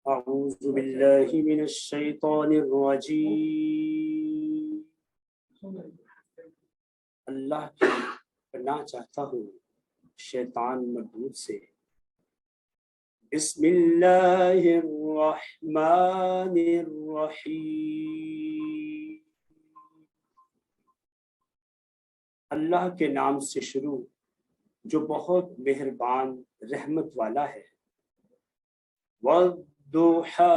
अऊज़ु बिल्लाहि मिनश शैतानिर रजीम। अल्लाह की पनाह चाहता हूँ शैतान मरदूद से। बिस्मिल्लाहिर रहमानिर रहीम। अल्लाह के नाम से शुरू जो बहुत मेहरबान रहमत वाला है। वद्दुहा,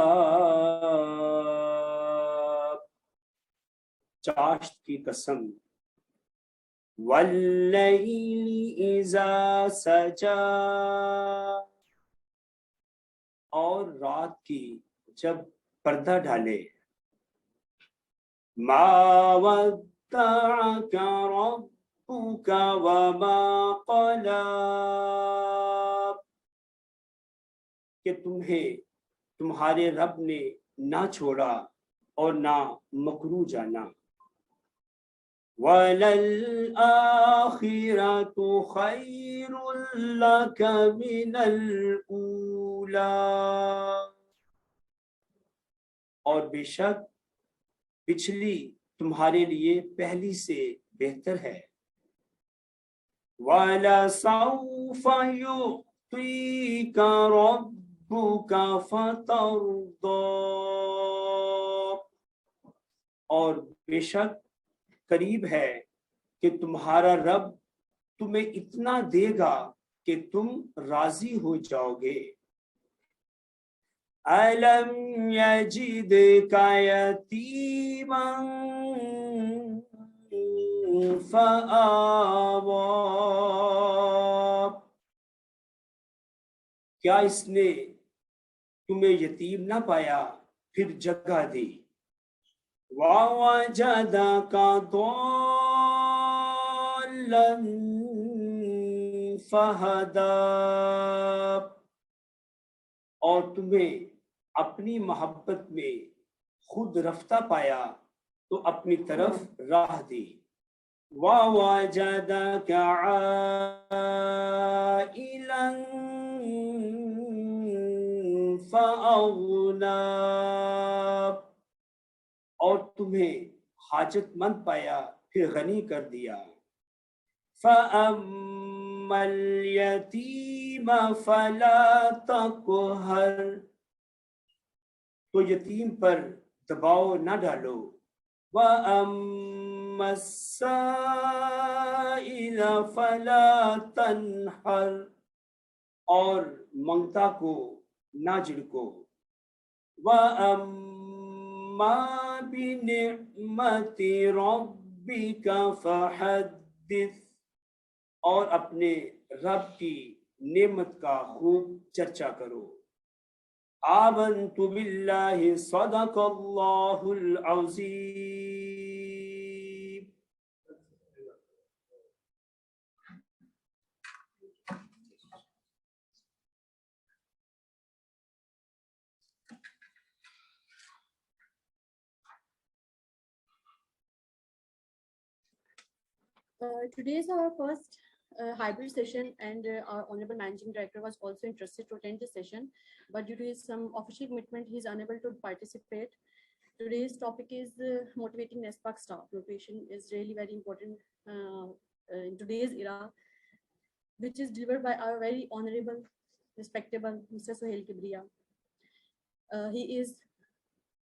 चाश्त की कसम। वल्लैली इज़ा सजा, और रात की जब पर्दा डाले। मा वद्दअका रब्बुका वमा क़ला, कि तुम्हें तुम्हारे रब ने ना छोड़ा और ना मकरू जाना। वलल आखिरतु खैरुल लक मिनल ऊला, और बेशक पिछली तुम्हारे लिए पहली से बेहतर है। वलसौफ युअतीका रब्बुका फतर्दा, और बेशक करीब है कि तुम्हारा रब तुम्हें इतना देगा कि तुम राजी हो जाओगे। अलम यजिदका यतीमन फआवा, क्या इसने तुम्हें यतीम ना पाया फिर जगह दी। ववजदका दल्लन फहदा, और तुम्हें अपनी मोहब्बत में खुद रफ्ता पाया तो अपनी तरफ राह दी। ववजदका आइलन फअगना, और तुम्हें हाजतमंद पाया फिर गनी कर दिया। फअम्मल यतीम फला तक़हर, तो यतीम पर दबाव न डालो। वअम्मस्साइल फला तनहर, और मंगता को ना झिड़को। वअम्मा बिनिअमति रब्बिका फहद्दिस, और अपने रब की नेमत का खूब चर्चा करो। आमन्तु बिल्लाहि सदक़ल्लाहुल अज़ीम। Today is our first hybrid session, and our Honorable Managing Director was also interested to attend this session, but due to some official commitment, he is unable to participate. Today's topic is motivating NESPAK staff. Motivation is really very important in today's era, which is delivered by our very honorable, respectable Mr. Sohail Kibria. He is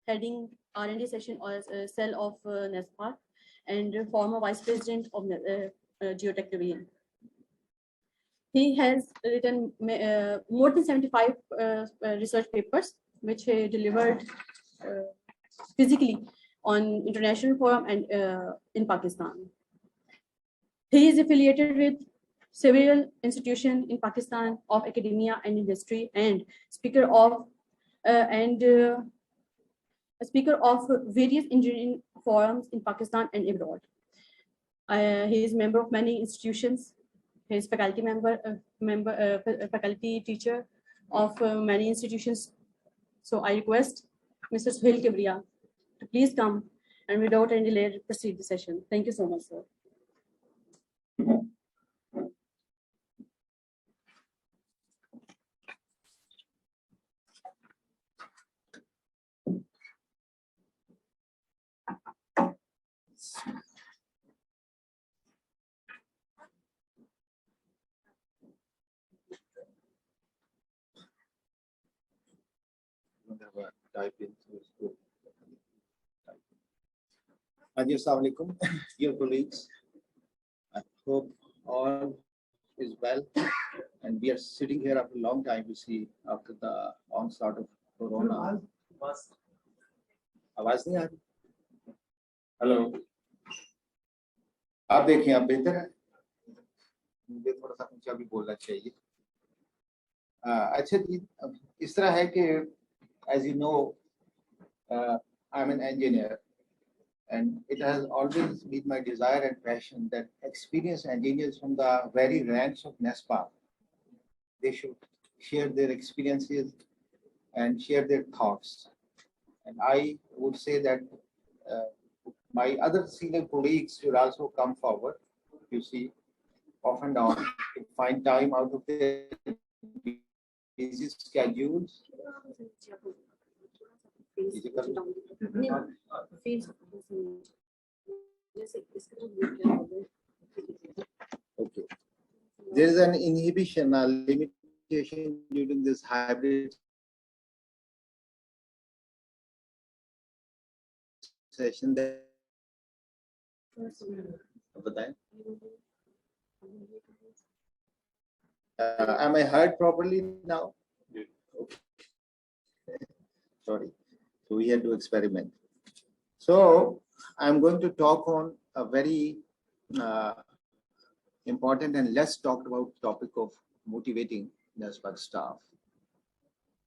heading R&D session or cell of NESPAK, and former vice president of Geotechnical Engineering. He has written more than 75 research papers, which he delivered physically on international forum and in Pakistan. He is affiliated with several institutions in Pakistan of academia and industry, and speaker of various engineering forums in Pakistan and abroad. He is member of many institutions. He is faculty faculty teacher of many institutions. So I request Mr. Sohail Kibria to please come and without any delay proceed the session. Thank you so much, sir. type in. Assalamu alaikum, dear colleagues. I hope all is well, and we are sitting here after a long time. You see, after the onslaught of Corona. आवाज नहीं आ रही? Hello, आप देखिए, आप बेहतर है? मुझे थोड़ा सा ऊंचा भी बोलना चाहिए. अच्छा जी, इस तरह है कि as you know, I'm an engineer, and it has always been my desire and passion that experienced engineers from the very ranks of NESPAK, they should share their experiences and share their thoughts. And I would say that my other senior colleagues should also come forward, you see, off and on, to find time out of their busy schedules. Okay. There is an inhibition, a limitation during this hybrid session that am I heard properly now? Yeah. Okay. Sorry. So we had to experiment. So I'm going to talk on a very important and less talked about topic of motivating NESPAK staff.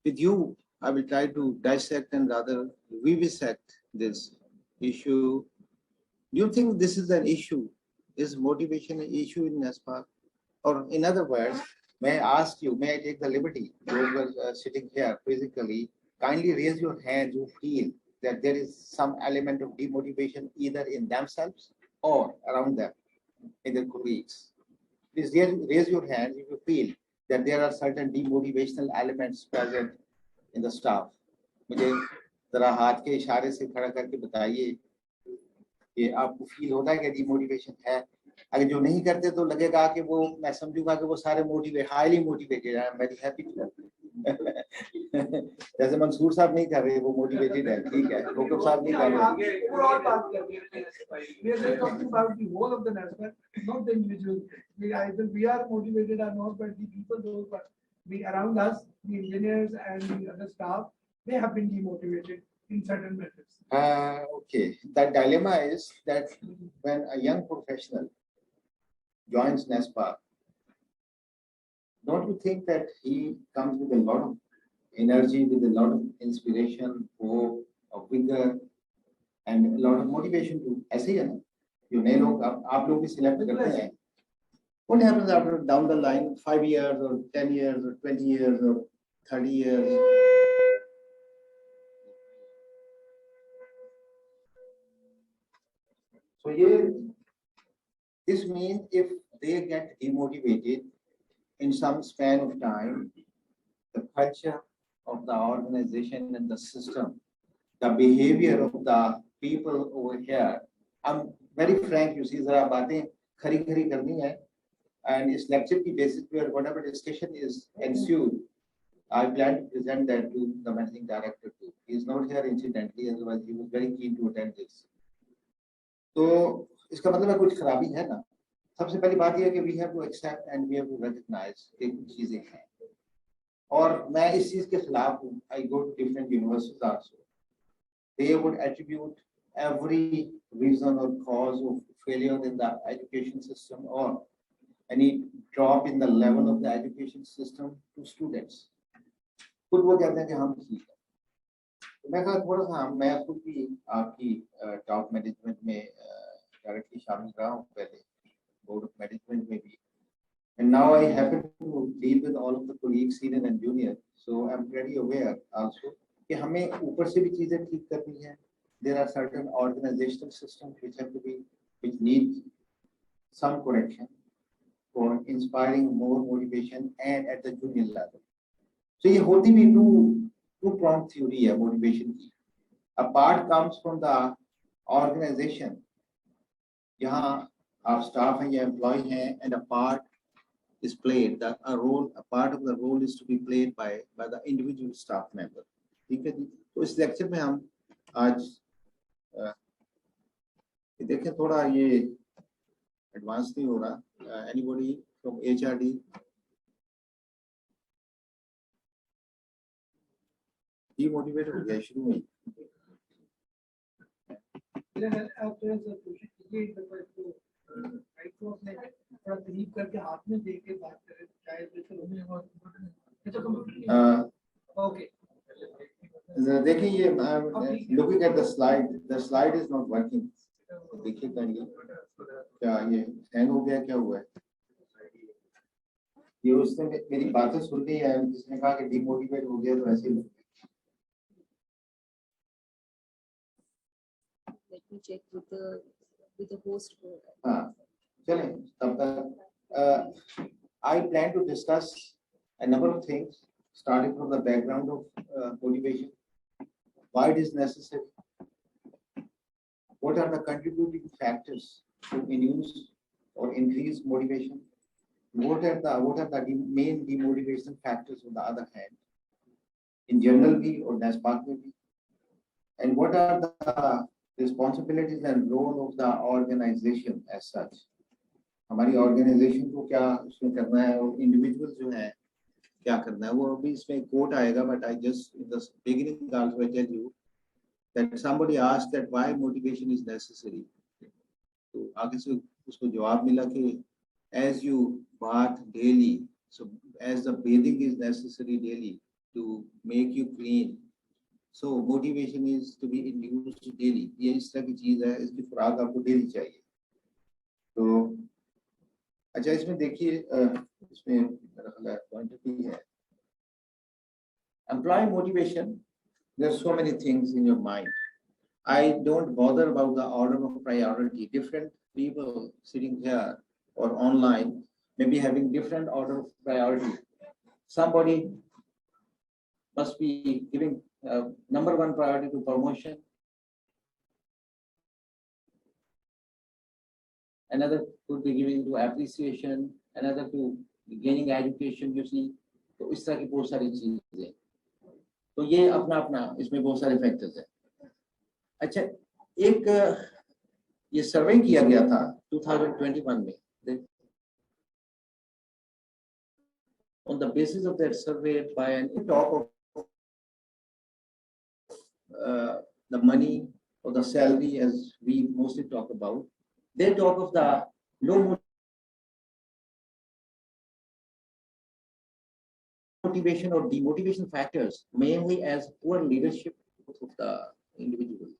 With you, I will try to dissect and rather vivisect this issue. Do you think this is an issue? Is motivation an issue in NESPAK? Or in other words, may I ask you, may I take the liberty, those who are sitting here physically, kindly raise your hands who feel that there is some element of demotivation either in themselves or around them, in their colleagues. Please raise your hands if you feel that there are certain demotivational elements present in the staff. मुझे जरा हाथ के इशारे से खड़ा करके बताइए कि आपको फील होता है कि डिमोटिवेशन है. अगर जो नहीं करते तो लगेगा कि वो, मैं समझूंगा कि वो सारे हाईली मोटिवेटेड हैं. Very happy to. जैसे मंसूर साहब नहीं कर रहे, वो मोटिवेटेड है, ठीक है. हुकम साहब नहीं कर रहे. ओवरऑल बात कर रहे हैं. We are talking about the whole of the NESPAK, not the individual. Either we are motivated or not, but the people those we around us, the engineers and the other staff, they have been demotivated in certain methods. Okay. The dilemma is that when a young professional joins NESPAK, don't you think that he comes with a lot of energy, with a lot of inspiration, hope, of vigor, and a lot of motivation to ऐसे ही है ना, जो नए लोग आप लोग भी select करते हैं. What happens after down the line, 5 years or 10 years or 20 years or 30 years? So this means if they get demotivated in some span of time, the culture of the organization and the system, the behavior of the people over here, I'm very frank, you see, जरा बातें खरी खरी करनी है, and it's lecture की basis where whatever discussion is ensued, I plan to present that to the managing director too. He is not here incidentally, otherwise he was very keen to attend this. तो इसका मतलब है कुछ खराबी है ना. सबसे पहली बात यह है कि we have to accept and we have to recognize कि कुछ चीजें हैं. और मैं इस चीज के खिलाफ हूँ. I go to different universities also. They would attribute every reason or cause of failure in the education system or any drop in the level of the education system to students. खुद वो कहते हैं कि हम ठीक है. तो मैं कहा थोड़ा सा मैं खुद भी आपकी टॉप मैनेजमेंट में डायरेक्टली शामिल रहा हूँ पहले, बोर्ड ऑफ मैनेजमेंट में भी. And now I happen to deal with all of the colleagues, senior and junior. So I'm pretty aware also कि हमें ऊपर से भी चीजें ठीक करनी है. There are certain organizational systems which have to be, which need some correction for inspiring more motivation and at the junior level. So ये होती भी two-pronged theory है motivation की. A part comes from the organization, जहाँ आप staff हैं या employee हैं, and a part is played, that a part of the role is to be played by the individual staff member. ठीक है जी। तो इस लेक्चर में हम आज देखें, थोड़ा ये एडवांस नहीं हो रहा। Anybody from HRD? डीमोटिवेट हो गया शुरू में। आप कोशिश कीजिए थोड़ा करीब करके हाथ में देख के बात करें, शायद ओके। देखिए ये looking at the slide is not working. देखिए करिए क्या ये हैंग हो गया, क्या हुआ है? ये उसने मेरी बातें सुन ली है, जिसने कहा कि डिमोटिवेट हो गया, तो ऐसे ही Let me check with the host. हाँ चलें तब तक। I plan to discuss a number of things starting from the background of motivation, why it is necessary, what are the contributing factors to induce or increase motivation, what are the main demotivation factors on the other hand, in general भी और NESPAK में भी, and what are the responsibilities and role of the organization as such. हमारी organisation को क्या उसमें करना है और इंडिविजुअल जो है क्या करना है, वो अभी इसमें कोट आएगा, but I just in the beginning also I tell you that somebody asked that why motivation is necessary. तो आगे से उसको जवाब मिला कि as you bath daily, so as the bathing is necessary daily to make you clean, so motivation is to be induced daily. ये इस तरह की चीज है, इसकी खुराक आपको डेली चाहिए। तो अच्छा, इसमें देखिए इसमें मेरा ख्याल पॉइंट भी है employee motivation. There are so many things in your mind. I don't bother about the order of priority. Different people sitting here or online may be having different order of priority. Somebody must be giving number one priority to promotion. Another could be giving to appreciation, another to gaining education, you see. तो इस तरह की बहुत सारी चीजें, तो ये अपना अपना इसमें बहुत सारे फैक्टर्स हैं। अच्छा, एक ये सर्वे किया गया था 2021 में। On the basis of that survey, by an talk of the money or the salary, as we mostly talk about, they talk of the low motivation or demotivation factors, mainly as poor leadership of the individual.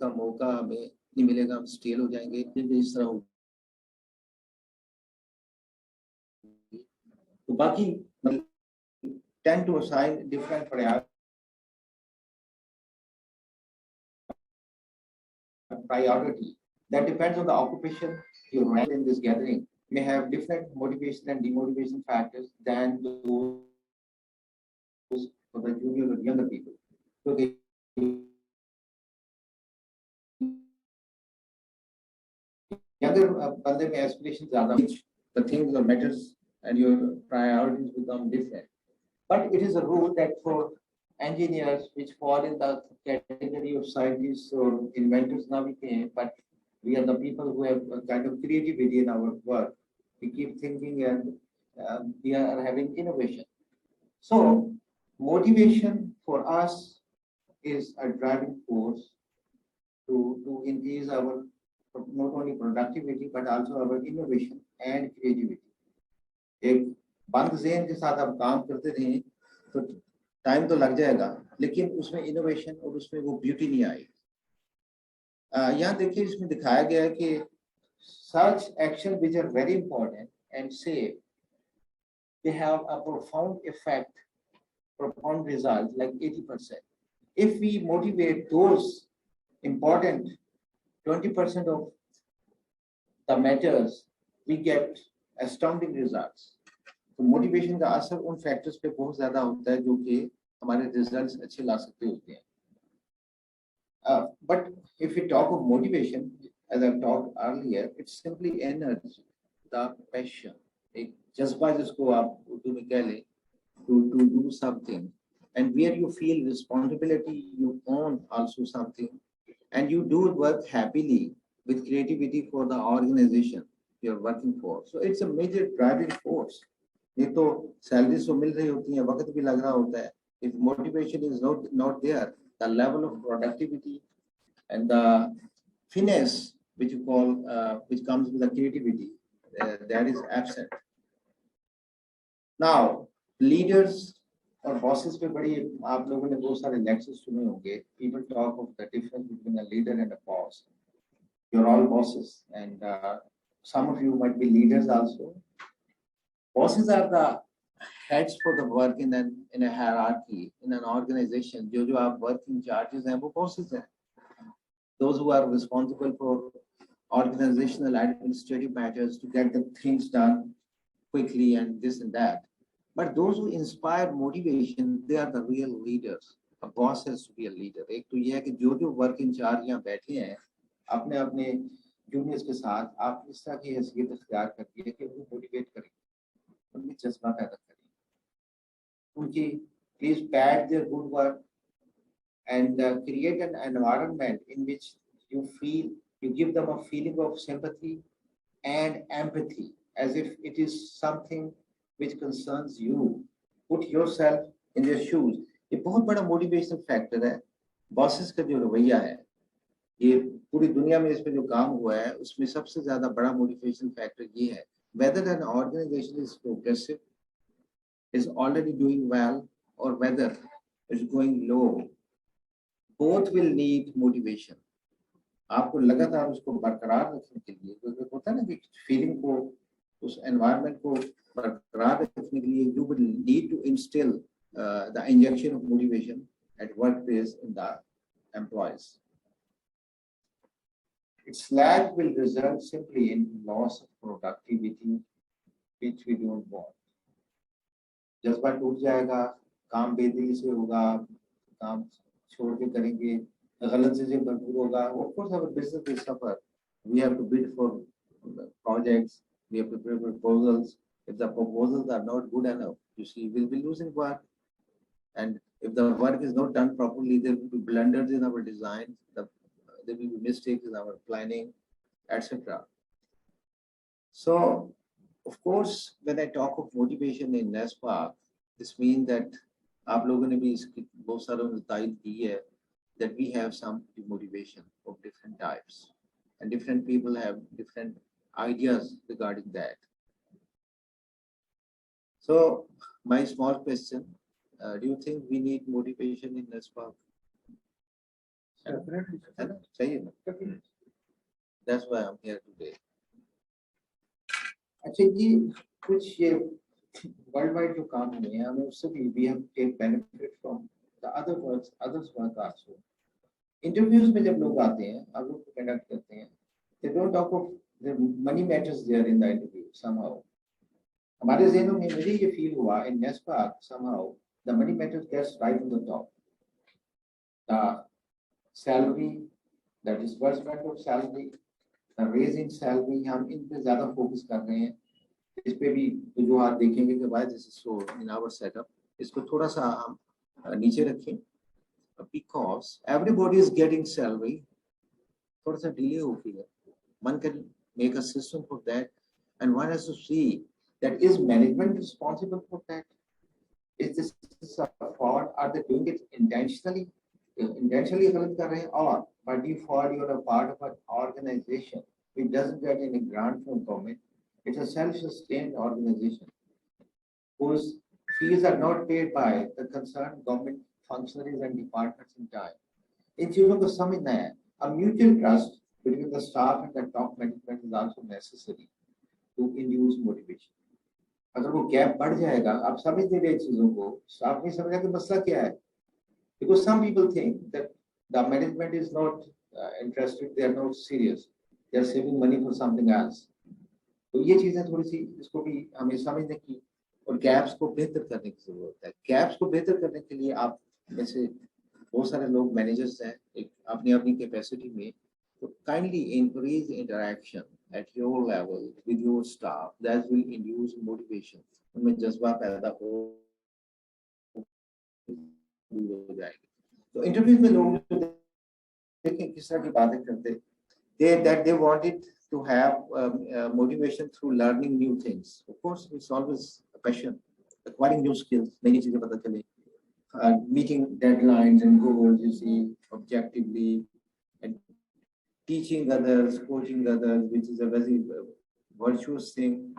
का मौका हमें नहीं मिलेगा, हम stele हो जाएंगे, इस तरह हो। तो बाकी tend to assign different priority. That depends on the occupation you run in this gathering. May have different motivation and demotivation factors than those for the junior or younger people. So they younger bande mein aspirations zyada, the things or matters and your priorities become different. But it is a rule that for engineers which fall in the category of scientists or inventors now we can, but we are the people who have a kind of creativity in our work. We keep thinking and we are having innovation. So motivation for us is a driving force to increase our not only productivity but also our innovation and creativity. एक बंद ज़हन के साथ आप काम करते रहें तो टाइम तो लग जाएगा, लेकिन उसमें इनोवेशन और उसमें वो ब्यूटी नहीं आएगी। यहाँ देखिए इसमें दिखाया गया है कि such action which are very important and safe, they have a profound effect, profound result, like 80%. If we motivate those important 20% of the matters, we get astounding results. तो मोटिवेशन का असर उन फैक्टर्स पे बहुत ज्यादा होता है जो कि हमारे रिजल्ट्स अच्छे ला सकते होते हैं। But if you talk of motivation, as I talked earlier, it's simply energy, the passion, एक जज्बा जिसको आप उर्दू में कह लें, to do something, and where you feel responsibility, you own also something, and you do work happily with creativity for the organization you're working for. So it's a major driving force. नहीं तो salaries तो मिल रही होती हैं, वक्त भी लग रहा होता है. If motivation is not there, the level of productivity and the finesse, which you call, which comes with the creativity, that is absent. Now, leaders or bosses पे बड़ी आप लोगों ने बहुत सारे lectures सुने होंगे. People talk of the difference between a leader and a boss. You're all bosses, and some of you might be leaders also. Bosses are the heads for the work in a hierarchy, in an organization. जो आप working charges हैं वो bosses हैं. Those who are responsible for organizational administrative matters to get the things done quickly and this and that. But those who inspire motivation, they are the real leaders. A boss has to be a leader. एक तो ये है कि जो work in charge यहाँ बैठे हैं, अपने अपने juniors के साथ आप इस तरह की हैसियत इख्तियार करिए कि उनको motivate करें, उनमें जज्बा पैदा करें, उनकी please pad their good work and create an environment in which you give them a feeling of sympathy and empathy, as if it is something which concerns you. Put yourself in their shoes. ये बहुत बड़ा motivational factor है. Bosses का जो रवैया है, ये पूरी दुनिया में इस पे जो काम हुआ है, उसमें सबसे ज़्यादा बड़ा motivation factor ये है. Whether an organization is progressive, is already doing well, or whether it's going low, both will need motivation. आपको लगातार उसको बरकरार रखने के लिए, क्योंकि होता है ना कि फीलिंग को, उस एनवायरनमेंट को बरकरार रखने के लिए, you will need to instill the injection of motivation at workplace in the employees. Its lack will result simply in loss of productivity, which we don't want. जज्बा टूट जाएगा, काम बेदिली से होगा, काम छोड़ के करेंगे, गलत चीजें भरपूर होगा. Of course, our business will suffer. We have to bid for projects. We have to prepare proposals. If the proposals are not good enough, you see, we'll be losing work. And if the work is not done properly, there will be blunders in our design. There will be mistakes in our planning, etc. So, of course, when I talk of motivation in NESPAK, this means that आप लोगों ने भी इसकी बहुत सारों ने तायद की है that we have some motivation of different types, and different people have different ideas regarding that. So, my small question, do you think we need motivation in NESPAK? Definitely. That's why I'm here today. अच्छा ये कुछ ये world wide जो काम हुए हैं, हमें उससे भी we have take benefit from the others work also. Interviews में जब लोग आते हैं, आप लोग को conduct करते हैं, they don't talk of the money matters there in the interview somehow. हमारे ज़हनों में मुझे ये feel हुआ in NESPAK somehow the money matters gets right on the top. The salary, the disbursement of salary, the raising salary, हम इन पे ज़्यादा focus कर रहे हैं. इस पे भी जो आप देखेंगे कि why this is so in our setup, इसको थोड़ा सा हम नीचे रखें, because everybody is getting salary, थोड़ा सा delay हो गया. One can make a system for that, and one has to see that is management responsible for that? Is this a fraud? Are they doing it intentionally? Intentionally गलत कर रहे हैं, or by default you are a part of an organization which doesn't get any grant from government. It's a self-sustained organization whose fees are not paid by the concerned government functionaries and departments in time. इन चीजों को समझना है. A mutual trust between the staff and the top management is also necessary to induce motivation. अगर वो gap बढ़ जाएगा, आप समझ नहीं रहे चीजों को, staff नहीं समझा कि मसला क्या है. Because some people think that the management is not interested, they are not serious, they are saving money for something else. तो ये चीजें थोड़ी सी इसको भी हमें समझने की और गैप्स को बेहतर करने की जरूरत है. गैप्स को बेहतर करने के लिए आप में से बहुत सारे लोग मैनेजर्स हैं, एक अपनी अपनी कैपेसिटी में So kindly increase interaction at your level with your staff. That will induce motivation. उनमें जज्बा पैदा हो जाएगा. So interviews में लोग देखें किस तरह की बातें करते, they wanted to have motivation through learning new things. Of course, it's always a passion, acquiring new skills, नई चीजें पता चले, meeting deadlines and goals, you see, objectively, and teaching others, coaching others, which is a very virtuous thing.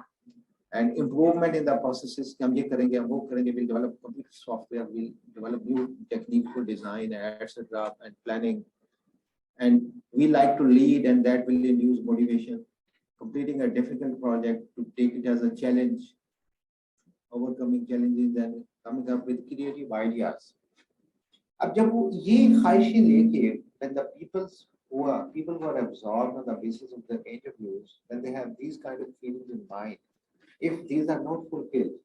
And improvement in the processes, हम ये करेंगे, हम वो करेंगे, we'll develop complete software, we'll develop new techniques for design, etc., and planning. And we like to lead, and that will induce motivation. Completing a difficult project, to take it as a challenge, overcoming challenges, and coming up with creative ideas. अब जब वो ये ख्वाहिशें लेके, when the people who are absorbed on the basis of the interviews, when they have these kind of feelings in mind, if these are not fulfilled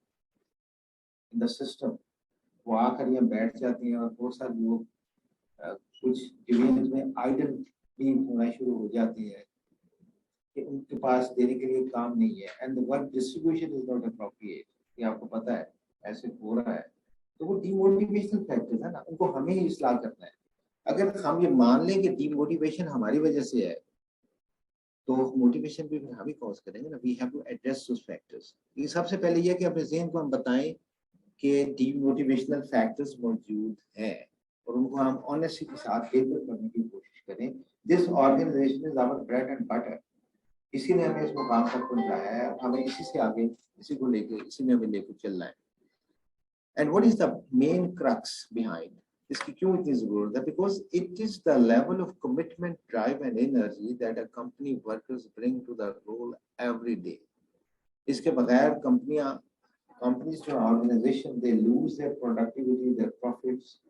in the system, वो आकर यहाँ बैठ जाती हैं और बहुत सारे लोग कुछ डिवीजन्स में आइडल भी होना शुरू हो जाती है कि उनके पास देने के लिए काम नहीं है, and the work distribution is not appropriate, ये आपको पता है ऐसे हो रहा है, तो वो डिमोटिवेशनल फैक्टर है ना, उनको हमें ही इस्लाह करना है. अगर हम ये मान लें कि डिमोटिवेशन हमारी वजह से है, तो मोटिवेशन भी हम ही कॉज करेंगे ना. We have to address those factors. ये सबसे पहले ये कि अपने ज़हन को हम बताएं कि डिमोटिवेशनल फैक्टर्स मौजूद हैं और उनको हम ऑनेस्टी के साथ बेहतर करने की कोशिश करें. This organisation is our bread and butter. इसी ने हमें इस मुकाम तक पहुंचाया है, हमें इसी से आगे इसी को लेकर इसी में हमें लेकर चलना है. And what is the main crux behind, इसकी क्यों इतनी जरूरत है? Because it is the level of commitment, drive and energy that a company workers bring to the role every day. इसके बगैर कंपनीज जो organisation, they lose their productivity, their profits,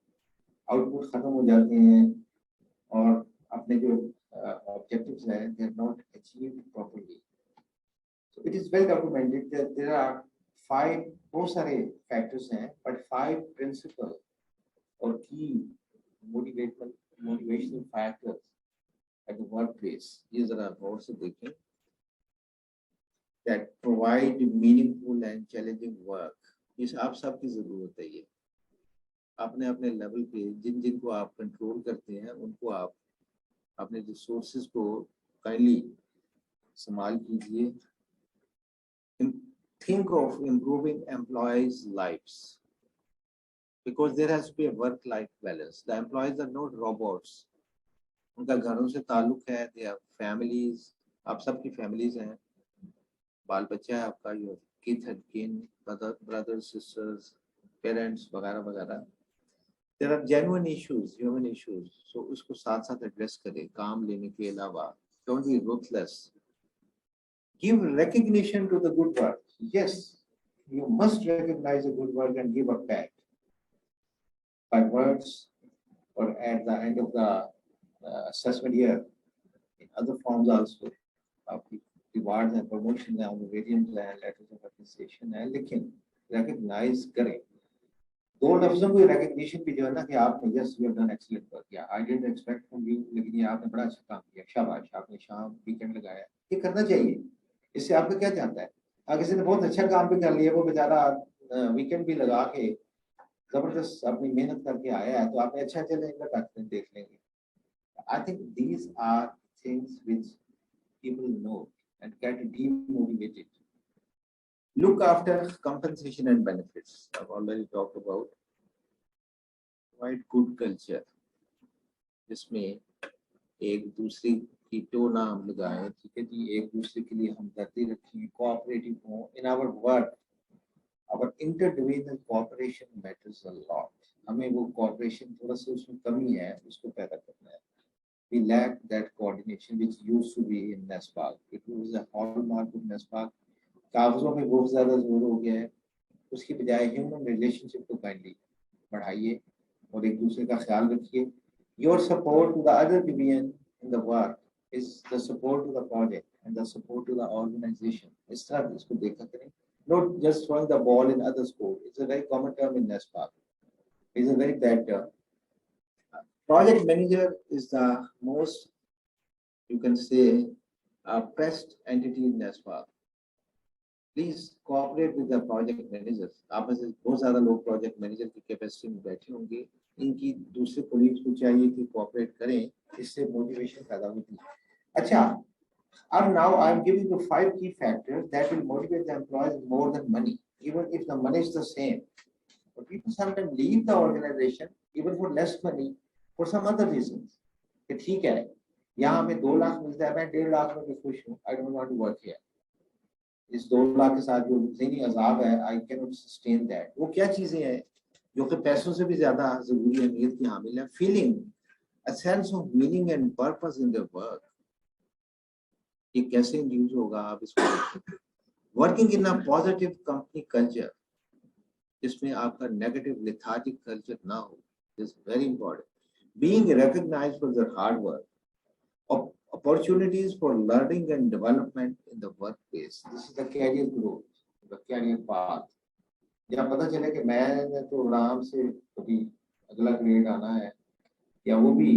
output खत्म हो जाते हैं और अपने जो objectives हैं, they are not achieved properly. So it is well documented that there are 5 बहुत सारे factors हैं, but 5 principal or key motivational factors at the workplace. ये जरा गौर से देखें, that provide meaningful and challenging work. इस आप सबकी जरूरत है. ये अपने अपने लेवल पे जिनको आप कंट्रोल करते हैं उनको आप अपने रिसोर्सेज को काइंडली इस्तेमाल कीजिए. Think of improving employees' lives, because there has to be a work-life balance. The employees are not robots. उनका घरों से ताल्लुक है, they have families. आप सबकी families हैं, बाल बच्चा है आपका, your kids and kin, brothers, sisters, parents वगैरह वगैरह. There are genuine issues, human issues. So उसको साथ साथ address करें काम लेने के अलावा. Don't be ruthless. Give recognition to the good work. Yes, you must recognize the good work and give a pat by words or at the end of the assessment year. In other forms also, rewards and promotion and honorariums and letters of appreciation है, लेकिन recognize करें. 2 लफ्जों की recognition भी जो है ना कि आपने yes you have done excellent work, yeah I didn't expect from you, लेकिन ये आपने बड़ा अच्छा काम किया, शाबाश, आपने शाम वीकेंड लगाया, ये करना चाहिए. इससे आपको क्या जानता है? अगर किसी ने बहुत अच्छा काम भी कर लिया, वो बेचारा वीकेंड भी लगा के जबरदस्त अपनी मेहनत करके आया है, तो आपने अच्छा चलेगा देख लेंगे. I think these are things which people know and get demotivated. Look after compensation and benefits. I've already talked about. Provide good culture, जिसमें एक दूसरे की टोना हम लगाएं, ठीक है जी, एक दूसरे के लिए हमदर्दी रखें, कोऑपरेटिव हो. In our work, our interdivisional cooperation matters a lot. हमें वो cooperation थोड़ा सा उसमें कमी है, उसको पैदा करना है. We lack that coordination which used to be in NESPAK. It was a hallmark of NESPAK. कागजों पे बहुत ज़्यादा जोर हो गया है, उसकी बजाय ह्यूमन रिलेशनशिप को काइंडली बढ़ाइए और एक दूसरे का ख्याल रखिए. Your support to the other division in the work is the support to the project and the support to the organization. इस तरह इसको देखा करें. Not just throwing the ball in others' court. It's a very common term in NESPAK. It's a very bad term. Project manager is the most you can say, best entity in NESPAK. Please cooperate with the project managers. आप में से बहुत ज़्यादा लोग project manager की capacity में बैठे होंगे, इनकी दूसरे colleagues को चाहिए कि cooperate करें, इससे motivation पैदा होती है. अच्छा, अब now I am giving you 5 key factors that will motivate the employees more than money, even if the money is the same. But people sometimes leave the organization even for less money for some other reasons. कि ठीक है, यहाँ हमें 2 लाख मिलता है, मैं 1.5 लाख में भी खुश हूँ. I don't want to work here. इस 2 लाख के साथ जो ज़हनी अजाब है, I cannot sustain that. वो क्या चीजें हैं जो कि पैसों से भी ज्यादा जरूरी अहमियत की हामिल है? Feeling a sense of meaning and purpose in their work. ये कैसे इंड्यूस होगा आप इसको? Working in a positive company culture, जिसमें आपका negative lethargic culture ना हो, is very important. Being recognized for their hard work. Opportunities for learning and development in the workplace. This is the career growth, the career path. जब पता चले कि मैंने तो आराम से कभी अगला ग्रेड आना है, या वो भी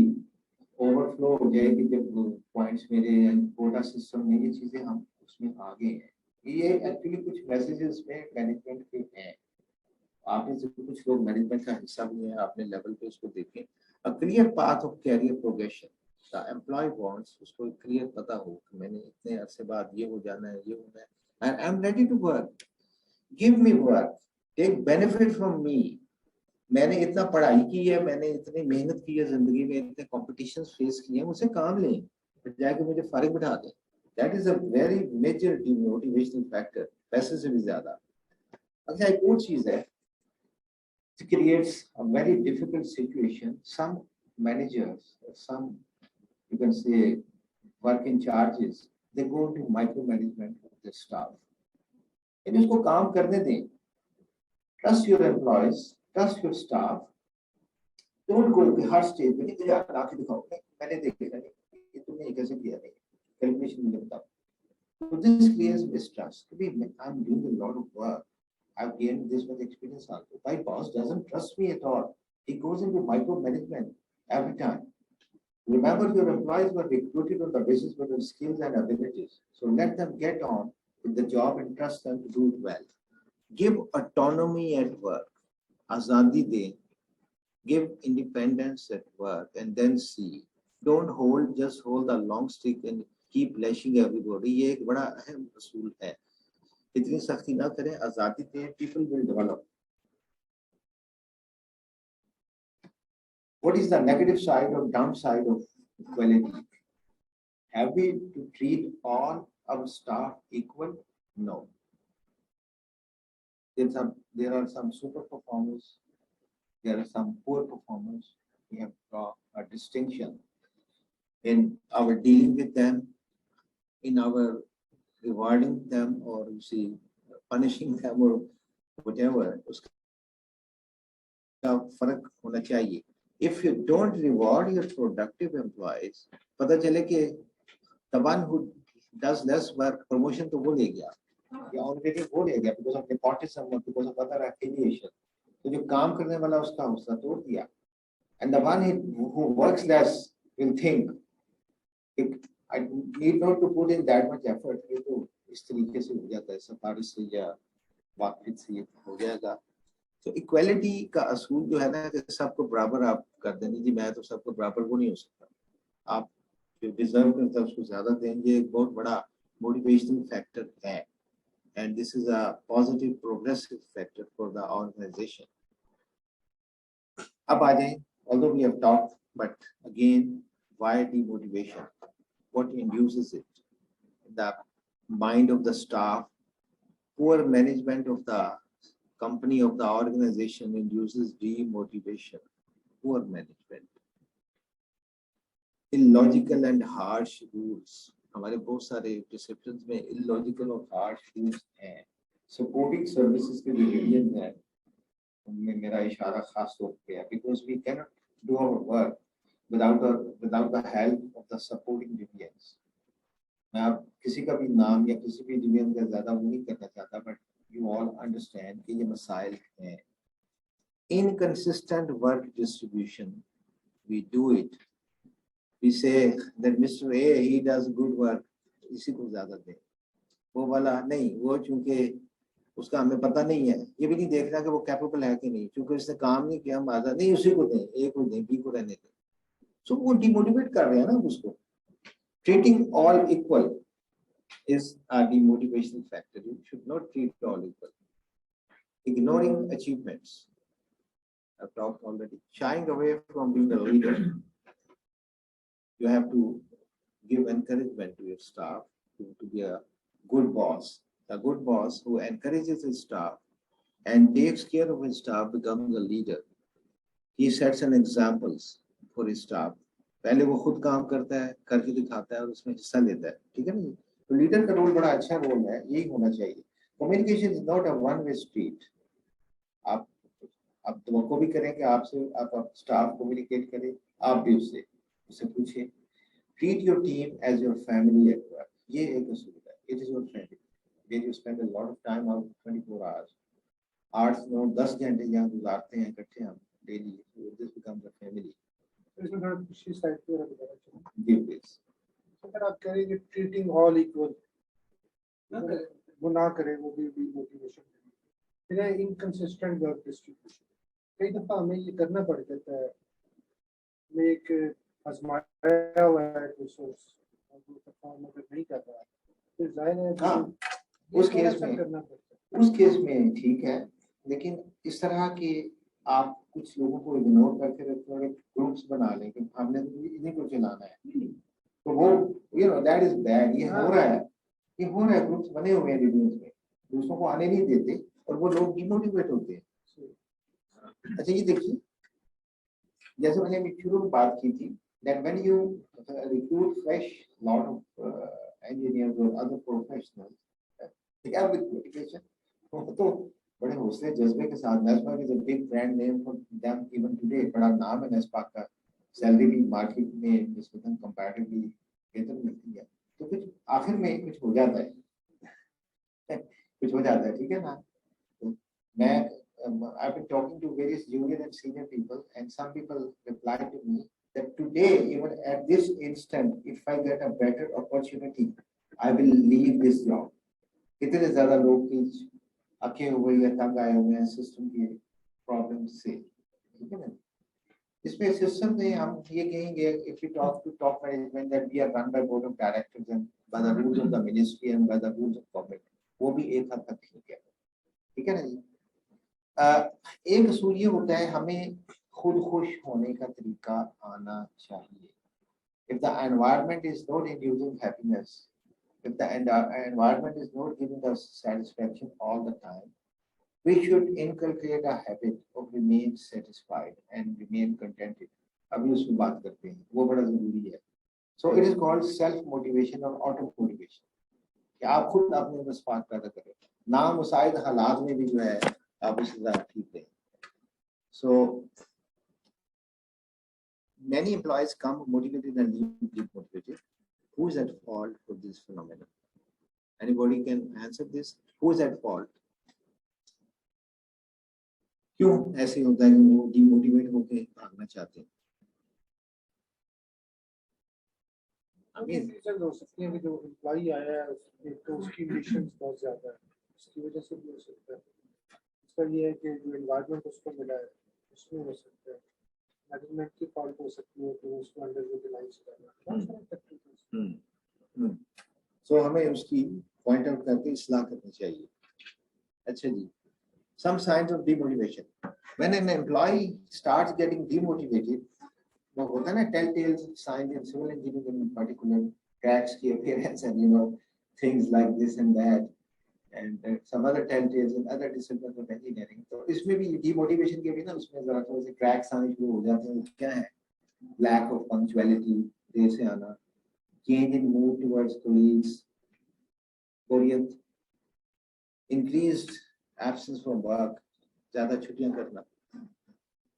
ओवरफ्लो हो जाए कि जब पॉइंट्स मेरे कोटा सिस्टम में ये चीजें हम उसमें आगे हैं. ये एक्चुअली कुछ मैसेजेस में मैनेजमेंट के हैं. आपने से कुछ लोग मैनेजमेंट का हिस्सा भी हैं, आपने लेवल पे उसको देखें. A clear path of career progression. The employee wants उसको क्लियर पता हो कि मैंने इतने अरसे बाद ये हो जाना है, ये होना है, and I'm ready to work. Give me work. Take benefit from me. मैंने इतना पढ़ाई की है, मैंने इतनी मेहनत की है जिंदगी में, इतने कॉम्पिटिशन्स फेस किए हैं, मुझसे काम लें, फिर जाके मुझे फारिग बिठा दें. That is a very major demotivational factor. पैसे से भी ज्यादा. अच्छा, एक और चीज है, it creates a very difficult situation. Some managers, some, you can say, work in charges, they go into micromanagement of their staff. And उसको काम करने दें. Trust your employees, trust your staff. Don't go to hard stage में नहीं यार आके दिखाओ, मैंने देखा नहीं, ये तुमने कैसे किया नहीं, calculation मुझे बताओ. So this creates mistrust. I'm doing a lot of work. I've gained this much experience also. My boss doesn't trust me at all. He goes into micromanagement every time. Remember, your employees were recruited on the basis of their skills and abilities. So let them get on with the job and trust them to do it well. Give autonomy at work. Azadi de. Give independence at work and then see. Don't just hold a long stick and keep lashing everybody. ये एक बड़ा अहम असूल है. इतनी सख्ती ना करें, आजादी दें, people will develop. What is the negative side or downside of equality? Have we to treat all our staff equal? No. There are some super performers, there are some poor performers. We have got a distinction in our dealing with them, in our rewarding them, or you see, punishing them or whatever. उसका फर्क होना चाहिए. If you don't reward your productive employees, पता चले कि the one who does less work, promotion तो वो ले गया, या already वो ले गया because of nepotism or because of other affiliation. तो जो काम करने वाला उसका हौसला तोड़ दिया. And the one who works less will think, I need not to put in that much effort. ये तो इस तरीके से हो जाता है, सिफारिश से या वाक़िफ़ से हो जाएगा. तो इक्वालिटी का असूल जो है ना कि सबको बराबर आप कर देंगे. जी मैं तो सबको बराबर वो नहीं हो सकता. आप जो डिजर्व करते हैं उसको ज्यादा देंगे, एक बहुत बड़ा मोटिवेशनल फैक्टर है. And this is a positive progressive factor for the organization. अब आ जाएं, although we have talked, but again, why demotivation? What induces it? The mind of the staff, poor management of the company, of the organization induces demotivation. Poor management. Illogical and harsh rules. हमारे बहुत सारे disciplines में illogical और harsh rules हैं. Supporting services के divisions हैं, उनमें मेरा इशारा खास तौर पे है, because we cannot do our work without the help of the supporting divisions. मैं आप किसी का भी नाम या किसी भी division का ज़्यादा वो नहीं करना चाहता, but you all understand कि ये मसाइल हैं. Inconsistent work distribution, we do it we say that Mr. A, he does good work, इसी को ज़्यादा दें। वो वाला नहीं, वो चूंकि उसका हमें पता नहीं है, ये भी नहीं देखना कि वो कैपेबल है कि नहीं, क्योंकि उसने काम नहीं किया, हम आज़ाद नहीं, उसी को दें, ए को दें, बी को रहने दें। So वो डिमोटिवेट कर रहे हैं ना उसको। Treating all equal is a demotivational factor. You should not treat all equal. Ignoring achievements, I've talked already. Shying away from being a leader. You have to give encouragement to your staff to be a good boss. A good boss who encourages his staff and takes care of his staff becomes a leader. He sets an examples for his staff. पहले वो खुद काम करता है, करके दिखाता है और उसमें हिस्सा लेता है, ठीक है ना? तो लीडर का रोल बड़ा अच्छा रोल है, यही होना चाहिए। Communication is not a one way street. आप तुमको भी करें कि आपसे आप स्टाफ कम्युनिकेट करें, आप भी उससे पूछिए। Treat your team as your family at work, ये एक उसूल है। It is your family, where you spend a lot of time out 24 hours, 8-9-10 घंटे जहाँ गुजारते हैं इकट्ठे हम डेली, दिस बिकम्स अ फैमिली। इसमें थोड़ा दूसरी साइड पे बताना चाहिए। जी प्लीज। अगर आप कह रहे हैं कि ट्रीटिंग ऑल इक्वल, वो ना करें, वो भी मोटिवेशन फिर है इनकंसिस्टेंट वर्क डिस्ट्रीब्यूशन। कई दफा हमें ये करना पड़ जाता है, हमें एक आजमाया हुआ है रिसोर्स, और वो परफॉर्म अगर नहीं कर रहा है फिर जाहिर है उस केस में करना पड़ता है। उस केस में ठीक है, लेकिन इस तरह के आप कुछ लोगों को इग्नोर करके थोड़े ग्रुप्स बना लें कि हमने तो इन्हीं को चलाना है, तो वो दैट इज बैड। ये हो रहा है, ग्रुप्स बने हुए हैं रीडिंग्स में, दूसरों को आने नहीं देते और वो लोग डिमोटिवेट होते हैं। अच्छा ये देखिए, जैसे मैंने शुरू में बात की थी that when you recruit fresh lot of engineers or other professionals, they have with motivation, तो बड़े हौसले जज्बे के साथ, NESPAK is a big brand name for them even today, बड़ा नाम है NESPAK का, सैलरी भी मार्केट में निस्बतन कंपैरेटिवली बेहतर मिलती है, तो कुछ आखिर में कुछ हो जाता है कुछ हो जाता है, ठीक है ना? तो मैं I've been talking to various junior and senior people, and some people replied to me that today, even at this instant, if I get a better opportunity, I will leave this job. इतने ज़्यादा लोग की अके हुए या तंग आए हुए हैं सिस्टम की प्रॉब्लम से, ठीक है ना? इसमें सिस्टम में हम ये कहेंगे, if we talk to top management that we are run by board of directors and by the rules of the ministry and by the rules of government, वो भी एक हद तक ठीक है ना जी? एक असूल ये होता है, हमें खुद खुश होने का तरीका आना चाहिए। If the environment is not inducing happiness, if the environment is not giving us satisfaction all the time, we should inculcate a habit of remain satisfied and remain contented. अभी उसमें बात करते हैं, वो बड़ा जरूरी है। So it is called self motivation or auto motivation, कि आप खुद अपने अंदर स्पार्क पैदा करें, नामुसाइद हालात में भी जो है आप उसके साथ ठीक रहें। So many employees come motivated and leave demotivated. Who is at fault for this phenomenon? Anybody can answer this? Who is at fault? क्यों ऐसे होता है कि वो डिमोटिवेट होकर भागना चाहते हैं? रीजन हो सकती है कि जो एम्प्लॉई आया है तो उसकी एम्बिशंस बहुत ज्यादा है, उसकी वजह से भी हो सकता है। इसका ये है कि जो एनवायरनमेंट उसको मिला है उसमें हो सकता है, मैनेजमेंट की फॉल्ट हो सकती है कि उसको अंडर यूटिलाइज करना, बहुत सारे फैक्टर्स। सो हमें उसकी पॉइंट आउट करके इस्लाह करनी चाहिए। अच्छा जी, some signs of demotivation. When an employee starts getting demotivated, वो होता है ना telltale signs in civil engineering in particular, cracks की appearance and things like this and that, and some other telltales in other disciplines of engineering. तो इसमें भी demotivation के भी ना उसमें जरा थोड़े से cracks आने शुरू हो जाते हैं। क्या है? Lack of punctuality, देर से आना, change in mood towards colleagues, कोरियत, increased absence from work, ज़्यादा छुट्टियां करना,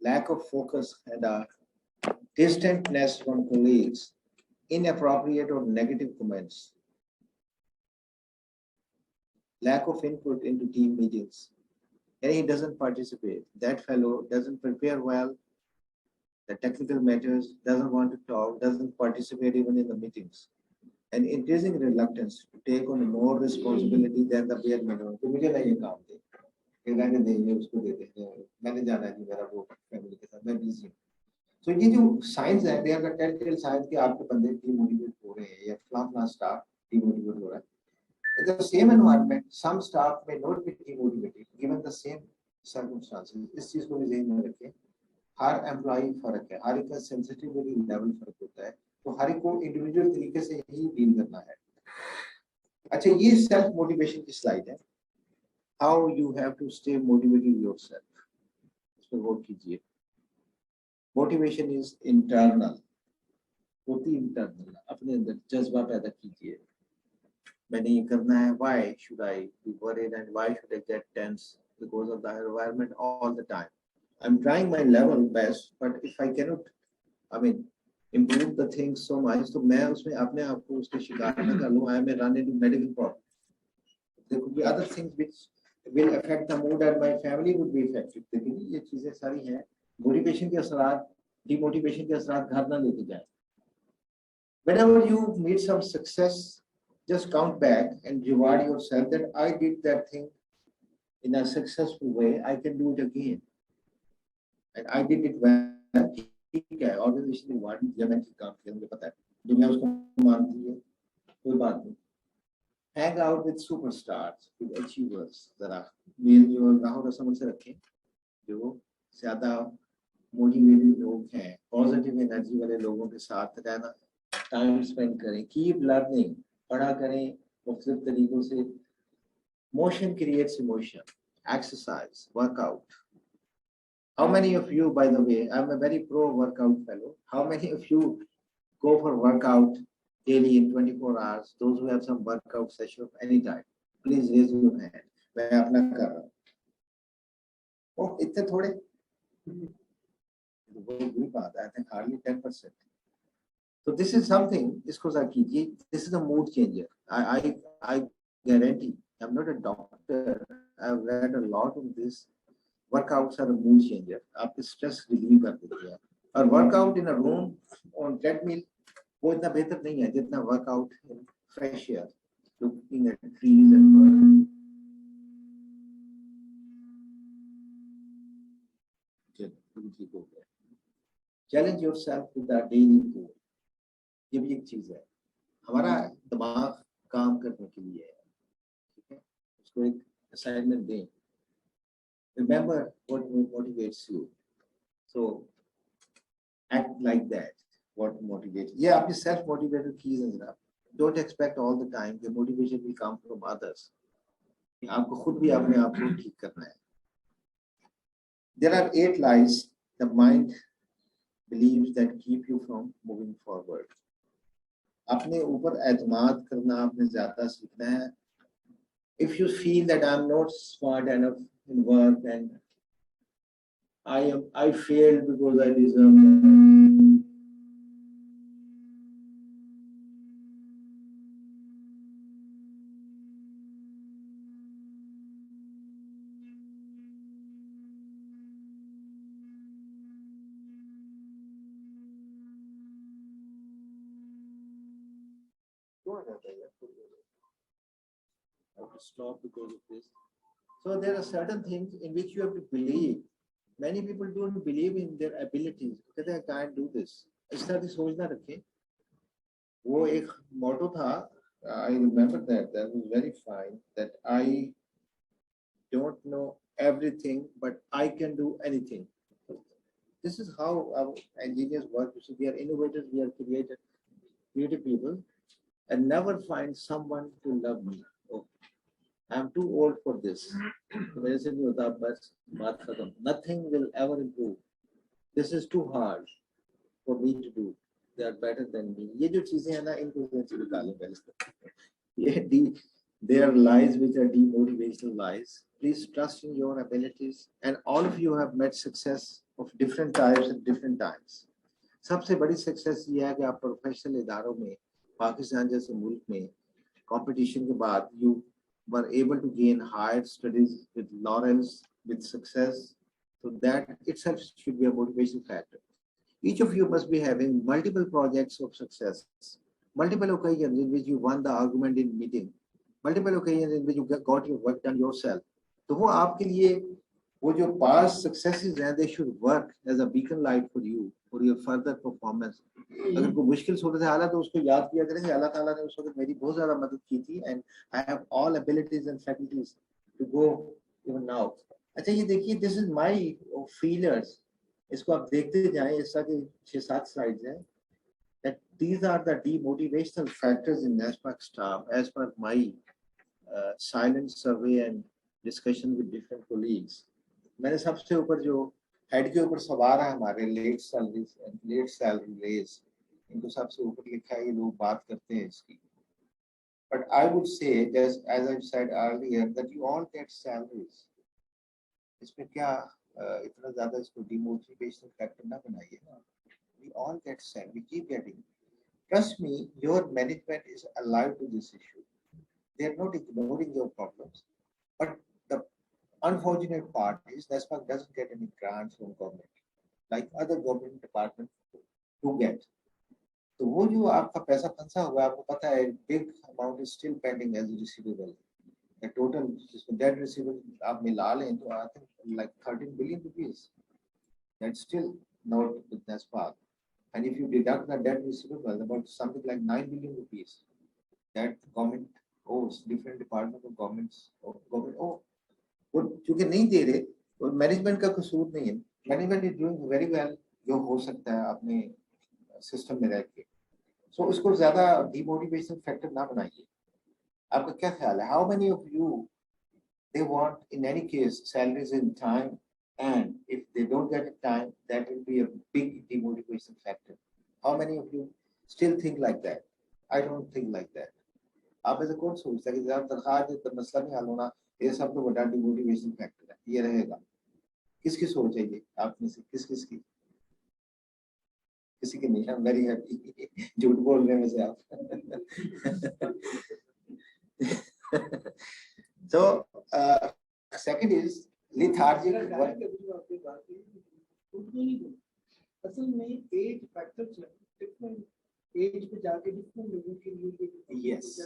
lack of focus and distantness from colleagues, inappropriate or negative comments, lack of input into team meetings, and he doesn't participate. That fellow doesn't prepare well, the technical matters, doesn't want to talk, doesn't participate even in the meetings, and increasing reluctance to take on more responsibility than the bare minimum. तो मुझे ना ये काम दे, ये रहने देंगे उसको दे देंगे, मैंने जाना है मेरा वो फैमिली के साथ मैं बिजी हूँ. So ये जो signs है, they are the telltale signs कि आपके बंदे demotivate हो रहे हैं या फलाना staff demotivate हो रहा है. In the same environment, some staff may not be demotivated given the same circumstances. इस चीज को भी ध्यान में रखें. हर एम्प्लॉई फर्क है, हर एक का सेंसिटिविटी लेवल फर्क होता है, तो हर एक को इंडिविजुअल तरीके से ही डील करना है. अच्छा, ये सेल्फ मोटिवेशन की स्लाइड है. How you have to stay motivated yourself, इस पर गौर कीजिए. मोटिवेशन इज इंटरनल, होती इंटरनल, अपने अंदर जज्बा पैदा कीजिए. मैंने ये करना है. Why should I be worried and why should I get tense because of the environment all the time? I'm trying my level best, but if I cannot, improve the things so much, तो मैं उसमें अपने आप को उसके शिकार न कर लूँ. I may run into medical problems. There could be other things which will affect the mood and my family would be affected. देखिए ये चीजें सारी हैं. Motivation के असरात, demotivation के असरात घर ना लेके जाए. Whenever you meet some success, just count back and reward yourself that I did that thing in a successful way. I can do it again. And I did it well. ठीक है, organisation reward दिया, मैं ठीक काम किया, मुझे पता है, दुनिया उसको मानती है, कोई बात नहीं. Hang out with superstars, with achievers. जरा मेल जो राहुल रसम से रखें, जो ज्यादा मोटिवेटेड लोग हैं, पॉजिटिव एनर्जी वाले लोगों के साथ रहना, टाइम स्पेंड करें. कीप लर्निंग, पढ़ा करें मुख्तलिफ तरीकों से. Motion creates emotion. Exercise, workout. How many of you, by the way, I'm a very pro workout fellow. How many of you go for workout daily in 24 hours? Those who have some workout session of any type, please raise your hand. मैं अपना कर रहा हूँ. Oh, इतने थोड़े? वो बुरी बात है. I think hardly 10%. So this is something. इसको ज़रा कीजिए. This is a mood changer. I guarantee. I'm not a doctor. I've read a lot on this. Workouts are a mood changer. आपके stress relieve कर देते हैं. और workout in a room on treadmill वो इतना बेहतर नहीं है जितना workout in fresh air, looking at trees and birds. ठीक हो गया. Challenge yourself with a daily goal. ये भी एक चीज है. हमारा दिमाग काम करने के लिए है, ठीक है, उसको एक असाइनमेंट दें. Remember what motivates you. So act like that. What motivates? Yeah, आपकी self motivated keys हैं जरा. Don't expect all the time the motivation will come from others. आपको खुद भी अपने आप को ठीक करना है. There are 8 lies the mind believes that keep you from moving forward. अपने ऊपर एतमाद करना आपने ज़्यादा सीखना है. If you feel that I'm not smart enough in work and I failed because I deserve that. I have to stop because of this. So there are certain things in which you have to believe. Many people don't believe in their abilities. कहते हैं I can't do this. इस तरह की सोच ना रखें. वो एक motto था. I remember that. That was very fine. That I don't know everything, but I can do anything. This is how our engineers work. So we are innovators. We are creative people, and never find someone to love me. Oh, I'm too old for this. Nothing will ever improve. This is too hard for me to do. They are better than me. ये जो चीजें हैं ना, इनको निकालें पहले. They are lies which are demotivational lies. Please trust in your abilities. And all of you have met success of different types at different times. सबसे बड़ी success ये है कि आप प्रोफेशनल इदारों में, पाकिस्तान जैसे मुल्क में, competition के बाद you were able to gain higher studies with laurels, with success. So that itself should be a motivation factor. Each of you must be having multiple projects of success, multiple occasions in which you won the argument in meeting, multiple occasions in which you got your work done yourself. तो वो आपके लिए वो जो past successes हैं, they should work as a beacon light for you for your further performance. अगर कोई मुश्किल सूरत हाल है तो उसको याद किया करेंगे अल्लाह ताला ने उस वक्त मेरी बहुत ज़्यादा मदद की थी and I have all abilities and faculties to go even now. अच्छा ये देखिए this is my feelers. इसको आप देखते जाएं ऐसा कि 6-7 slides हैं. That these are the demotivational factors in NESPAK staff as per my silent survey and discussion with different colleagues. मैंने सबसे ऊपर जो हेड के ऊपर सवार है हमारे लेट सैलरी रेज इनको सबसे ऊपर लिखा है ये लोग बात करते हैं इसकी. But I would say just as I said earlier that you all get salaries. इसमें क्या इतना ज़्यादा इसको demotivational factor ना बनाइए ना. We all get salary. We keep getting. Trust me, your management is alive to this issue. They are not ignoring your problems. But the unfortunate part is NESPAK doesn't get any grants from government, like other government departments do get. तो वो जो आपका पैसा फंसा हुआ है आपको पता है big amount is still pending as a receivable. The total debt receivable आप मिला लें तो I think like 13 billion rupees. That's still not with NESPAK. And if you deduct the debt receivable, about something like 9 billion rupees, that government owes different department of governments oh, वो चूंकि नहीं दे रहे और management का कसूर नहीं है. Management is doing very well जो हो सकता है अपने सिस्टम में रह के. सो उसको ज्यादा डिमोटिवेशन फैक्टर ना बनाइए. आपका क्या ख्याल है? How many of you they want in any case salaries in time and if they don't get it time that will be a big demotivation factor. How many of you still think like that? I don't think like that. आप ऐसे कौन सोचता है कि ज़्यादा तनख्वाह दे तो मसला नहीं हल होना ये सब तो बड़ा डिमोटिवेशन फैक्टर है ये रहेगा. किसकी सोच है ये आप में से किसकी किसी की नहीं. I'm very happy झूठ बोलने में से आप. So second is lethargic work. असल में एज फैक्टर्स है डिफरेंट एज पे जाके डिफरेंट लोगों के लिए Yes.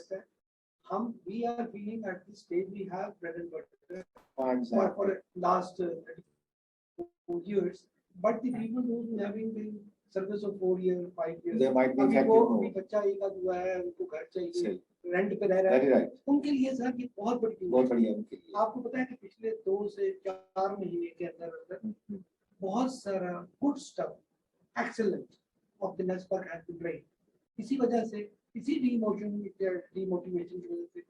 हम we are feeling at this stage we have bread and butter Exactly. for last 4 years, but the people who having been service of 4 years 5 years They might be अभी affected वो more. अभी बच्चा एक आध हुआ है उनको घर चाहिए सही. रेंट पे रह रहा Very है right. उनके लिए सर ये बहुत बड़ी बहुत बढ़िया उनके लिए. आपको पता है कि पिछले 2 से 4 महीने के अंदर बहुत सारा good stuff excellent of the NESPAK has been brain. इसी वजह से इसी डीमोटिवेशन की वजह से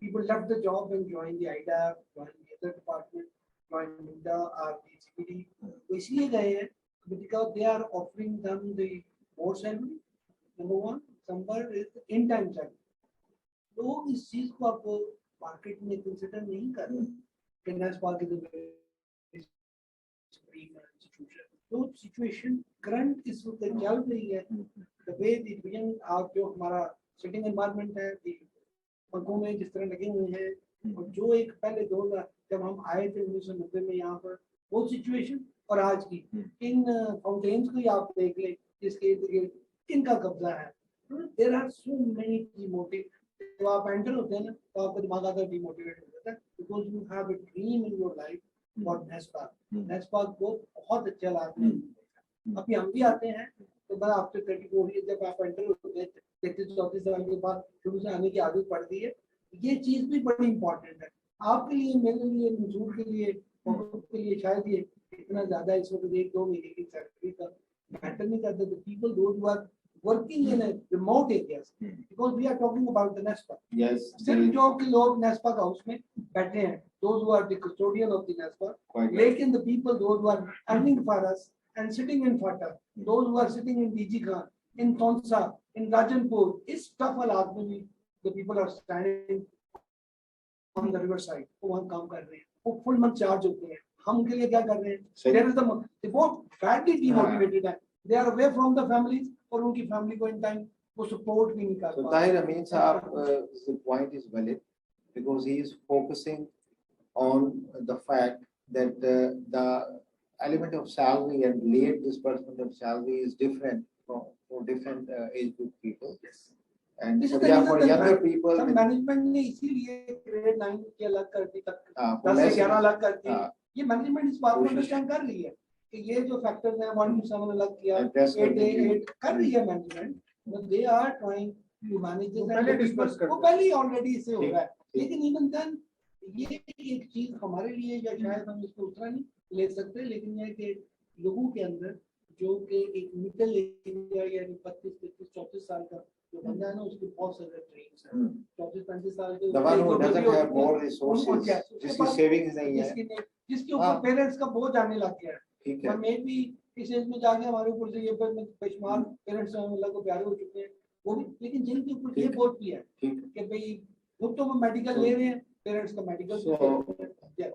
people left the job and joined the IDAP, joined the other department, joined MINDA or the CPD. तो इसलिए गए हैं because they are offering them the more salary. Number one, number is in time salary. लोग इस चीज को आप market में कंसिडर नहीं कर रहे. NESPAK is a very institution. तो सिचुएशन करंट इस वक्त चल रही है. The way the division आप जो हमारा सिटिंग एनवायरनमेंट है पंखों में जिस तरह लगे हुए हैं और जो एक पहले 2000 जब हम आए थे 1990 में यहाँ पर वो सिचुएशन और आज की इन फाउंटेन्स को आप देख लें जिसके इनका कब्जा है. There are so many demotive. जब आप एंटर होते हैं ना तो आपका दिमाग आता है डिमोटिवेट हो जाता है because you have a dream in your life for NESPAK. NESPAK को बहुत अच्छा लागता है. अभी हम भी आते हैं तो बस आफ्टर 34 ईयर जब आप एंटर होते हैं 33-34 साल के बाद शुरू से आने की आदत पड़ती है. ये चीज भी बड़ी इंपॉर्टेंट है आपके लिए मेरे लिए मंजूर के लिए शायद ये इतना ज्यादा इस वक्त 1-2 महीने की सैलरी का मैटर नहीं करता. The people those who are working in remote areas because we are talking about the NESPAK. Yes. सिर्फ जो कि लोग NESPAK हाउस में बैठे हैं those who are the custodian of the NESPAK. Quite right. लेकिन the people those who are earning for us and sitting in Fata, those who are sitting in DG Khan, in Tonsa, in Rajanpur, is tough हालात में भी the people are standing on the river side. वो वहाँ काम कर रहे हैं वो full month charge होते हैं. हम उनके लिए क्या कर रहे हैं? There is the बहुत badly demotivated है. They are away from the families और उनकी family को in time वो support भी नहीं कर So पाते. Tahir Amin Saab, the point is valid because he is focusing on the fact that the element of salary and late disbursement of salary is different for different age group people. Yes. And This is for, the yeah, reason for that younger people, some with- management ने इसीलिए grade 9 के अलग कर दी तक for 10 से less- 11 अलग करके हाँ, ये मैनेजमेंट इस बात को कोशिश- अंडरस्टैंड कर रही है कि ये जो फैक्टर्स हैं 1 to 7 अलग किया Address 8 करने की- 8 कर रही है management but they are trying to manage वो दिस पहले discuss करते वो हैं। पहले ऑलरेडी इसे हो ठीक, रहा है ठीक। लेकिन इवन देन ये एक चीज हमारे लिए या शायद हम इसको उतना नहीं ले सकते लेकिन ये कि लोगों के अंदर जो कि एक मिडिल एरिया यानी 25 33 34 साल का जो बंदा है ना उसके बहुत सारे ड्रीम्स हैं 34 35 साल के the one who जो doesn't baby have होती है, more resources, उनको क्या- उसके जिसकी पास- savings नहीं है, जिसके ऊपर हाँ। पेरेंट्स का बोझ आने लग गया है ठीक है, और मे भी इस एज में जाके हमारे ऊपर से ये बेशुमार पेरेंट्स अल्लाह को प्यारे हो चुके हैं वो भी लेकिन जिनके ऊपर ये ठीक। बोझ भी है ठीक। कि भाई वो तो मेडिकल So- ले रहे हैं पेरेंट्स का medical So,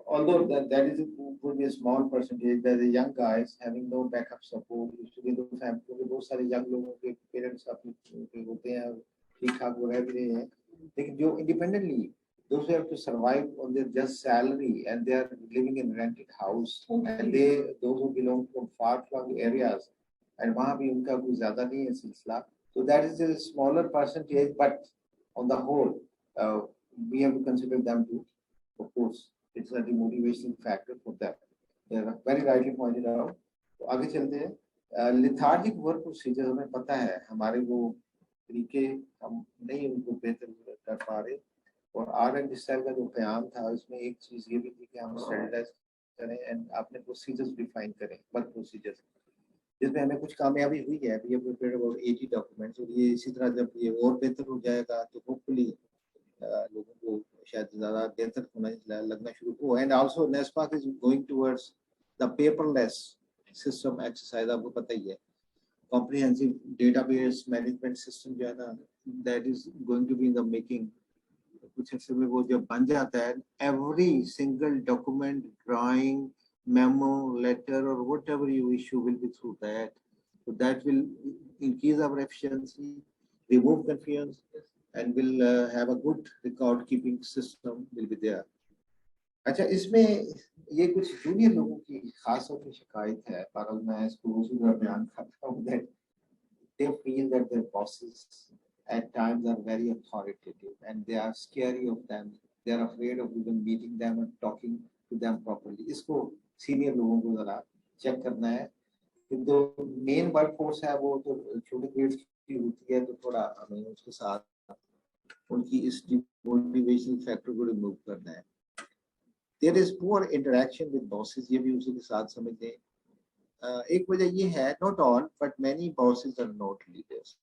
although that is would be a small percentage, there are young guys having no backup support, usually the family क्योंकि बहुत सारे young लोगों के parents अपने होते हैं ठीक ठाक वो रह भी रहे हैं लेकिन जो independently those who have to survive on their just salary and they are living in rented house and those who belong from far-flung areas and वहाँ भी उनका कोई ज़्यादा नहीं है सिलसिला, so that is a smaller percentage but on the whole we have to consider them too. Of course, it's a demotivating factor for them. They are very rightly pointed out. तो आगे चलते हैं lethargic work procedure हमें पता है हमारे वो तरीके हम नहीं उनको बेहतर कर पा रहे और R&D सेल का जो क़याम था उसमें एक चीज़ ये भी थी कि हम स्टैंडर्डाइज करें एंड आपने प्रोसीजर्स डिफाइन करें वर्क प्रोसीजर्स जिसमें हमें कुछ कामयाबी हुई है we have prepared about 80 documents और ये इसी तरह जब ये और बेहतर हो जाएगा तो होपफुली लोगों को शायद ज़्यादा बेहतर होना लगना शुरू हो and also NESPAK is going towards the paperless system exercise आपको पता ही है कॉम्प्रिहेंसिव डेटाबेस मैनेजमेंट सिस्टम जो है ना that is going to be in the making कुछ ऐसे में वो जब बन जाता है every single document drawing memo letter or whatever you issue will be through that so that will increase our efficiency remove confusion and will have a good record keeping system will be there अच्छा इसमें ये कुछ junior लोगों की खास तौर पे शिकायत है पर मैं इसको उसी तरह बयान करता हूँ that they feel that their bosses at times are very authoritative and they are scary of them they are afraid of even meeting them and talking to them properly इसको सीनियर लोगों को जरा चेक करना है कि जो main work force है वो तो छोटे ग्रेड्स की होती है तो थोड़ा हमें उसके साथ उनकी इस मोटिवेशनल फैक्टर को रिमूव करना है there is poor interaction with bosses ये भी उसी के साथ समझते हैं एक वजह ये है not all but many bosses are not leaders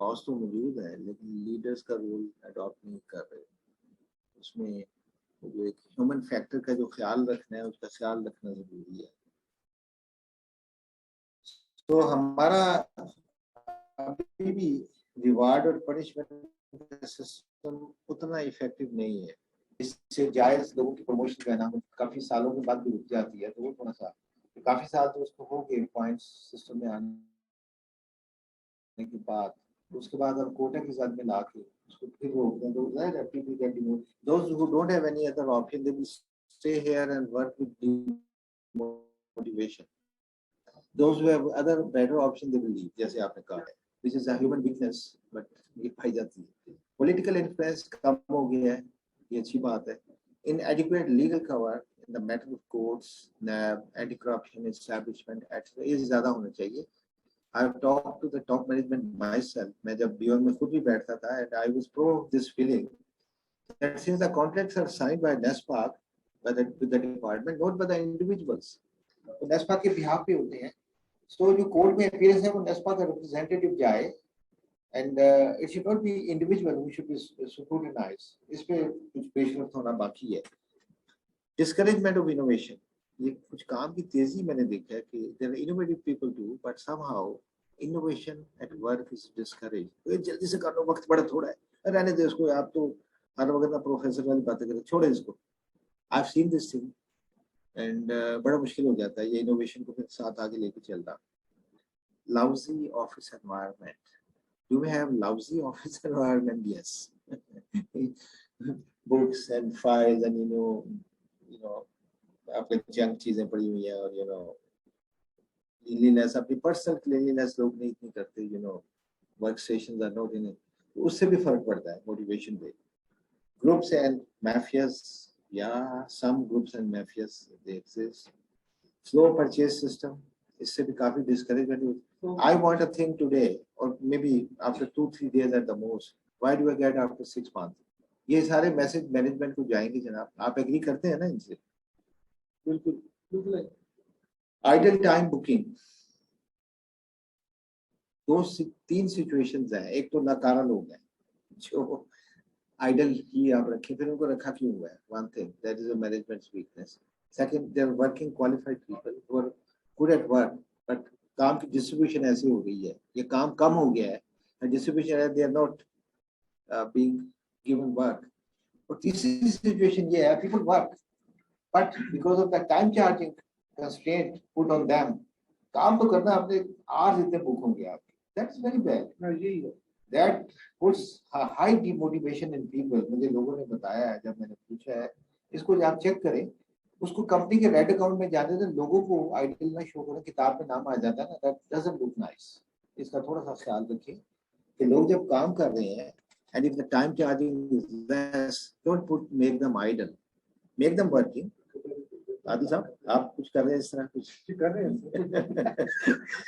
boss तो मौजूद है लेकिन लीडर्स का रोल अडॉप्ट नहीं कर रहे उसमें जो एक ह्यूमन फैक्टर का जो ख्याल रखना है उसका ख्याल रखना जरूरी है तो हमारा अभी भी रिवार्ड और पनिशमेंट सिस्टम उतना इफेक्टिव नहीं है इससे जायज लोगों की प्रमोशन का नाम काफी सालों के बाद भी रुक जाती है तो वो थोड़ा सा काफी साल तो उसको हो गए पॉइंट्स सिस्टम में आने के बाद उसके बाद हम कोटा के साथ में ला के उसको फिर रोक दें तो that people get demoted those who don't have any other option they will stay here and work with motivation those who have other better option they will leave जैसे आपने कहा है this is a human weakness but ये पाई जाती है political influence कम हो गया है ये अच्छी बात है inadequate legal cover in the matter of courts NAB anti-corruption establishment etc ये ज्यादा होना चाहिए I have talked to the top management myself. मैं जब BOM में खुद भी बैठता था and I was pro of this feeling that since the contracts are signed by NESPAK with the department, not by the individuals. तो NESPAK के behalf पे होते हैं. So जो कोर्ट में appearance है वो NESPAK का representative जाए and it should not be individual who should be scrutinized. इस पे कुछ पेशरफ होना बाकी है. Discouragement of innovation. ये कुछ काम की तेजी मैंने देखा है कि there are innovative people too, but somehow innovation at work is discouraged. तो ये जल्दी से कर लो वक्त बड़ा थोड़ा है रहने दे उसको आप तो हर वक्त ना प्रोफेसर वाली बातें करें छोड़े इसको I've seen this thing and बड़ा मुश्किल हो जाता है ये innovation को फिर साथ आगे लेके चलना lousy office environment do we have lousy office environment yes books and files and you know अपने जंक चीजें पड़ी हुई हैं और क्लीनलीनेस, अपनी पर्सनल क्लीनलीनेस लोग नहीं इतनी करते, work stations are not in it, तो उससे भी फर्क पड़ता है मोटिवेशन पे. ग्रुप्स एंड माफियाज, या some groups and mafias they exist. Slow purchase system, इससे भी काफी डिस्करेजमेंट हुई. I want a thing today or maybe after 2-3 days at the most. Why do I get after 6 months? ये सारे message management को जाएंगे जनाब. आप एग्री करते हैं ना इनसे? बिल्कुल बिल्कुल. आइडल टाइम बुकिंग, 2-3 सिचुएशंस हैं. एक तो नाकारा लोग हैं जो आइडल ही आप रखें, फिर उनको रखा क्यों हुआ है? One thing, that is a management's weakness. Second, they are working qualified people who are good at work, but काम की डिस्ट्रीब्यूशन ऐसी हो गई है, ये काम कम हो गया है, डिस्ट्रीब्यूशन है, they are not being given work. और तीसरी सिचुएशन ये है, people work but because of the time charging constraint put on them, काम तो करना, आपने आवर्स इतने बुक होंगे आपके. That's very bad. यही है. That puts a high demotivation in people. मुझे लोगों ने बताया है, जब मैंने पूछा है, इसको आप चेक करें, उसको कंपनी के रेड अकाउंट में जाने से लोगों को आइडल ना शो करें, किताब में नाम आ जाता है ना, that doesn't look nice. इसका थोड़ा सा ख्याल रखें कि लोग जब काम कर रहे हैं, and if the time charging is less, don't make them idle, make them working. Adil साहब, आप कुछ कर रहे हैं इस तरह? कुछ कर रहे हैं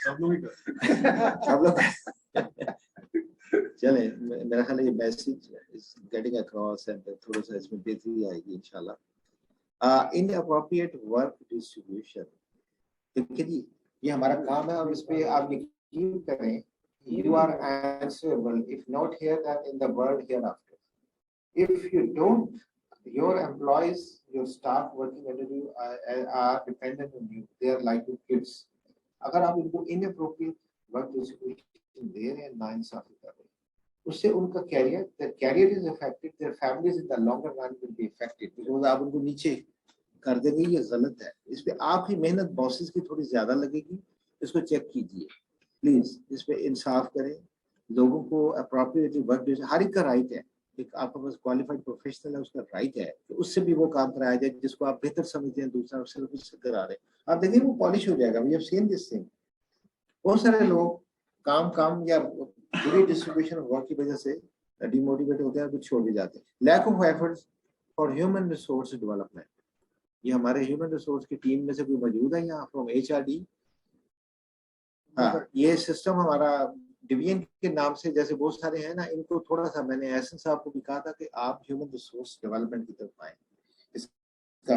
सब लोग चले. मेरा ख्याल ये message is getting across and थोड़ा सा इसमें बेहतरी आएगी इंशाल्लाह. इनअप्रोप्रिएट वर्क डिस्ट्रीब्यूशन, देखिए जी, ये हमारा काम है और इस पे आप यकीन करें, you are answerable if not here then in the world hereafter. If you don't, your employees, your staff working under you are dependent on you. They are like your kids. अगर आप इनको inappropriate work distribution दे रहे हैं, नाइंसाफी कर रहे हैं, उससे उनका career, their career is affected, their families in the longer run will be affected, because आप उनको नीचे कर देंगे, ये गलत है. इस पे आपकी मेहनत बॉसेस की थोड़ी ज्यादा लगेगी, इसको चेक कीजिए प्लीज. इस पे इंसाफ करें, लोगों को अप्रोप्रिएटली वर्क, हर एक का राइट है, एक आपके पास क्वालिफाइड प्रोफेशनल है, उसका राइट है कि उससे भी वो काम कराया जाए जिसको आप बेहतर समझते हैं, दूसरा उससे कुछ करा रहे हैं. आप देखिए वो पॉलिश हो जाएगा. We have seen this thing. बहुत सारे लोग काम या पूरी डिस्ट्रीब्यूशन ऑफ वर्क की वजह से डिमोटिवेट होते हैं, कुछ छोड़ भी जाते हैं. Lack of efforts for human resource development, ये हमारे ह्यूमन रिसोर्स की टीम में से कोई मौजूद है यहाँ फ्रॉम HRD? हाँ, ये सिस्टम हमारा डिवीजन के नाम से जैसे बहुत सारे हैं ना, इनको थोड़ा सा मैंने एहसन साहब को भी कहा था कि आप ह्यूमन रिसोर्स डेवलपमेंट की तरफ आए, इसका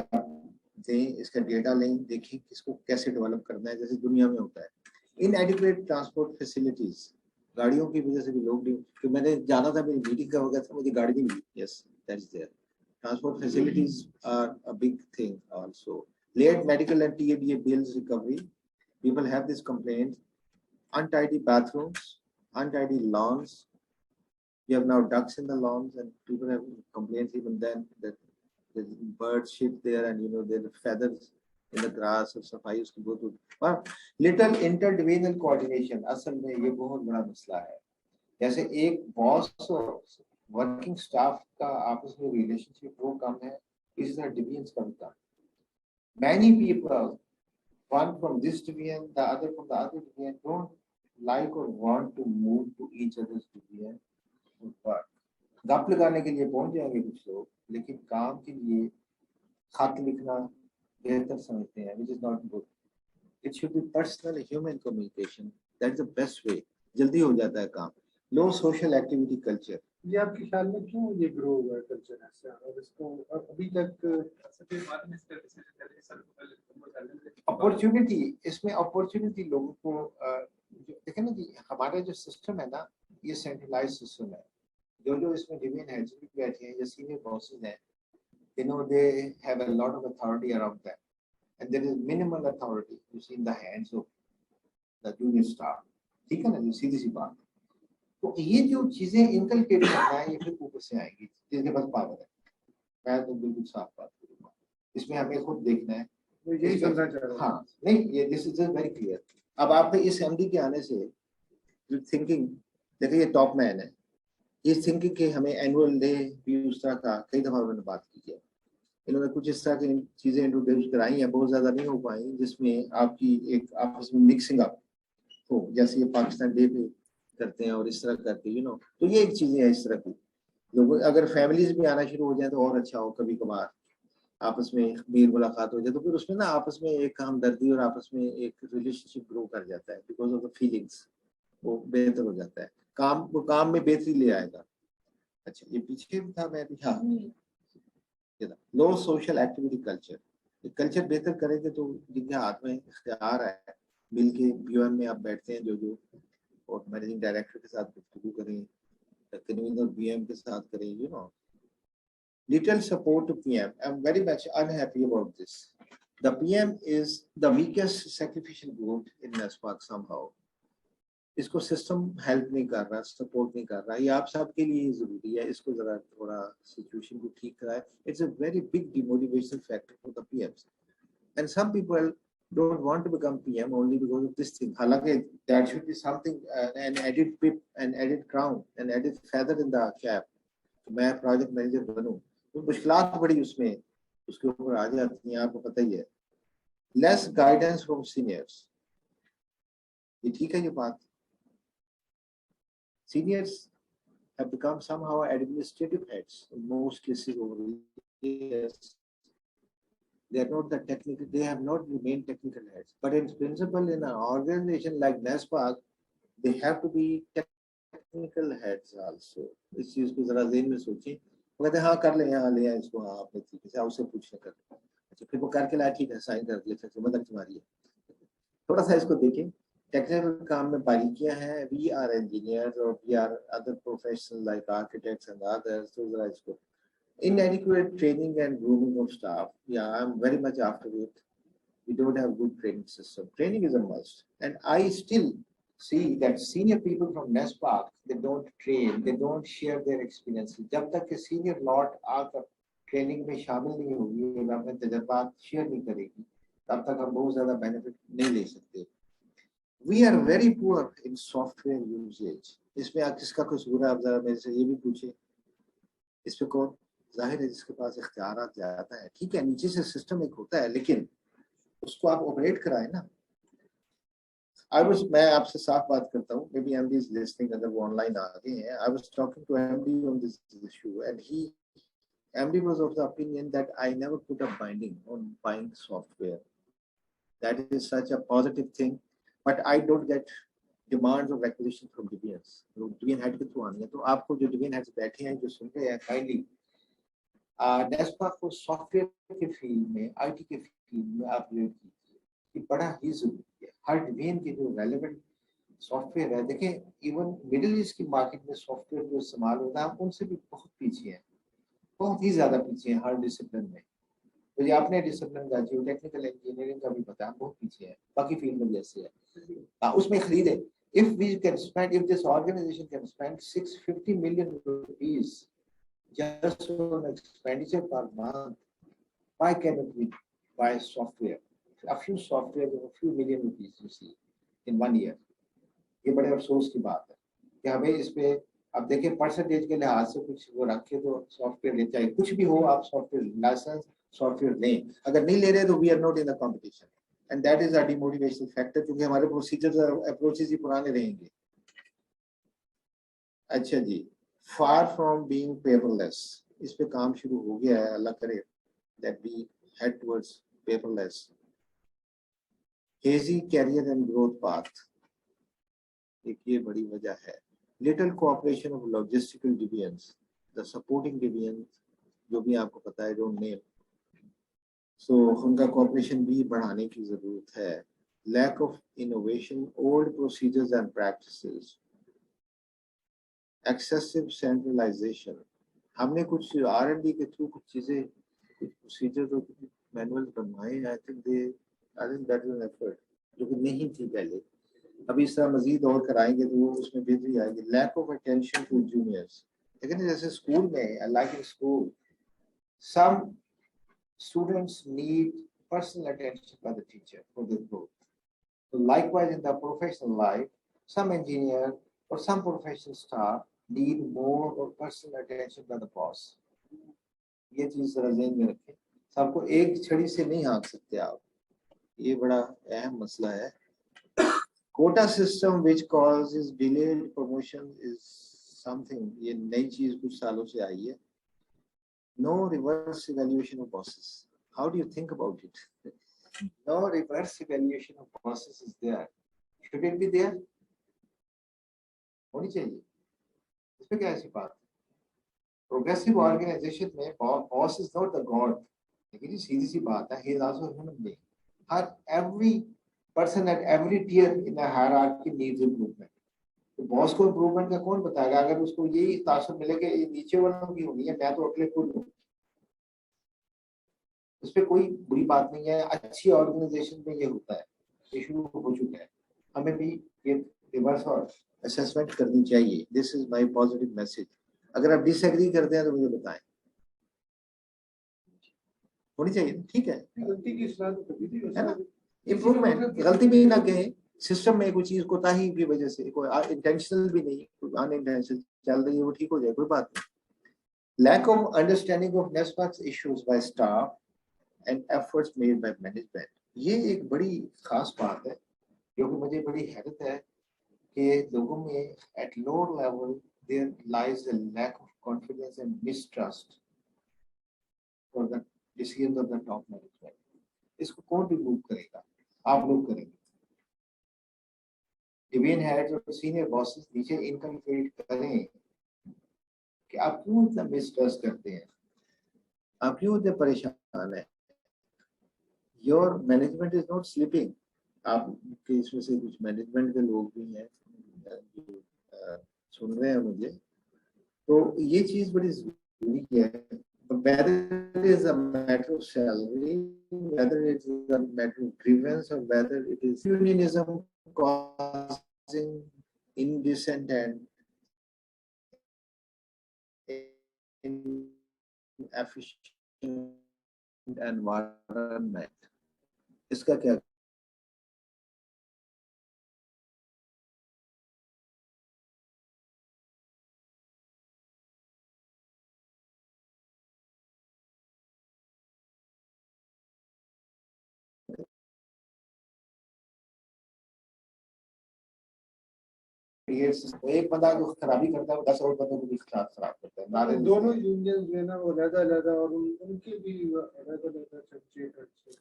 दें, इसका डेटा लें, देखें किसको कैसे डेवलप करना है, जैसे दुनिया में होता है. इनएडिक्वेट ट्रांसपोर्ट फैसिलिटीज, गाड़ियों की वजह से भी लोग नहीं, तो मैंने जाना था, मेरी मीटिंग का हो गया था, मुझे गाड़ी नहीं मिली. Yes, that is there. Transport facilities are a big thing also. Late medical and TADA bills recovery. People have this complaint. Untidy bathrooms, untidy lawns. You have now ducks in the lawns, and people have complaints even then that the birds shit there, and there are feathers in the grass or safai uski bahut. But little interdivisional coordination. असल में ये बहुत बड़ा मसला है. जैसे एक boss और वर्किंग स्टाफ का आपस में रिलेशनशिप वो कम है, इसी तरह डिवीजन्स का भी कम. Many people, one from this division, the other from the other division, don't like or want to move to each other's division to work. गप लगाने के लिए पहुंच जाएंगे कुछ लोग, लेकिन काम के लिए खत लिखना बेहतर समझते हैं, which is not good. It should be personal human communication. That's the best way. जल्दी हो जाता है काम. Low social activity culture. ये आपके ख्याल में क्यों ये ग्रो हुआ है कल्चर ऐसे, और इसको अभी तक अपॉर्चुनिटी, इसमें अपॉर्चुनिटी लोगों को देखें ना जी, हमारा जो सिस्टम है ना, ये सेंट्रलाइज सिस्टम है. जो इसमें डिवीजन हेड्स भी बैठे हैं, जो सीनियर बॉसेस हैं, they have a lot of authority around them, and there is minimal authority you see in the hands of the junior staff. ठीक है ना, जो सीधी सी बात. तो ये जो चीजें इनकलकेट करना है, ये फिर ऊपर से आएगी जिसके पास पावर है. मैं तो बिल्कुल साफ बात करूंगा, इसमें हमें खुद देखना है. यही समझना चाह रहा हूं. हाँ, नहीं, ये दिस इज वेरी क्लियर. अब आपने इस MD के आने से थिंकिंग, देखिए ये टॉप मैन है, ये थिंकिंग कि हमें एनुअल डे भी उस तरह का, कई दफा मैंने बात की है, इन्होंने कुछ इस तरह की चीजें इंट्रोड्यूस कराई हैं, बहुत ज्यादा नहीं हो पाई, जिसमें आपकी एक आपस में मिक्सिंग अप हो, जैसे ये पाकिस्तान डे पे करते हैं और इस तरह करते हैं, तो ये एक चीजें हैं इस तरह की। लोग अगर फैमिलीज भी आना शुरू हो जाए तो और अच्छा हो, कभी कभार आपस में मेल मुलाकात हो जाए तो फिर उसमें ना आपस में एक हमदर्दी और आपस में एक रिलेशनशिप ग्रो कर जाता है, बिकॉज ऑफ द फीलिंग्स, वो बेहतर हो जाता है, वो काम में बेहतरी ले आएगा। अच्छा, ये पीछे भी था, मैं भी, हाँ, लो सोशल एक्टिविटी कल्चर, कल्चर बेहतर करेंगे तो जिनके हाथ में इख्तियार है, मिलके बीओएम में आप बैठते हैं जो और मैनेजिंग डायरेक्टर के साथ गुफ्तगू करें, कन्वीनर बीएम के साथ करें, little support to PM. I'm very much unhappy about this. The PM is the weakest sacrificial group in NESPAK somehow. इसको सिस्टम हेल्प नहीं कर रहा, सपोर्ट नहीं कर रहा, ये आप सबके लिए जरूरी है, इसको जरा थोड़ा सिचुएशन को ठीक कराए। It's a very big demotivation factor for the PMs and some people don't want to become PM only because of this thing. हालांकि that should be something, an added pip, an added crown, an added feather in the cap. तो मैं project manager बनूं तो मुश्किलात बड़ी उसमें उसके ऊपर आ जाती हैं, आपको पता ही है। लेस गाइडेंस फ्रॉम सीनियर्स, ये ठीक है ये बात। Seniors have become somehow administrative heads in most cases over the years. They are not the technical, they have not remained technical heads. But in principle, in an organization like NESPAK, they have to be technical heads also. इस चीज को जरा ज़हन में सोचें। वो कहते हैं हाँ कर ले, यहाँ ले आए इसको, हाँ अपने तरीके से उससे पूछने कर। अच्छा फिर वो करके लाया, ठीक है साइन कर दिया, फिर मदद तुम्हारी है। थोड़ा सा इसको देखें, टेक्निकल काम में बारीकियां हैं। वी आर इंजीनियर्स और we are other professional like architects and others, तो जरा इसको inadequate training and grooming of staff. Yeah, I'm very much after it. We don't have good training system. Training is a must. And I still see that senior people from NESPAK, they don't train, they don't share their experiences. जब तक कि senior lot आकर training में शामिल नहीं होगी, अपने तजुर्बात share नहीं करेगी, तब तक हम बहुत ज़्यादा benefit नहीं ले सकते। We are very poor in software usage. इसमें आप किसका कसूर है, आप जरा मेरे से ये भी पूछे। इस पे कौन जाहिर है जिसके पास इख्तियारात ज़्यादा है, ठीक है नीचे से सिस्टम एक होता है, लेकिन उसको आप ऑपरेट कराए ना। मैं आपसे साफ बात करता हूँ, maybe MD is listening, अगर वो ऑनलाइन आ गए हैं। I was talking to MD on this issue and MD was of the opinion that I never put a binding on buying software, that is such a positive thing, but I don't get demands of acquisition from divisions. Division head के through आनी है, तो आपको जो division heads बैठे हैं जो सुन रहे हैं, काइंडली नेस्पाक को सॉफ्टवेयर के फील्ड में, आईटी के फील्ड में अपग्रेड कीजिए, ये बड़ा ही जरूरी है। हर डिवीजन के जो रेलेवेंट सॉफ्टवेयर है, देखें इवन मिडिल ईस्ट की मार्केट में सॉफ्टवेयर जो इस्तेमाल होता है, हम उनसे भी बहुत पीछे हैं, बहुत ही ज्यादा पीछे हैं हर डिसिप्लिन में। तो ये आपने डिसिप्लिन का जियोटेक्निकल इंजीनियरिंग का भी बताया, बहुत पीछे है, बाकी फील्ड में जैसे है। उसमें खरीदे, if we can spend, if this organization can spend 650 million rupees just on expenditure per month, why cannot we buy software? A few software of a few million rupees, you see, in 1 year. ये बड़े अफसोस की बात है कि हमें इस पे, अब देखिए परसेंटेज के लिहाज से कुछ वो रखे तो सॉफ्टवेयर ले, चाहे कुछ भी हो, आप सॉफ्टवेयर लाइसेंस सॉफ्टवेयर लें, अगर नहीं ले रहे तो we are not in the competition and that is a demotivation factor, क्योंकि हमारे प्रोसीजर्स अप्रोचेस ही पुराने रहेंगे। अच्छा जी, far from being paperless, इस पे काम शुरू हो गया है, अल्लाह करे that we head towards paperless. Hazy career and growth path, एक ये बड़ी वजह है। Little cooperation of logistical divisions, the supporting divisions, जो भी आपको पता है, don't name, so उनका cooperation भी बढ़ाने की जरूरत है। Lack of innovation, old procedures and practices, excessive centralization, हमने कुछ R&D के थ्रू कुछ चीजें, कुछ प्रोसीजर और कुछ मैनुअल बनवाए हैं, I think that is an effort जो कि नहीं थी पहले। अभी इस तरह मजीद और कराएंगे तो वो उसमें बेहतरी आएगी। Lack of attention to juniors, लेकिन जैसे स्कूल में, like in school, some students need personal attention by the teacher for their growth, so likewise in the professional life, some engineer or some professional staff need more or personal attention by the boss. ये चीज जरा ज़हन में रखें। सबको एक छड़ी से नहीं हाँक सकते आप, ये बड़ा अहम मसला है। Quota system which causes delayed promotion is something, ये नई चीज कुछ सालों से आई है। No reverse evaluation of bosses, how do you think about it? No reverse evaluation of bosses is there, should it be there? होनी चाहिए, इसमें क्या ऐसी बात? प्रोग्रेसिव ऑर्गेनाइजेशन में boss is not the god, लेकिन ये सीधी सी बात है, he is also human being. हर every person at every tier in the hierarchy needs improvement. तो बॉस को इंप्रूवमेंट का कौन बताएगा अगर उसको यही तासुर मिले कि ये नीचे वालों की होनी है, मैं तो अकेले खुद हूँ। इस पे कोई बुरी बात नहीं है, अच्छी ऑर्गेनाइजेशन में ये होता है, ये शुरू हो चुका है। हमें भी ये रिवर्स और असेसमेंट करनी चाहिए। This is my positive message. अगर आप डिसएग्री करते हैं तो मुझे बताएं, होनी चाहिए, ठीक है। गलती की इस्लाह तो कभी नहीं है ना, इम्प्रूवमेंट, गलती भी ना कहें, सिस्टम में कोई चीज कोताही की वजह से, कोई इंटेंशनल भी नहीं, कोई अनइंटेंशनल चल रही है, वो ठीक हो जाए, कोई बात नहीं। Lack of understanding of NESPAK issues by staff and efforts made by management, ये एक बड़ी खास बात है जो कि मुझे बड़ी हैरत है कि लोगों में at lower level there lies the lack of confidence and mistrust for the decisions of the top management. इसको कौन रिमूव करेगा? आप लोग करेंगे। डिवीजन हेड्स और सीनियर बॉसेस नीचे इनकलकेट करें कि आप क्यों इतना मिसट्रस्ट करते हैं, आप क्यों इतने परेशान हैं। Your management is not sleeping. आपके इसमें से कुछ मैनेजमेंट के लोग भी हैं जो सुन रहे हैं मुझे, तो ये चीज बड़ी जरूरी है। Whether it is a matter of salary, whether it is a matter of grievance, or whether it is unionism causing indecent and inefficient environment, इसका क्या? एक बंदा जो खराबी करता है वो 10 और बंदों को भी खराब करता है। नारे दोनों यूनियन जो है ना वो अलग-अलग और उनके भी अलग-अलग चर्चे करते हैं।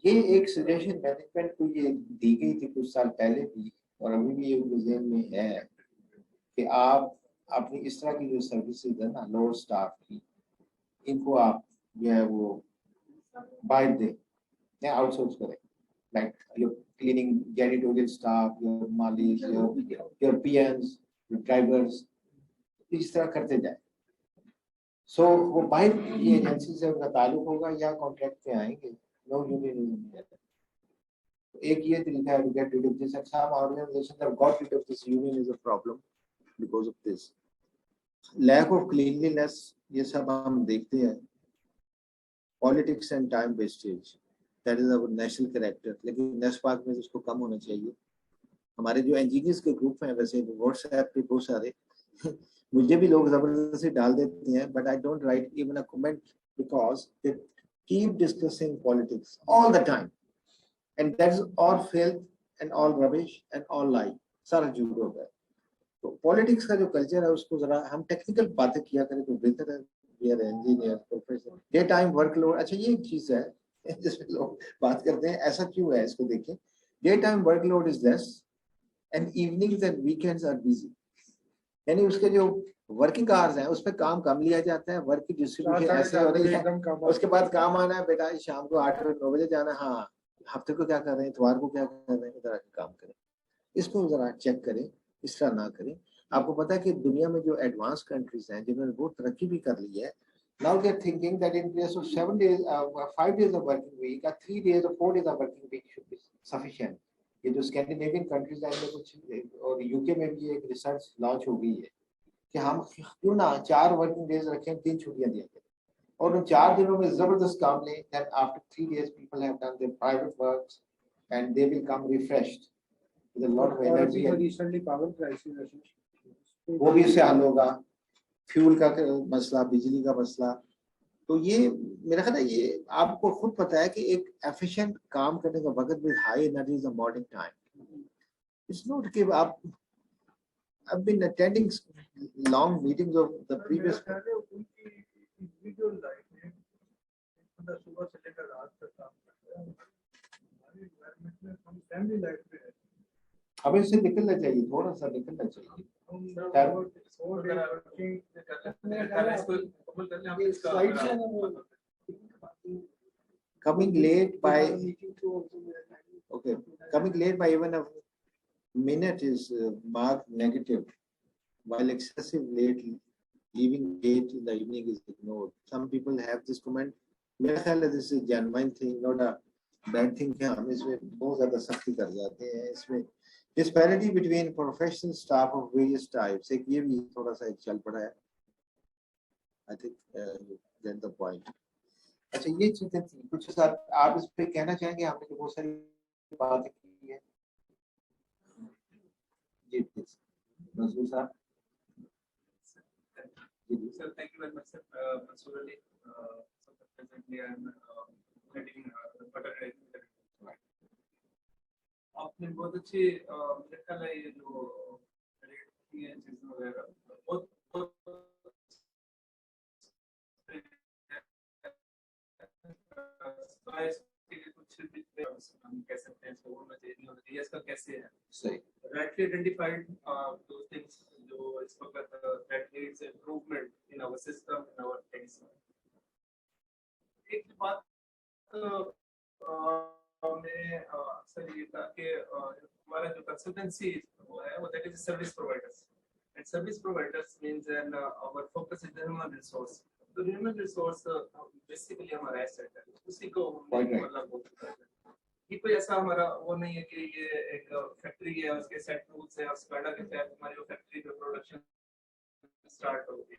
ये एक सजेशन मैनेजमेंट को ये दी गई थी कुछ साल पहले भी, और अभी भी ये विजन में है कि आप अपनी इस तरह की जो सर्विसेज है ना लोअर स्टाफ की, इनको आप जो है वो बांट दें या आउटसोर्स करें, like your cleaning janitorial staff, your malis, your PMs, your drivers, इस तरह करते जाए। सो वो बाहर की एजेंसी से उनका ताल्लुक होगा या कॉन्ट्रैक्ट पे आएंगे, नो यूनियन। एक ये तरीका है to get rid of this, and some organisations have got rid of this union is a problem because of this lack of cleanliness. ये सब हम देखते हैं। Politics and time wastage, that is our national character, लेकिन नेस्पाक में इसको कम होना चाहिए। हमारे जो इंजीनियर्स के ग्रुप हैं, वैसे व्हाट्सएप पे बहुत सारे मुझे भी लोग जबरदस्ती डाल देते हैं, but I don't write even a comment because they keep discussing politics all the time, and that is all filth and all rubbish and all lie, सारा झूठ होता है। तो पॉलिटिक्स का जो कल्चर है उसको जरा हम टेक्निकल बातें किया करें तो बेहतर है। We are engineer professor, day time workload, अच्छा ये एक चीज है जिसमें लोग बात करते हैं ऐसा क्यों है, इसको देखें। Day time workload is less and evenings and weekends are busy, यानी उसके जो वर्किंग आवर्स हैं उस पर काम कम लिया जाता है, वर्क की डिस्ट्रीब्यूशन ऐसे हो रही है। उसके बाद काम आना है बेटा शाम को 8 बजे 9 बजे जाना, हाँ हफ्ते को क्या कर रहे हैं, इतवार को क्या कर रहे हैं, इधर आके काम करें। इसको जरा चेक करें, इस तरह ना करें। आपको पता है कि दुनिया में जो एडवांस कंट्रीज हैं जिन्होंने बहुत तरक्की भी कर ली है, now they're thinking that in place of 7 days 5 days of working week, 3 days or 4 days of working week should be sufficient। ये जो स्कैंडिनेवियन कंट्रीज हैं इनमें कुछ, और यूके में भी एक रिसर्च लॉन्च हो गई है कि हम क्यों ना 4 वर्किंग डेज रखें, 3 छुट्टियां दिया करें और उन 4 दिनों में जबरदस्त काम लें। then after 3 days people have done their private works and they will come refreshed with a lot of energy। Recently power crisis वो भी इससे हल होगा, फ्यूल का मसला, बिजली का मसला। तो ये मेरा ख्याल है ये आपको खुद पता है कि एक एफिशिएंट काम करने का वक्त with high energy is a morning time. It's not कि आप I've been attending long meetings of the previous. Individual life में बंदा सुबह से लेकर रात तक काम करता है. हमारी एनवायरनमेंट में हम फैमिली लाइफ में रहते हैं. हमें इससे निकलना चाहिए, थोड़ा सा निकलना चाहिए. Coming late by okay, coming late by even a minute is marked negative, while excessive late leaving late in the evening is ignored. Some people have this comment. मेरा ख्याल है this is genuine thing, not a bad thing कि हम इसमें बहुत ज़्यादा सख्ती कर जाते हैं. इसमें disparity between professional staff of various types, एक ये भी थोड़ा सा चल पड़ा है. I think get the point. अच्छा ये चीजें थी कुछ साथ आप इस पे कहना चाहेंगे. हमने तो बहुत सारी बातें की है. जी प्लीज मंसूर साहब. Sir, thank you very much, sir. Mansoor Ali, presently I am heading the Bachelor. आपने बहुत अच्छी मेरे ख्याल है ये जो चीजें वगैरह बहुत कुछ हम कह सकते हैं इसको होना चाहिए इसका कैसे है सही rightly identified those things जो इस वक्त that needs improvement in our system in our things. एक बात मैं अक्सर ये था कि हमारा जो कंसल्टेंसी वो है वो that is service providers and service providers means and our focus is the human resource. तो human resource basically हमारा asset है उसी को मतलब ये कोई ऐसा हमारा वो नहीं है कि ये एक फैक्ट्री है उसके सेट रूल्स है और स्काडा के तहत हमारी वो फैक्ट्री में प्रोडक्शन स्टार्ट होगी.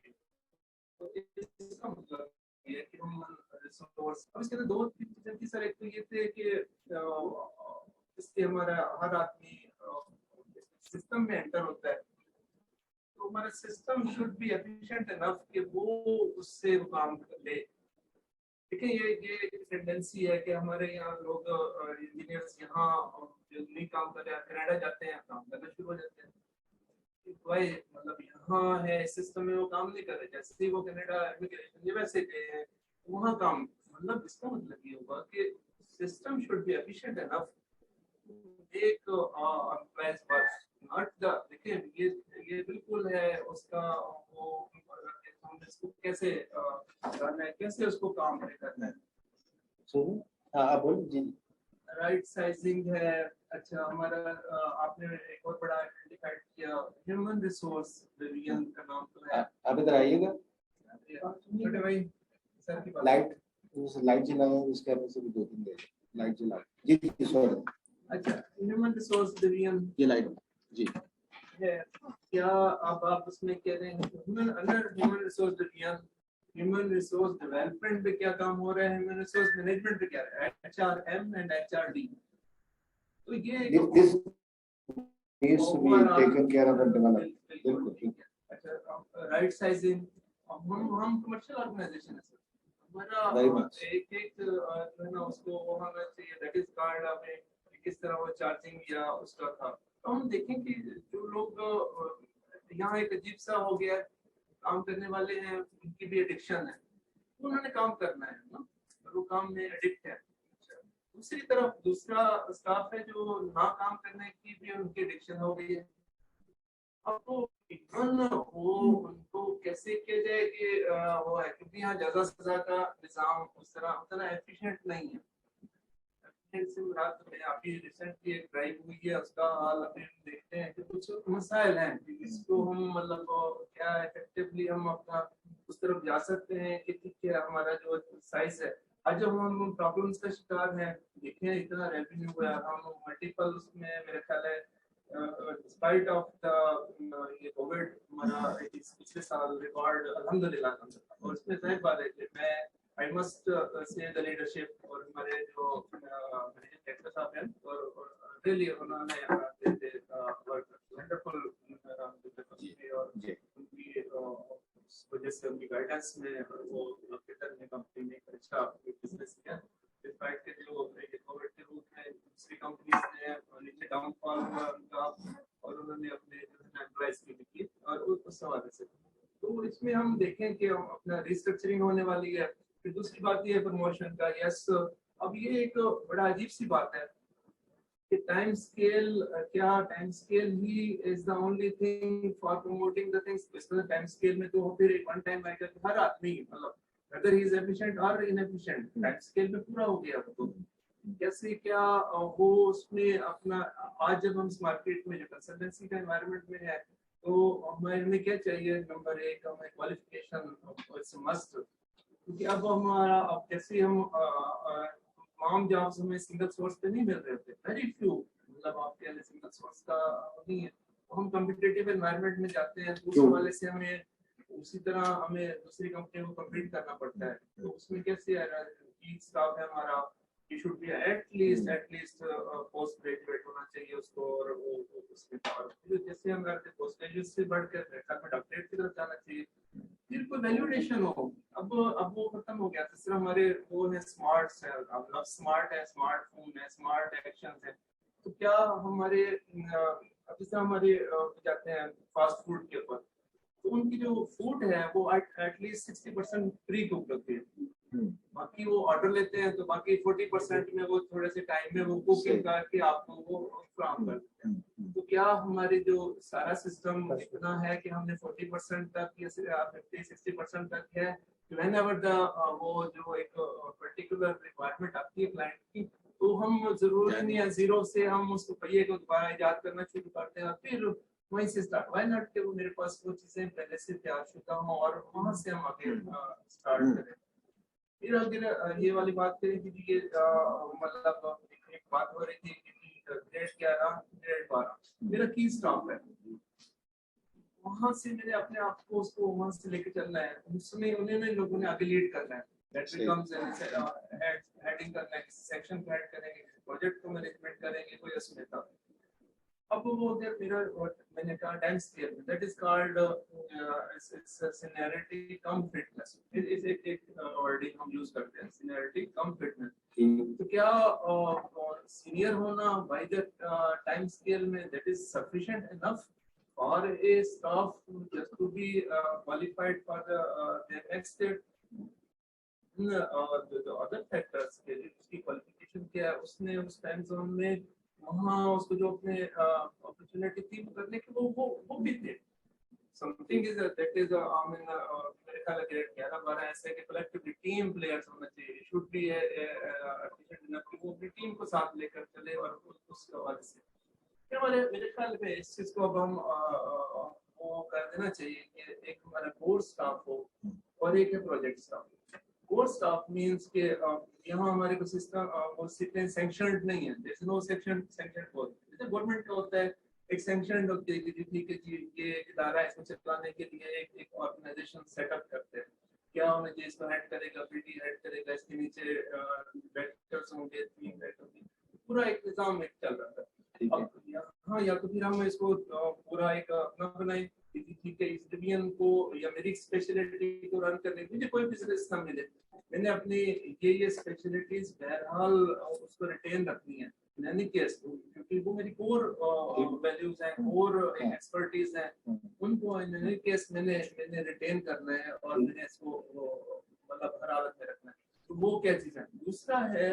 तो इसका मतलब ये है कि हम रिसोर्स अब इसके अंदर दो तीन चीजें थी सर. एक तो ये थे कि इससे हमारा हर आदमी सिस्टम में एंटर होता है तो हमारा system should be efficient enough कि वो उससे काम कर ले. देखिए ये टेंडेंसी है कि हमारे यहाँ लोग इंजीनियर्स यहाँ नहीं काम कर रहे हैं कनाडा जाते हैं काम करना शुरू हो जाते हैं. भाई मतलब यहाँ है सिस्टम में वो काम नहीं कर रहे जैसे ही वो कनाडा इमिग्रेशन ये वैसे गए हैं वहाँ काम मतलब इसका मतलब ये होगा कि system should be efficient enough एक एम्प्लॉयज पर नॉट द. देखिए ये बिल्कुल है उसका वो हम इसको कैसे करना है कैसे उसको काम करना है. हाँ बोल जी. राइट साइजिंग है. अच्छा हमारा आपने एक और बड़ा आइडेंटिफाइड किया ह्यूमन रिसोर्स डिवीजन का नाम तो है. आप इधर आइएगा. छोटे भाई सर की बात. लाइट जलाओ उसके अंदर से भी दो तीन लाइट जलाओ. जी जी सॉरी. अच्छा ह्यूमन रिसोर्स डिवीजन ये लाइट जी है क्या आप उसमें कह रहे हैं human resource division human resource development पे क्या काम हो रहा है ह्यूमन रिसोर्स मैनेजमेंट पे क्या है HRM एंड HRD. तो ये this needs to be taken care of and developed. बिल्कुल ठीक है. अच्छा राइट साइजिंग हम कमर्शियल ऑर्गेनाइजेशन है सर हमारा एक जो है ना उसको वो होना चाहिए दैट इज कार्ड हमें किस तरह वो चार्जिंग या उसका था. तो हम देखें कि जो लोग यहाँ एक अजीब सा हो गया काम करने वाले हैं उनकी भी एडिक्शन है उन्होंने काम करना है ना वो काम में एडिक्ट है. दूसरी तरफ दूसरा स्टाफ है जो ना काम करने की भी उनकी एडिक्शन हो गई है. अब तो वो उनको कैसे किया जाए कि वो है क्योंकि यहाँ जजा सजा का निजाम उस तरह उतना एफिशिएंट नहीं है. अभी रिसेंटली एक ड्राइव हुई है उसका हाल अभी हम देखते हैं कि कुछ मसाइल हैं इसको हम मतलब क्या इफेक्टिवली हम अपना उस तरफ जा सकते हैं कि ठीक है हमारा जो साइज है आज जब हम प्रॉब्लम्स का शिकार हैं. देखें इतना रेवेन्यू है हम मल्टीपल उसमें मेरे ख्याल है डिस्पाइट ऑफ द ये कोविड हमारा पिछले साल रिकॉर्ड अल्हम्दुलिल्लाह और इसमें जाहिर बात है कि मैं I must say the leadership और हमारे जो डायरेक्टर साहब हैं और really उन्होंने wonderful और उनकी वजह से उनकी गाइडेंस में वो कितना अपने कंपनी में एक अच्छा बिजनेस किया, डिस्पाइट के जो कोविड के रूप में दूसरी कंपनीज ने नीचे डाउनफॉल हुआ उनका, और उन्होंने अपने एम्प्लॉइज की भी की, और उस हवाले से तो इसमें हम देखें कि अपना रिस्ट्रक्चरिंग होने वाली है। फिर दूसरी बात ये है प्रमोशन का। यस, अब ये एक बड़ा अजीब सी बात है कि टाइम स्केल, क्या time scale he is the only thing for promoting the things? इसमें टाइम स्केल में तो फिर एक वन टाइम आएगा कि हर आदमी, मतलब whether he is efficient or inefficient, time scale में पूरा हो गया। तो कैसे क्या वो उसमें अपना, आज जब हम इस मार्केट में जो कंसल्टेंसी का एनवायरनमेंट में है, तो हमें क्या चाहिए? नंबर एक, हमें क्वालिफिकेशन इट्स मस्ट, क्योंकि अब हमारा, अब जैसे हम तमाम जॉब्स हमें सिंगल सोर्स पे नहीं मिल रहे थे, वेरी फ्यू, मतलब आपके लिए सिंगल सोर्स का नहीं है, तो हम कॉम्पिटिटिव एनवायरनमेंट में जाते हैं, तो उस हवाले से हमें उसी तरह हमें दूसरी कंपनी को कम्पीट करना पड़ता है। तो उसमें कैसे स्टाफ है हमारा, he should be at least post graduate होना चाहिए उसको, और वो उसके बाद जैसे हम करते पोस्ट ग्रेजुएट से बढ़कर डॉक्टरेट की तरफ जाना चाहिए, फिर कोई वैल्यूएशन हो। अब वो खत्म हो गया। सिर्फ हमारे वो है स्मार्ट्स है, अब स्मार्ट है, स्मार्टफोन है, स्मार्ट एक्शन है, तो क्या हमारे अब जैसे हमारे जाते हैं फास्ट फूड के ऊपर, तो उनकी जो फूड है वो एटलीस्ट 60% फ्री कुक होती है, बाकी वो ऑर्डर लेते हैं, तो बाकी 40% में वो थोड़े से टाइम में वो कुकिंग करके आपको वो फ्राहम कर देते हैं। तो क्या हमारे जो सारा सिस्टम इतना है कि हमने 40% तक या 50-60% तक है, व्हेनेवर द वो जो एक पर्टिकुलर रिक्वायरमेंट आती है क्लाइंट की, तो हम जरूरी नहीं है जीरो से हम उसको पहिए को दोबारा इजाद करना शुरू करते हैं, फिर वहीं से स्टार्ट। व्हाई नॉट कि वो मेरे पास वो चीजें पहले से तैयार शुदा हो और वहां से हम आगे स्टार्ट करें। फिर अगर ये वाली बात करें कि ये मतलब एक बात हो रही थी कि ग्रेड 11 ग्रेड 12 मेरा की स्टॉप है, वहां से मैंने अपने आप को उसको वहां से लेके चलना है, उसमें उन्होंने लोगों ने आगे लीड करना है, दैट बिकम्स हेडिंग करना है, सेक्शन हेड करेंगे, प्रोजेक्ट को मैनेजमेंट करेंगे, कोई उसमें था। अब वो अगर मेरा मैंने कहा time scale, that is called its seniority come fitness, इस एक वर्डिंग हम यूज करते हैं, सीनियरिटी कम फिटनेस। तो क्या सीनियर होना बाय द टाइम स्केल में that is sufficient enough for a staff just to be qualified for the next step? the other factors के उसकी क्वालिफिकेशन क्या है, उसने उस टाइम जोन में वहाँ उसको जो अपने अपॉर्चुनिटी थी वो करने की वो भी थे। Something is that is I mean मेरे ख्याल है ग्रेड 11 12 ऐसे कि कलेक्टिवली टीम प्लेयर्स होना चाहिए, शुड बी एफिशिएंट इनफ कि वो अपनी टीम को साथ लेकर चले, और उस हवाले से क्या हमारे मेरे ख्याल में इस चीज को अब हम वो कर देना चाहिए कि एक हमारा कोर स्टाफ हो और एक है project staff. Core staff means के यहाँ हमारे को सिस्टम वो सिस्टम सैंक्शनड नहीं है, there is no sanctioned board. जैसे गवर्नमेंट का होता है एक सैंक्शनड होती है कि ठीक है जी ये इदारा है, इसको चलाने के लिए एक ऑर्गेनाइजेशन सेटअप करते हैं, क्या होना चाहिए, इसको हेड करेगा, पीटी हेड करेगा, इसके नीचे डायरेक्टर्स होंगे, टीम डायरेक्टर, पूरा एक निजाम एक चल रहा है। अब हाँ, या तो फिर हम इसको पूरा एक अपना बनाए, ठीक है, इस डिवीजन को या मेरी स्पेशलिटी को रन करने के लिए कोई बिजनेस ना मिले, मैंने अपनी ये स्पेशलिटीज बहरहाल उसको रिटेन रखनी है इन एनी केस, क्योंकि वो मेरी कोर वैल्यूज हैं, कोर एक्सपर्टीज हैं, उनको इन एनी केस मैंने रिटेन करना है और मैंने इसको मतलब हर हालत में रखना है। तो वो क्या चीज है। दूसरा है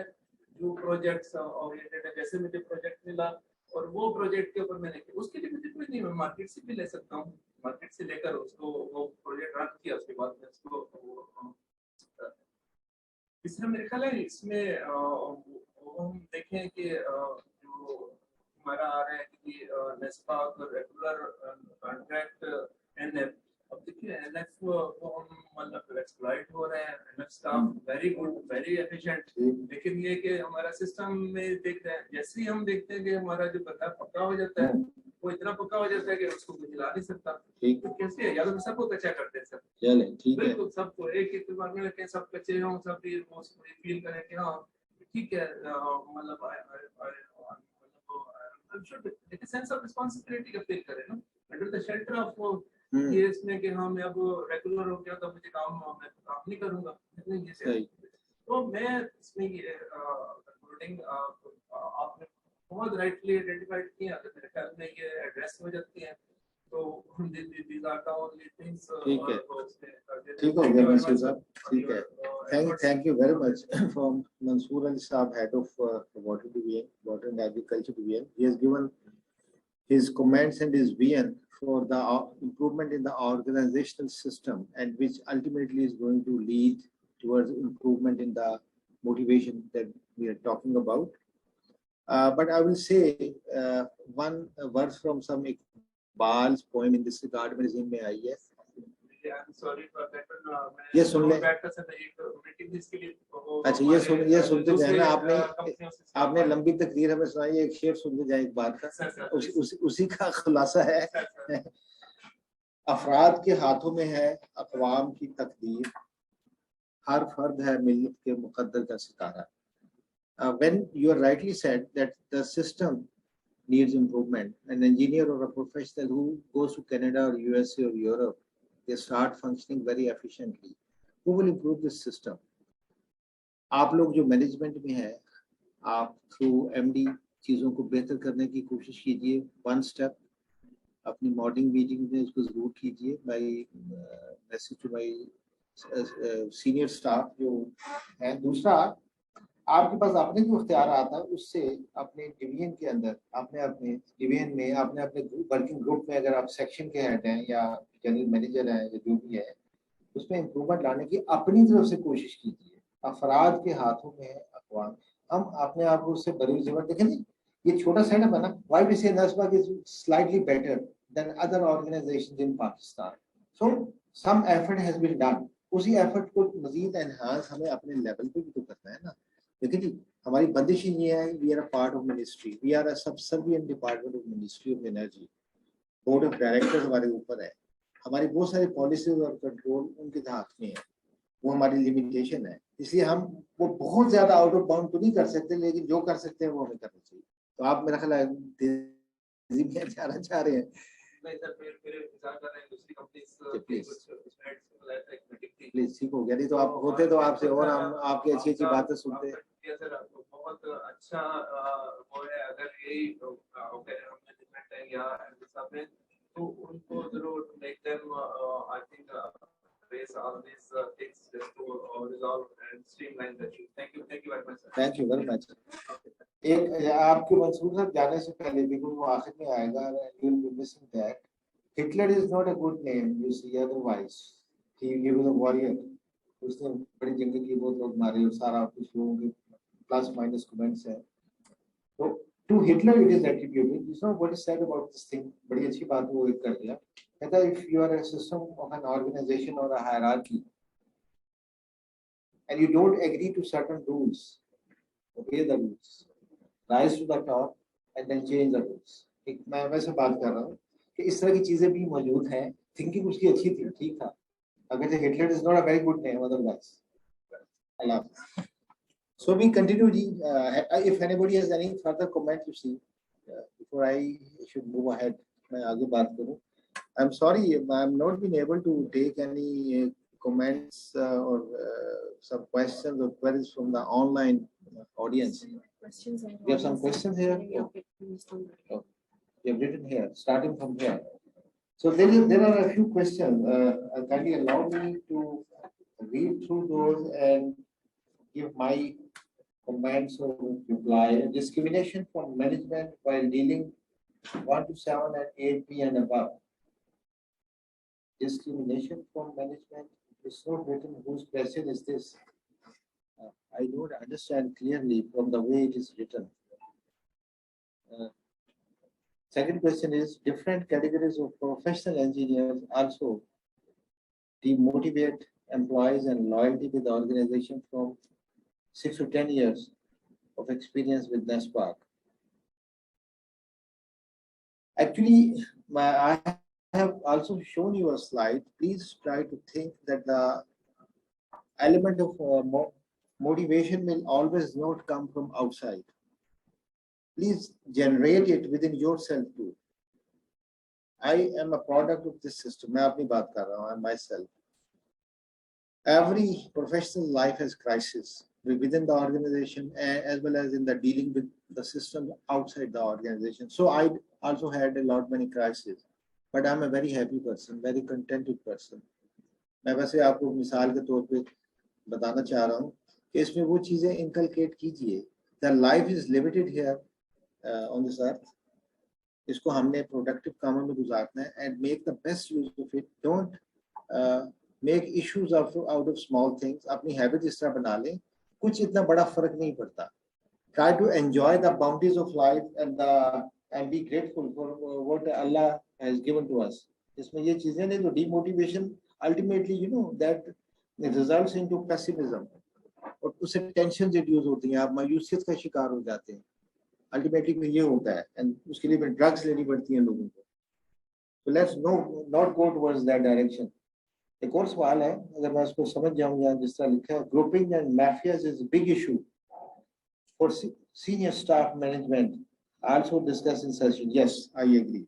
जो प्रोजेक्ट्स ओरिएंटेड है, जैसे मुझे प्रोजेक्ट मिला और वो प्रोजेक्ट के ऊपर मैंने उसके लिए मुझे कोई नहीं, मैं मार्केट से भी ले सकता हूँ, मार्केट से लेकर उसको वो प्रोजेक्ट रन किया, उसके बाद में उसको तीसरा मेरे ख्याल है इसमें हम देखें कि जो हमारा आ रहा है कि नेस्पाक रेगुलर कॉन्ट्रैक्ट एनएफ, अब देखिए एनएफ वो हम मतलब एक्सप्लॉइट हो रहे हैं, NF staff very good very efficient, लेकिन ये कि हमारा सिस्टम में देख रहे हैं, जैसे ही हम देखते हैं कि हमारा जो बंदा पक्का हो जाता है, वो इतना पक्का हो जाता है कि उसको कोई हिला नहीं सकता। तो कैसे है, या तो सबको कच्चा करते हैं सब, चले ठीक है, बिल्कुल सबको एक ही दिमाग में रखें, सब कच्चे हों, सब ये फील करें कि हाँ ठीक है, मतलब should take a sense of responsibility का फील करें ना, under the shelter of ये इसमें कि हाँ मैं अब रेगुलर हो गया तो मुझे मैं काम नहीं करूंगा, इतनी ये सही। तो मैं इसमें ये कंक्लूडिंग आपने बहुत राइटली आइडेंटिफाइड किया तो मेरे ख्याल में ये एड्रेस हो जाती है। तो these are the only things ठीक है, ठीक हो Thank गया you very Mansoor much, sir, साहब, for ठीक your, है। efforts. Thank you very much from Mansoor Ali Saab, head of water division, water and agriculture division. He has given his comments and his vision for the improvement in the organizational system, and which ultimately is going to lead towards improvement in the motivation that we are talking about. But I will say one verse from some Iqbal's poem in this regard. मेरे ज़हन में आई है। I'm sorry for that, ये सुन ले। अच्छा ये सुनते जाए ना, आपने लंबी तकरीर हमें सुनाई, एक शेर सुनते जाए एक बात का, उसी का खुलासा है। अफराद के हाथों में है अक़वाम की तकदीर, हर फर्द है मिल्लत के मुक़द्दर का सितारा। When you are rightly said that the system needs improvement, an engineer or a professional who goes to Canada or USA or Europe, they start functioning very efficiently. Who will improve this system? आप लोग जो management में है, आप through MD चीज़ों को बेहतर करने की कोशिश कीजिए। वन स्टेप अपनी मॉर्निंग मीटिंग में उसको ज़रूर कीजिए। My message to my senior staff जो है। दूसरा, आपके पास अपने जो इख्तियार आता है उससे अपने डिवीजन के अंदर, अपने अपने डिवीजन में, अपने अपने वर्किंग ग्रुप में, अगर आप सेक्शन के हेड हैं या जनरल मैनेजर हैं या जो भी है, उसमें इम्प्रूवमेंट लाने की अपनी तरफ से कोशिश कीजिए। अफराद के हाथों में है अक़वाम, हम अपने आप को उससे बड़ी जरूरत देखें। नहीं, ये छोटा सेटअप है ना, why we say NESPAK is slightly better than other organisations in Pakistan, so some effort has been done. उसी एफर्ट को मजीद एनहांस हमें अपने लेवल पे भी तो करना है ना। देखिए जी, हमारी बंदिश ही ये है, we are a part of ministry, we are a subservient department of ministry of energy. Board of directors हमारे ऊपर है, हमारी बहुत सारी पॉलिसीज और कंट्रोल उनके हाथ में है, वो हमारी लिमिटेशन है। इसलिए हम वो बहुत ज्यादा आउट ऑफ बाउंड तो नहीं कर सकते, लेकिन जो कर सकते हैं वो हमें करना चाहिए। तो आप मेरा ख्याल है तेजी में जाना चाह रहे हैं। प्लीज ठीक हो गया, नहीं तो आप होते तो आपसे और हम आपकी अच्छी अच्छी बातें सुनते। बहुत अच्छा वो है, अगर यही मैनेजमेंट है या तो उनको जरूर make them I think raise all these things just to resolve and streamline the issue. Thank you very much, sir. Thank you very much. एक आपके मंसूर साहब जाने से पहले भी वो आखिर में आएगा, you will be missing that. Hitler is not a good name, you see, otherwise. He was a warrior. उसने बड़ी जंग की, बहुत लोग मारे और सारा कुछ लोगों के प्लस माइनस कमेंट्स हैं। तो to Hitler it is attributed. You know what is said about this thing? बड़ी अच्छी बात वो एक कर दिया। कहता है if you are a system of an organization or a hierarchy and you don't agree to certain rules, obey the rules, rise to the top and then change the rules. एक मैं वैसे बात कर रहा हूँ कि इस तरह की चीजें भी मौजूद हैं। थिंकिंग उसकी अच्छी थी, ठीक था। अगर Hitler is not a very good name otherwise. Allah. So we continue. If anybody has any further comment, you see, before I should move ahead, मैं आगे बात करूँ. I'm sorry, I'm not been able to take any comments or some questions or queries from the online audience. We have some questions here. Okay. Oh, you have written here, starting from here. So there are a few questions. Kindly allow me to read through those and give my comments or reply. Discrimination from management while dealing 1 to 7 and 8B and above. Discrimination from management is not written. Whose question is this? I don't understand clearly from the way it is written. Second question is, different categories of professional engineers also demotivate employees and loyalty with the organization from 6 to 10 years of experience with NESPAK. Actually, I have also shown you a slide. Please try to think that the element of motivation will always not come from outside. Please generate it within yourself too. I am a product of this system. मैं अपनी बात कर रहा हूँ, I'm myself. Every professional life has crisis within the organization as well as in the dealing with the system outside the organization. So I also had many crises, but I'm a very happy person, very contented person. मैं वैसे आपको मिसाल के तौर पे बताना चाह रहा हूँ कि इसमें वो चीजें inculcate कीजिए. The life is limited here on this earth. इसको हमने productive कामों में गुजारना है and make the best use of it. Don't make issues out of small things. अपनी habit इस तरह बना लें, कुछ इतना बड़ा फर्क नहीं पड़ता. Try to enjoy the bounties of life and be grateful for what Allah has given to us. इसमें ये चीजें नहीं तो demotivation ultimately that it results into pessimism और उससे tensions reduce होती हैं, आप मायूसियत का शिकार हो जाते हैं. Ultimately में ये होता है and उसके लिए फिर drugs लेनी पड़ती हैं लोगों को. So let's not go towards that direction. एक और सवाल है, अगर मैं उसको समझ जाऊँ यहाँ जिस तरह लिखा है, grouping and mafias is a big issue for senior staff management. Also discussed in session. Yes, I agree.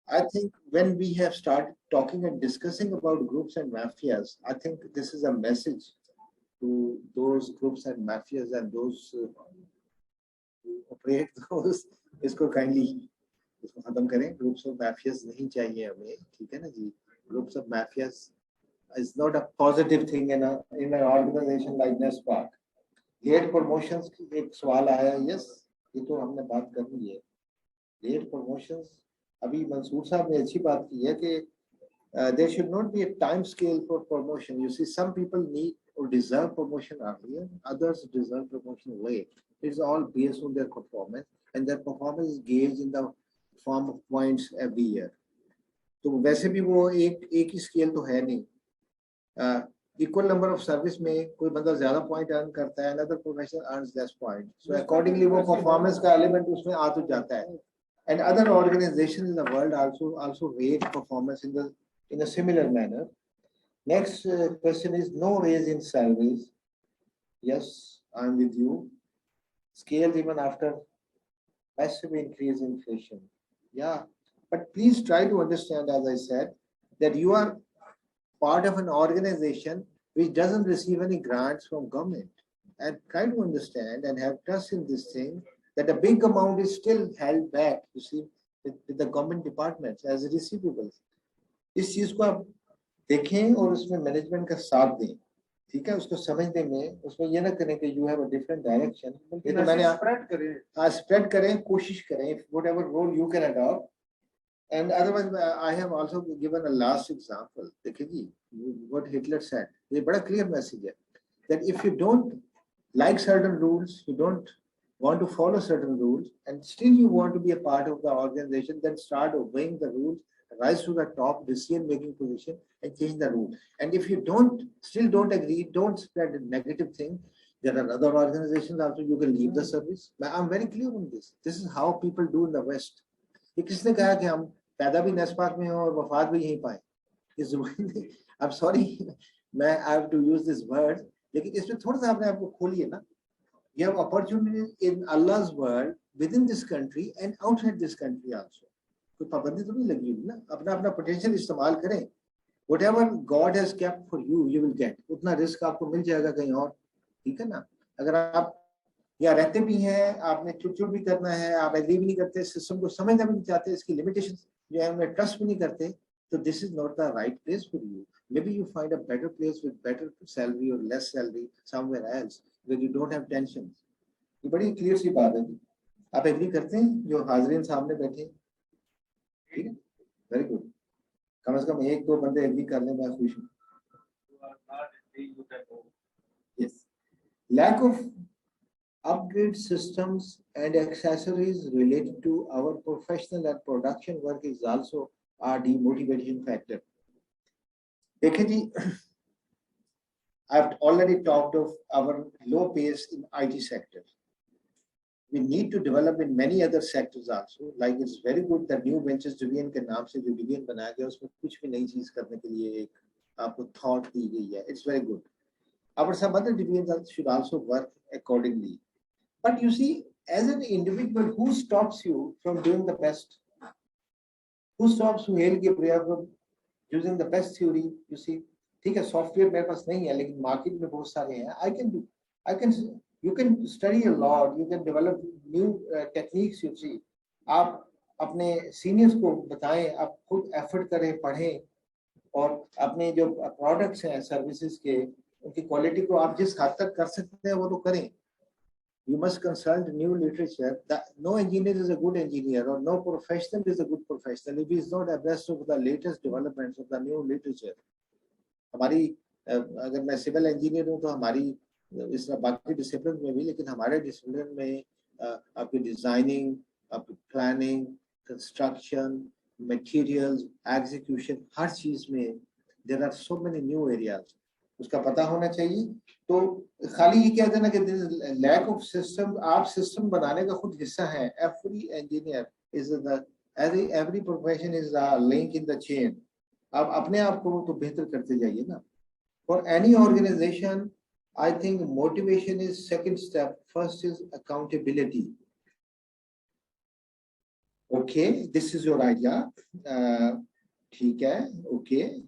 I think when we have started talking and discussing about groups and mafias, I think this is a message to those groups and mafias and those who operate those. इसको kindly इसको खत्म करें. Groups of mafias नहीं चाहिए हमें, ठीक है ना जी? Groups of mafias is not a positive thing in an organization like NESPAK. Late promotions की एक सवाल आया. Yes, ये तो हमने बात कर ली है. Late promotions अभी मंसूर साहब ने अच्छी बात की है कि there should not be a time scale for promotion. You see, some people need or deserve promotion earlier, others deserve promotion late. It's all based on their performance, and their performance is gauged in the form of points every year. तो वैसे भी वो एक ही scale तो है नहीं. Equal number of service में कोई बंदा ज्यादा point earn करता है, another professional earns less point. So accordingly वो performance का element उसमें आ तो जाता है. And other organizations in the world also rate performance in a similar manner. Next question is no raise in salaries. Yes, I'm with you. Scales even after massive increase in inflation. Yeah, but please try to understand, as I said, that you are part of an organization which doesn't receive any grants from government, and try to understand and have trust in this thing that a big amount is still held back, you see, with the government departments as receivables. इस चीज को आप देखें और उसमें management का साथ दें, ठीक है? उसको समझने में उसमें ये ना करें कि you have a different direction. ये तो मैंने स्प्रेड करें, हाँ स्प्रेड करें, कोशिश करें, whatever role you can adopt. And otherwise, I have also given a last example. देखिए जी, what Hitler said. ये बड़ा clear message है that if you don't like certain rules, you don't want to follow certain rules, and still you want to be a part of the organization, then start obeying the rules, rise to the top decision-making position, and change the rule. And if you still don't agree, don't spread a negative thing. There are other organizations also you can leave the service. I'm very clear on this. This is how people do in the West. ये किसने कहा कि हम पैदा भी नेस्पाक में हो और वफात भी यहीं पाए? इस I'm sorry, I have to use this word, लेकिन इसमें थोड़ा सा आपने आपको खोलिए ना. You have opportunities in Allah's world within this country and outside this country also. कोई पाबंदी तो नहीं लगी हुई ना. अपना अपना पोटेंशियल इस्तेमाल करें. Whatever God has kept for you, you will get. उतना रिस्क आपको मिल जाएगा कहीं और, ठीक है ना? अगर आप या रहते भी हैं, आपने चुप भी करना है, आप एग्री भी नहीं करते, सिस्टम को समझना भी नहीं चाहते, इसकी लिमिटेशंस जो है उन्हें ट्रस्ट भी नहीं करते, तो this is not the right place for you. Maybe you find a better place with better salary or less salary somewhere else where you don't have tensions. ये बड़ी क्लियर सी बात है. आप एग्री करते हैं जो हाजरीन सामने बैठे? ठीक है, वेरी गुड. कम से कम एक दो बंदे एग्री कर लें, मैं खुश हूँ. Yes. Lack of upgrade systems and accessories related to our professional and production work is also a demotivation factor. देखिए जी, I've already talked of our low pace in IT sector. We need to develop in many other sectors also. Like it's very good that new ventures division के नाम से जो division बनाया गया उसमें कुछ भी नई चीज करने के लिए एक आपको thought दी गई है. It's very good. Our some other divisions should also work accordingly. But you see, as an individual, who stops you from doing the best? Who stops Sohail Kibria from using the best theory? You see, ठीक है, software मेरे पास नहीं है लेकिन market में बहुत सारे हैं. I can, you can study a lot, you can develop new techniques. You see, आप अपने सीनियर्स को बताएं, आप खुद एफर्ट करें, पढ़ें और अपने जो प्रोडक्ट्स हैं सर्विसेज के उनकी क्वालिटी को आप जिस हद तक कर सकते हैं वो तो करें. You must consult new literature. That no engineer is a good engineer or no professional is a good professional if he is not abreast of the latest developments of the new literature. हमारी अगर मैं civil engineer हूँ तो हमारी इस तरह बाकी discipline में भी, लेकिन हमारे डिसिप्लिन में आपकी डिजाइनिंग, आपकी प्लानिंग, कंस्ट्रक्शन, मटेरियल्स, एग्जीक्यूशन, हर चीज में there are so many new areas, उसका पता होना चाहिए. तो खाली ये कह देना कि लैक ऑफ सिस्टम, आप सिस्टम बनाने का खुद हिस्सा है. Every engineer is the every profession is a link in the chain. आप अपने आप को तो बेहतर करते जाइए ना. For any organisation I think motivation is second step. First is accountability. Okay, this is your idea. ठीक है, okay.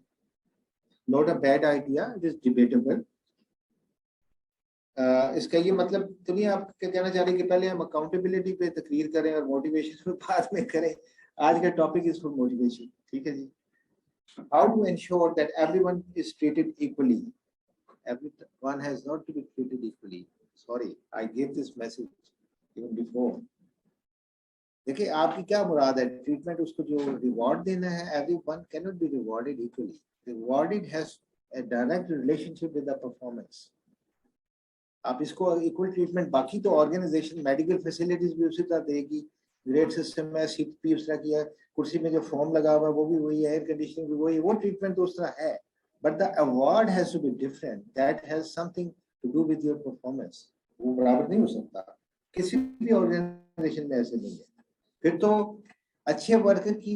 Not a bad idea. It is debatable. इसका ये मतलब तो नहीं आप क्या कहना चाह रहे हैं कि पहले हम accountability पे तकरीर करें और motivation पे बाद में करें. आज का topic is for motivation. ठीक है जी. How to ensure that everyone is treated equally. Everyone has not to be treated equally. Sorry, I gave this message even before. देखिए आपकी क्या मुराद है ट्रीटमेंट, उसको जो रिवॉर्ड देना है. Everyone cannot be rewarded equally. Rewarded has a direct relationship with the performance. आप इसको इक्वल ट्रीटमेंट, बाकी तो ऑर्गेनाइजेशन मेडिकल फैसिलिटीज भी उसी तरह देगी, ग्रेड सिस्टम है, सीट भी उस तरह की है, कुर्सी में जो फॉर्म लगा हुआ है वो भी वही है, एयर कंडीशनिंग भी वही, वो ट्रीटमेंट तो उस तरह है. But the award has to be different. That has something to do with your performance. वो बराबर नहीं हो सकता. किसी भी ऑर्गेनाइजेशन में ऐसे नहीं है. फिर तो अच्छे वर्कर की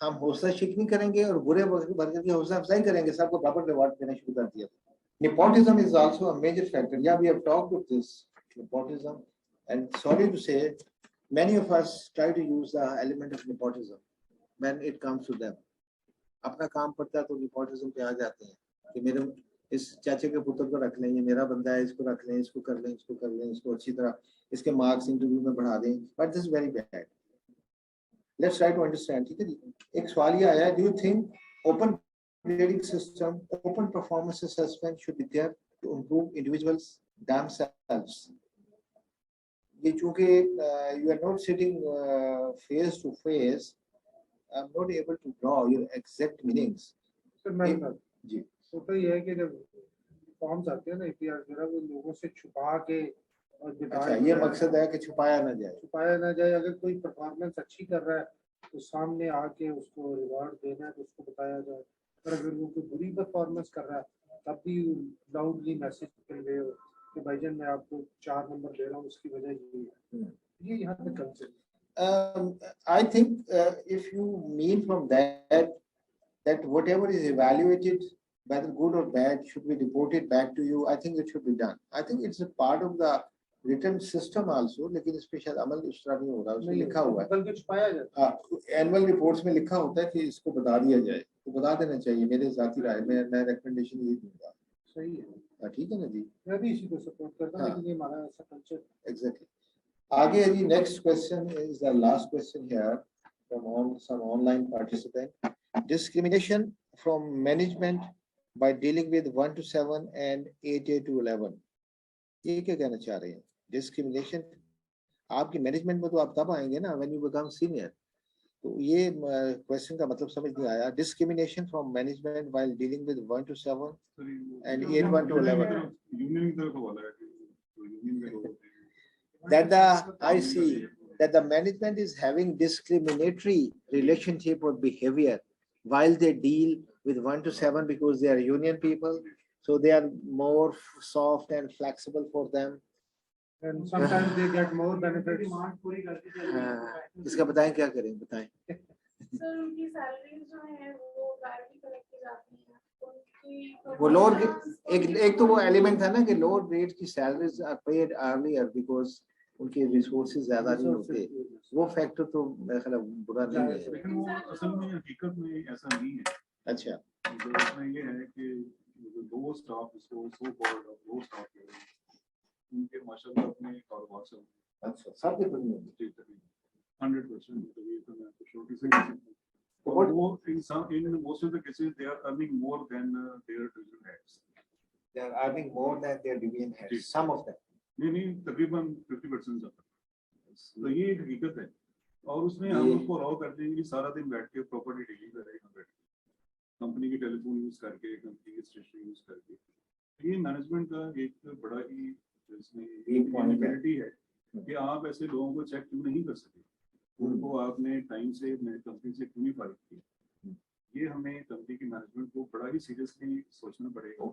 हम हौसला शिकनी करेंगे और बुरे वर्कर की हौसला अफजाई करेंगे, सबको बराबर रिवॉर्ड देना शुरू कर दिया. Nepotism is also a major factor. Yeah, we have talked of this nepotism, and sorry to say, many of us try to use the element of nepotism when it comes to them. अपना काम पड़ता है तो nepotism पे आ जाते हैं कि मेरे इस चाचे के पुत्र को रख लें, ये मेरा बंदा है, इसको रख लें, इसको कर लें, इसको कर लें, इसको अच्छी तरह इसके मार्क्स इंटरव्यू में बढ़ा दें. But this is very bad. Let's try to understand. ठीक है जी. एक सवाल ये आया, do you think open grading system, open performance assessment should be there to improve individuals themselves? ये चूँकि you are not sitting face to face, I'm not able to draw your exact meanings. Sir मैं जी. होता ये है कि जब forms आते हैं ना APR वगैरह, वो लोगों से छुपा के और अच्छा, ये मकसद है कि छुपाया ना जाए. अगर कोई परफॉर्मेंस अच्छी कर रहा है तो सामने आके उसको रिवॉर्ड देना है, तो उसको बताया जाए. और अगर वो कोई बुरी परफॉर्मेंस कर रहा है तब भी लाउडली मैसेज कन्वे हो कि भाईजान मैं आपको 4 नंबर दे रहा हूँ, उसकी वजह ये यहाँ पे concept. I think if you mean from that whatever is evaluated, whether good or bad, should be reported back to you, I think it should be done. I think it's a part of the written system also, लेकिन इस पे शायद अमल इस तरह नहीं हो रहा. उसमें लिखा हुआ है, बल्कि छुपाया जाता है. एनुअल रिपोर्ट्स में लिखा होता है कि इसको बता दिया जाए, तो बता देना चाहिए. मेरे जाती राय में मैं रिकमेंडेशन यही दूंगा. सही है, ठीक है ना जी. मैं भी इसी को सपोर्ट करता हूँ, लेकिन ये हमारा ऐसा कल्चर. Exactly. आगे है जी. Next question is the last question here from some online participant. Discrimination from management by dealing with 1 to 7 and 8A to 11. ये क्या कहना चाह रहे हैं? Discrimination आपकी मैनेजमेंट में तो आप तब आएंगे ना when you become senior. तो ये क्वेश्चन का मतलब समझ नहीं आया. Discrimination from management while dealing with 1 to 7 and 8 to 11. I see that the management is having discriminatory relationship or behavior while they deal with 1 to 7 because they are union people, so they are more soft and flexible for them. And sometimes they get more benefits. इसका बताएं, क्या करें बताएं. Sir उनकी salaries जो है वो directly collect की जाती है. वो लोअर एक तो वो एलिमेंट था ना कि लोअर ग्रेड की salaries are paid earlier because उनके रिसोर्सेज ज्यादा नहीं होते, वो फैक्टर तो मेरे ख्याल बुरा नहीं है। लेकिन वो असल में हकीकत में ऐसा नहीं है। अच्छा, इसमें ये है कि लो स्टाफ इसको सो कॉल्ड लो स्टाफ है, उनके माशाल्लाह अपने कारोबार से अच्छा सब के बनी 100%। तो ये तो मैं आपको छोटी से कह सकता हूँ। और वो in most of the cases they are earning more than their division heads. they are earning more than their division heads, some of them. नहीं तकरीबन 50% ज्यादा। तो ये एक हकीकत है। और उसमें हम उसको अलाउ करते हैं कि सारा दिन बैठ के प्रॉपर्टी डीलिंग करेगा, बैठ के कंपनी की टेलीफोन यूज करके, कंपनी की स्टेशन यूज करके। ये मैनेजमेंट का एक बड़ा ही इसमें इनएबिलिटी है कि आप ऐसे लोगों को चेक क्यों नहीं कर सके, उनको आपने टाइम से कंपनी से क्यों नहीं फाइल किया। ये हमें कंपनी की मैनेजमेंट को बड़ा ही सीरियसली सोचना पड़ेगा।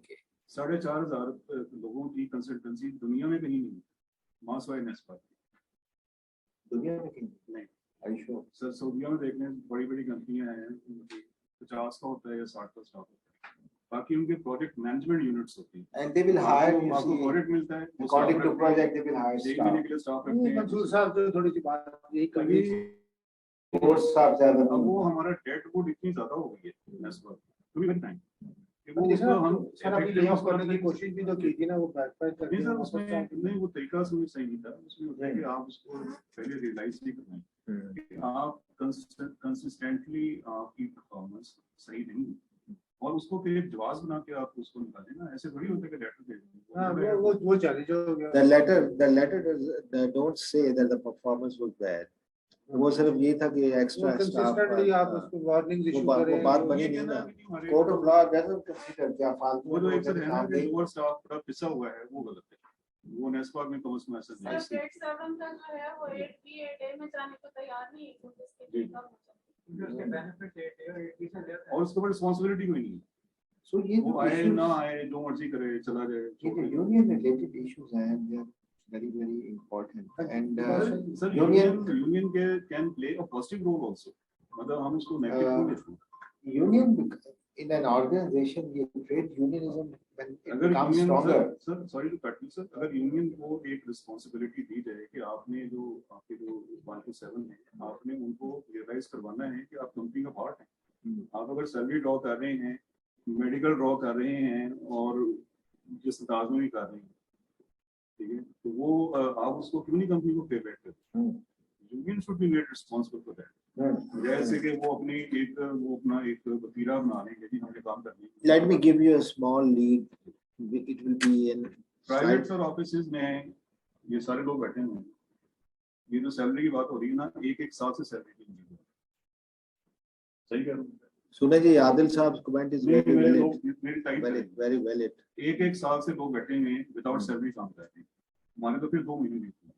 4,500 लोगों की कंसल्टेंसी दुनिया में कहीं नहीं, मासवाई नेस्पाक दुनिया में कहीं नहीं। आयुष्मान सर सऊदीया में देखने बड़ी बड़ी कंपनियां हैं, उनकी 50 का होता है या 60 का स्टाफ होता है, बाकी उनके प्रोजेक्ट मैनेजमेंट यूनिट्स होती हैं। and they will hire you आपको see, प्रोजेक्ट मिलता है, according to project they will hire एक staff. महीने के लिए स्टाफ रखते हैं। मंसूर साहब तो थोड़ी सी बात यही कमी कोर्स साहब ज्यादा अब वो हमारा डेट वुड इतनी ज्यादा हो गई है NESPAK to be very time कि वो जैसे उसको हम सर अभी ले ऑफ करने की कोशिश भी तो की थी ना, वो बैकफायर कर नहीं दिया। सर उसमें नहीं, वो तरीका से सही नहीं था। उसमें होता है कि आप उसको पहले रियलाइज नहीं करना है कि आप कंसिस्टेंटली आपकी परफॉर्मेंस सही नहीं है, और उसको फिर एक जवाब बना के आप उसको निकालें ना, ऐसे थोड़ी होता है कि लेटर दे दें। हां वो चैलेंज हो गया। the letter don't say that the performance was bad. वो सिर्फ ये था कि एक्स्ट्रा स्टाफ कंसिस्टेंटली आप उसको वार्निंग इशू करें, वो बात बनी नहीं ना। Court of law doesn't consider क्या फालतू वो जो एक सर है ना कि नहीं। लोअर स्टाफ का पिसा हुआ है, वो गलत है। वो नेस्पाक में कम से कम ऐसा नहीं सर ग्रेड 7 का जो है वो 8 में जाने को तैयार नहीं है, क्योंकि इसके कम हो उसके बेनिफिट 8 और 8 से लेता है और उसके ऊपर रिस्पांसिबिलिटी कोई नहीं है। सो ये वो आए ना आए जो मर्जी करे चला जाए। ये जो यूनियन रिलेटेड इश्यूज हैं they are very very important and sir union के can play a positive role also, मतलब हम उसको नेगेटिव नहीं देखते। यूनियन in an organization ये trade unionism when it अगर becomes union stronger, sir sorry to cut you sir, अगर union को एक रिस्पांसिबिलिटी दी जाए कि आपने जो आपके जो 1 to 7 है, आपने उनको रियलाइज करवाना है कि आप कंपनी का पार्ट हैं। आप अगर सैलरी ड्रॉ कर रहे हैं, मेडिकल ड्रॉ कर रहे हैं और जिस अंदाज में भी कर रहे हैं, ठीक है, तो वो आप उसको क्यों नहीं कंपनी को पे बैक करते। Union should be made responsible for that. जैसे कि वो अपनी वो अपना एक वतीरा बना लेंगे कि हमने काम करनी है। let me give you a small lead, it will be in private sir offices में ये सारे लोग बैठे हैं, ये जो सैलरी की बात हो रही है ना, एक साल से सैलरी की नहीं, सही कह रहा हूँ। सुने जी आदिल साहब comment is very valid, very valid। एक साल से लोग बैठे हैं विदाउट सैलरी काम कर रहे हैं, माने तो फिर 2 महीने देते हैं,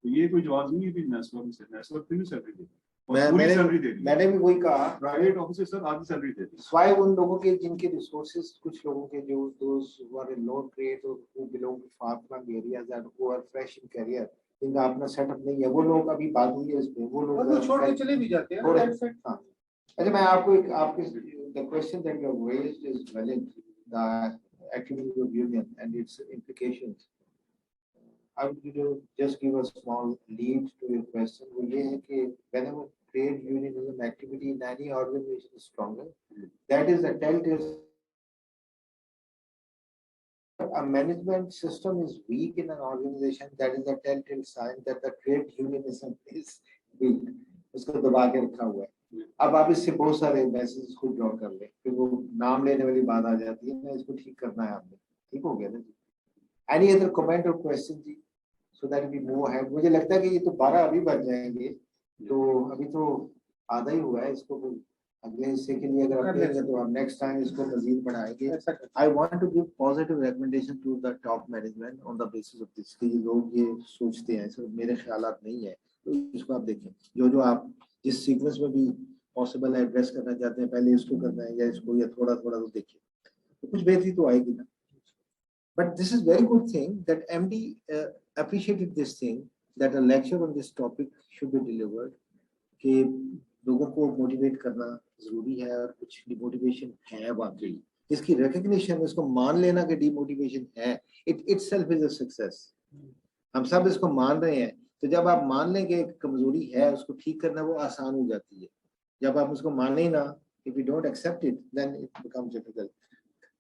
तो ये कोई जवाब नहीं है कि नेस्पाक फिर सैलरी देती है। मैंने भी वही कहा, प्राइवेट ऑफिसर सर आधी सैलरी देती है। स्वाय उन लोगों के जिनके रिसोर्सेज, कुछ लोगों के जो those who are in low grade or who belong to far flung areas and who are fresh in career, जिनका अपना सेटअप नहीं है, वो लोग अभी बात हुई है इसमें, वो लोग छोड़ के चले भी जाते हैं। हाँ, अच्छा मैं आपको एक आपके the question that you have raised is valid, the activity of union and its implications. I would just give a small lead to your question. वो ये है कि whenever trade unionism activity in any organization is stronger, that is a telltale. A management system is weak in an organization, that is a telltale sign that the trade unionism is weak. उसको दबा के रखा हुआ है। अब आप इससे बहुत सारे मैसेज खुद ड्रॉ कर ले, फिर वो नाम लेने वाली बात आ जाती है ना, इसको ठीक करना है आपने, ठीक हो गया ना जी। Any other comment or question ji? So that we move ahead. मुझे लगता है कि ये तो 12 अभी बच जाएंगे, तो अभी तो आधा ही हुआ है, इसको अगले हिस्से के लिए अगर आप देंगे तो हम नेक्स्ट टाइम इसको मजीद बढ़ाएंगे। I want to give positive recommendation to the top management on the basis of this कि लोग ये सोचते हैं, सिर्फ मेरे ख्यालात नहीं है, तो इसको आप देखें, जो आप जिस सीक्वेंस में भी पॉसिबल है एड्रेस करना चाहते हैं, पहले इसको करना है या इसको, या थोड़ा थोड़ा तो देखिए, तो कुछ बेहतरी तो आएगी ना। But this is very good thing that MD appreciated this thing, that a lecture on this topic should be delivered, कि लोगों को मोटिवेट करना जरूरी है, और कुछ डिमोटिवेशन है वाकई, इसकी रिकग्निशन, इसको मान लेना कि डिमोटिवेशन है, it itself is a success। हम सब इसको मान रहे हैं, तो जब आप मान लें कि एक कमजोरी है, उसको ठीक करना वो आसान हो जाती है। जब आप उसको माने ही ना, if you don't accept it, then it becomes difficult.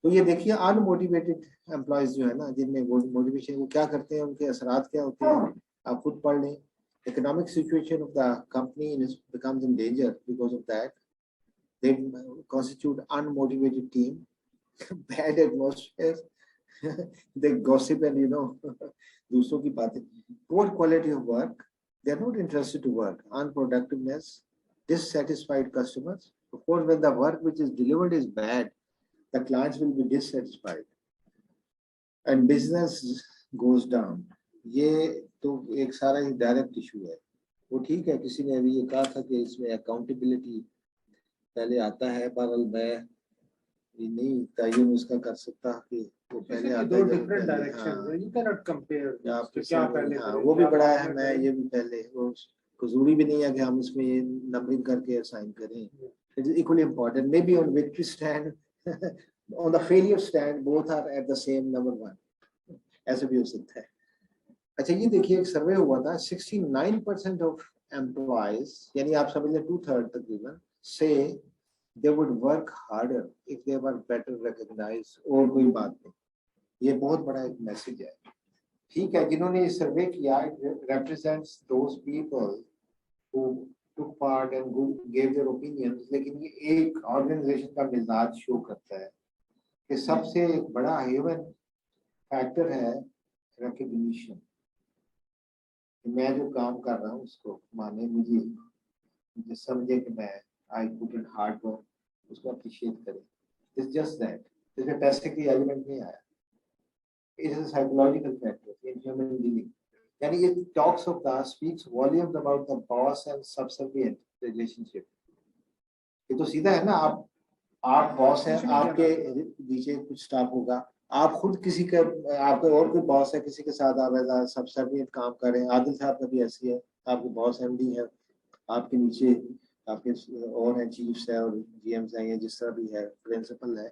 तो ये देखिए अनमोटिवेटेड एम्प्लॉयज जो है ना, जिनमें मोटिवेशन, वो क्या करते हैं, उनके असरात क्या होते हैं, आप खुद पढ़ लें। Economic situation of the company becomes in danger because of that. They constitute unmotivated team, bad atmosphere, they gossip and दूसरों की बातें, poor quality of work, they are not interested to work, unproductiveness, dissatisfied customers. Of course, when the work which is delivered is bad, the clients will be dissatisfied and business goes down. ये तो एक सारा ही direct issue है। वो ठीक है, किसी ने अभी ये कहा था कि इसमें अकाउंटेबिलिटी पहले आता है, पर मैं ये नहीं तयन उसका कर सकता कि वो पहले आता है। दो different direction, you can not compare. क्या पहले वो भी बड़ा है, मैं ये भी पहले, वो जरूरी भी नहीं है कि हम इसमें नंबरिंग करके असाइन करें। It is equally important, maybe on victory stand on the failure stand, both are at the same number 1, ऐसे भी हो सकता है। अच्छा, ये देखिए एक सर्वे हुआ था, 69% ऑफ एम्प्लॉयज, यानी आप समझ लें 2/3 तकरीबन, से they would work harder if they were better recognized। और कोई बात नहीं, ये बहुत बड़ा एक मैसेज है। ठीक है, जिन्होंने ये सर्वे किया, it represents those people who took part and who gave their opinions, लेकिन ये एक ऑर्गेनाइजेशन का मिजाज शो करता है कि सबसे बड़ा ह्यूमन फैक्टर है रिकग्निशन। मैं जो काम कर रहा हूँ उसको माने, मुझे समझे कि मैं I put in hard work, उसको अप्रिशिएट करें। It's just that, इसमें पैसे की एलिमेंट नहीं आया। It is a psychological factor in human being. यानी it talks of the speaks volumes about the boss and subservient relationship। ये तो सीधा है ना, आप बॉस हैं, आपके नीचे कुछ स्टाफ होगा, आप खुद किसी का, आपका और कोई बॉस है, किसी के साथ आप एज सबसर्विएंट काम कर रहे हैं। आदिल साहब का भी ऐसी है, आपके बॉस एमडी है, आपके नीचे आपके और हैं, चीफ्स है और जीएम्स हैं, या जिस तरह भी है, प्रिंसिपल है।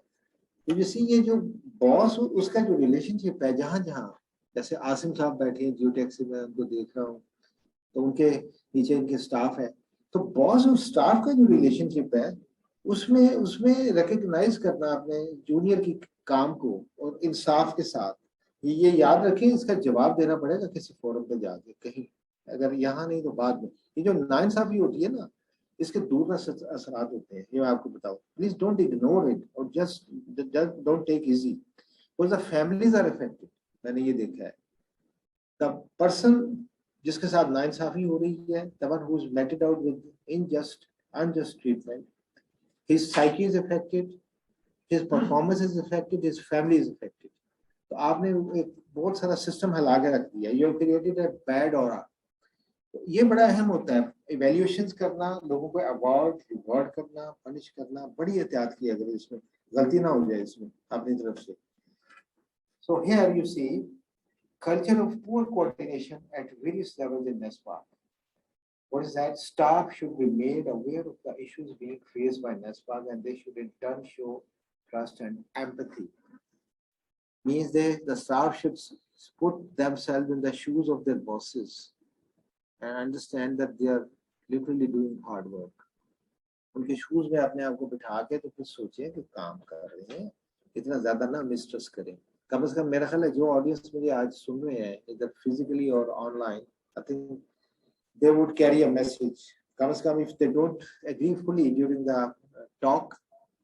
तो जैसे ये जो बॉस, उसका जो रिलेशनशिप है, जहाँ जहाँ, जैसे आसिम साहब बैठे हैं जियोटेक से, मैं उनको देख रहा हूँ, तो उनके नीचे इनके स्टाफ है, तो बॉस और स्टाफ का जो रिलेशनशिप है, उसमें रिकग्नाइज करना अपने जूनियर की काम को और इंसाफ के साथ, ये याद रखें, इसका जवाब देना पड़ेगा किसी फोरम पे जाके कहीं, अगर यहाँ नहीं तो बाद में। ये जो नाइंसाफी होती है ना, इसके दूर असरात होते हैं, ये मैं आपको बताऊं। प्लीज डोंट इग्नोर इट और just don't take easy, because the families are affected. मैंने ये देखा है, द पर्सन जिसके साथ नाइंसाफी हो रही है, the one who is mated out with unjust unjust treatment, his psyche is affected, his performance is affected, his family is affected. तो आपने एक बहुत सारा सिस्टम हिला के रख दिया, you have created a bad aura. ये बड़ा अहम होता है, इवैल्यूएशंस करना, लोगों को अवार्ड रिवॉर्ड करना, पनिश करना, बड़ी एहतियात की, अगर इसमें गलती ना हो जाए इसमें अपनी तरफ से। So here you see culture of poor coordination at various levels in NESPAK. What is that? Staff should be made aware of the issues being faced by NESPAK, and they should in turn show trust and empathy. Means the staff should put themselves in the shoes of their bosses and understand that they are literally doing hard work. उनके shoes में अपने आप को बिठा के तो फिर सोचें कि काम कर रहे हैं, इतना ज्यादा ना मिसट्रस्ट करें। कम से कम मेरा ख्याल है जो ऑडियंस मुझे आज सुन रहे हैं, इधर फिजिकली और online, I think they would carry a message. कम से कम if they don't agree fully during the talk,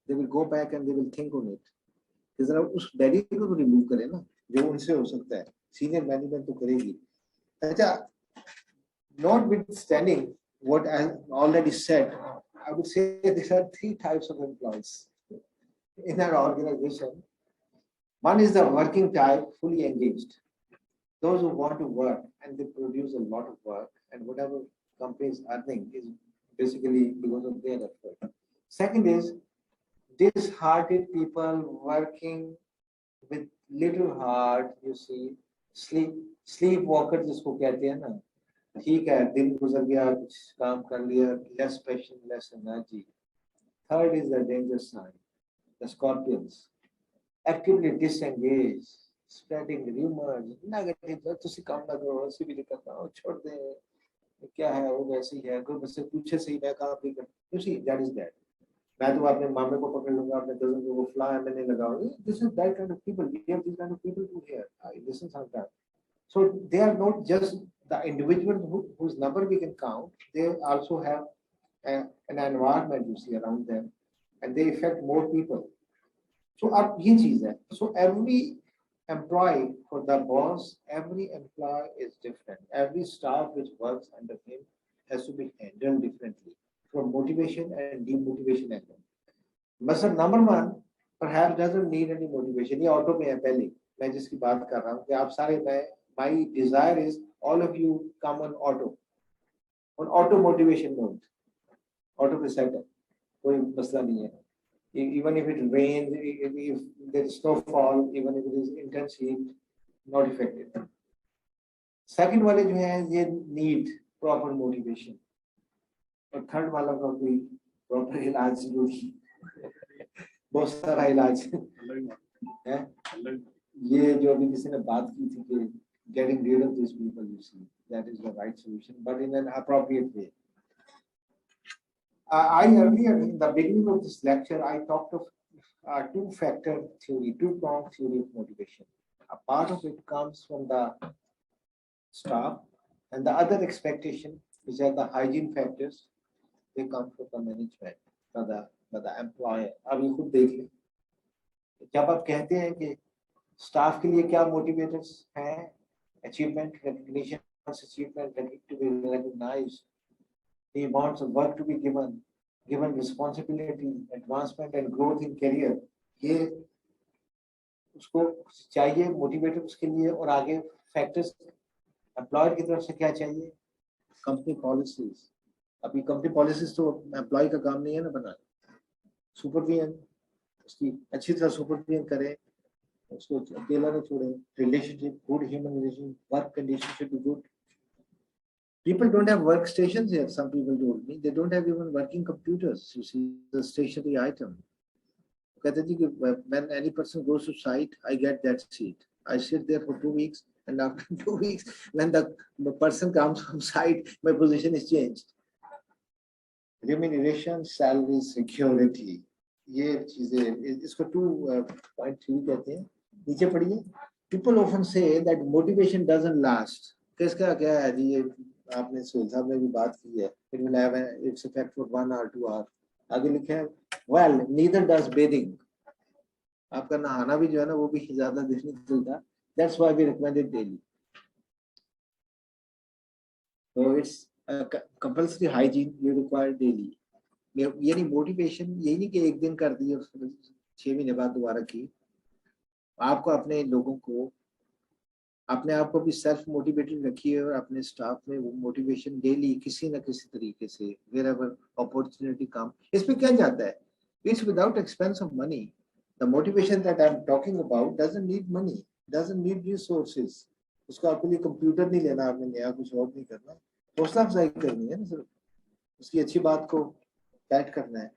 they will go back and they will think on it. जरा उस बैरियर को तो रिमूव करें ना, जो उनसे हो सकता है, सीनियर मैनेजमेंट तो करेगी। अच्छा, notwithstanding what I already said, I would say there are 3 types of employees in our organization. One is the working type, fully engaged. Those who want to work and they produce a lot of work, and whatever company is earning is basically because of their effort. Second is disheartened people working with little heart, you see, sleepwalkers जिसको कहते हैं ना, ठीक है, दिन गुजर गया, कुछ काम कर लिया, less passion, less energy. Third is the danger sign, the scorpions, actively disengaged, spreading rumors, negative, तुसी काम ना करो, ऐसे भी नहीं करना, और छोड़ दे, क्या है वो वैसे ही है, कोई मुझसे पूछे सही मैं काम नहीं करता, you see, that is that. मैं तो अपने मामे को पकड़ लूंगा, अपने कजन को वो fly मैंने लगाऊंगी, this is that kind of people, we have these kind of people too here, I listen sometimes. So they are not just the individuals whose number we can count, they also have an environment you see around them, and they affect more people. So अब ये चीज है. So every employee for the boss, every employee is different. Every staff which works under him has to be handled differently from motivation and demotivation angle. But number one, perhaps doesn't need any motivation. ये auto में है पहले. मैं जिसकी बात कर रहा हूँ कि आप सारे my desire is all of you come on auto motivation mode. Auto पे set है. कोई मसला नहीं है. Even if it rains, if there is snowfall, even if it is intense heat, not affected. Second वाले जो है ये need proper motivation. और third वाला का कोई proper इलाज जरूरी. बहुत सारा इलाज है. ये जो अभी किसी ने बात की थी कि getting rid of these people, you see, that is the right solution, but in an appropriate way. I earlier in the beginning of this lecture, I talked of two-factor theory, two-pronged theory of motivation. A part of it comes from the staff, and the other expectation, which are the hygiene factors, they come from the management, by the employer. अब ये खुद देख लें. जब आप कहते हैं कि staff के लिए क्या motivators हैं, achievement, recognition, achievement, to be recognized. He wants work to be given responsibility, advancement and growth in career. ये उसको चाहिए motivator उसके लिए और आगे factors employer की तरफ से क्या चाहिए? Company policies. अभी company policies तो employee का काम नहीं है ना बनाना. Supervision उसकी अच्छी तरह supervision करें. उसको अकेला न छोड़ें. Relationship, good human relationship, work conditions should be good. People don't have workstations here. Some people told me they don't have even working computers. You see, the stationary item. When any person goes to site, I get that seat. I sit there for 2 weeks, and after 2 weeks, when the person comes from site, my position is changed. Remuneration, salary, security. ये चीजें इसको 2.3 कहते हैं. नीचे पढ़िए. People often say that motivation doesn't last. किसका क्या है जी? आपने सोहेल साहब ने भी बात की है. It will have its effect for 1 or 2 hours. आगे लिखे हैं, well, neither does bathing. आपका नहाना भी जो है ना वो भी ज़्यादा देर नहीं चलता. That's why we recommend it daily. So it's a compulsory hygiene you require daily. ये नहीं motivation, ये नहीं कि एक दिन कर दी और 6 महीने बाद दोबारा की. आपको अपने लोगों को अपने आप को भी सेल्फ मोटिवेटेड रखिए और अपने स्टाफ में वो मोटिवेशन डेली किसी न किसी तरीके से wherever opportunity come. इसमें क्या जाता है? It's without expense of money. The motivation that I'm talking about doesn't need money, doesn't need resources. उसको आपके लिए कंप्यूटर नहीं लेना, आपने नया कुछ और नहीं करना. हौसला अफजाई करनी है ना सिर्फ. उसकी अच्छी बात को कैच करना है.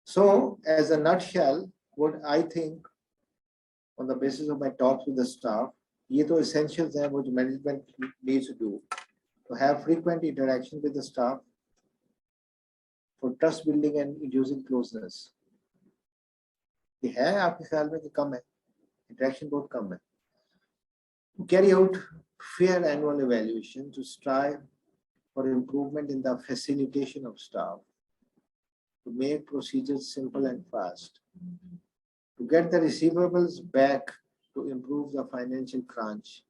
So as a nutshell, what I think on the basis of my talks with the staff, ये तो essentials हैं वो जो management needs to do. To have frequent interaction with the staff for trust building and inducing closeness. ये है आपके ख्याल में कि कम है? Interaction बहुत कम है. To carry out fair annual evaluation, to strive for improvement in the facilitation of staff, to make procedures simple and fast, to get the receivables back, to improve the financial crunch,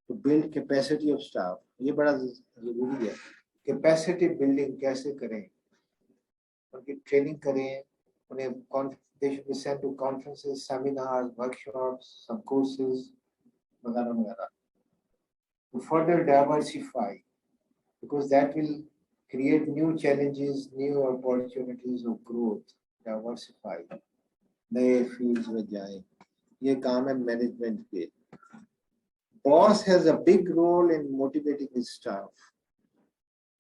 to build capacity of staff. ये बड़ा जरूरी है. Capacity building कैसे करें? उनकी training करें. उन्हें they should be sent to conferences, seminars, workshops, some courses, वगैरह वगैरह. To further diversify, because that will create new challenges, new opportunities of growth. Diversify. नए fields में जाएं. ये काम है management के. Boss has a big role in motivating his staff.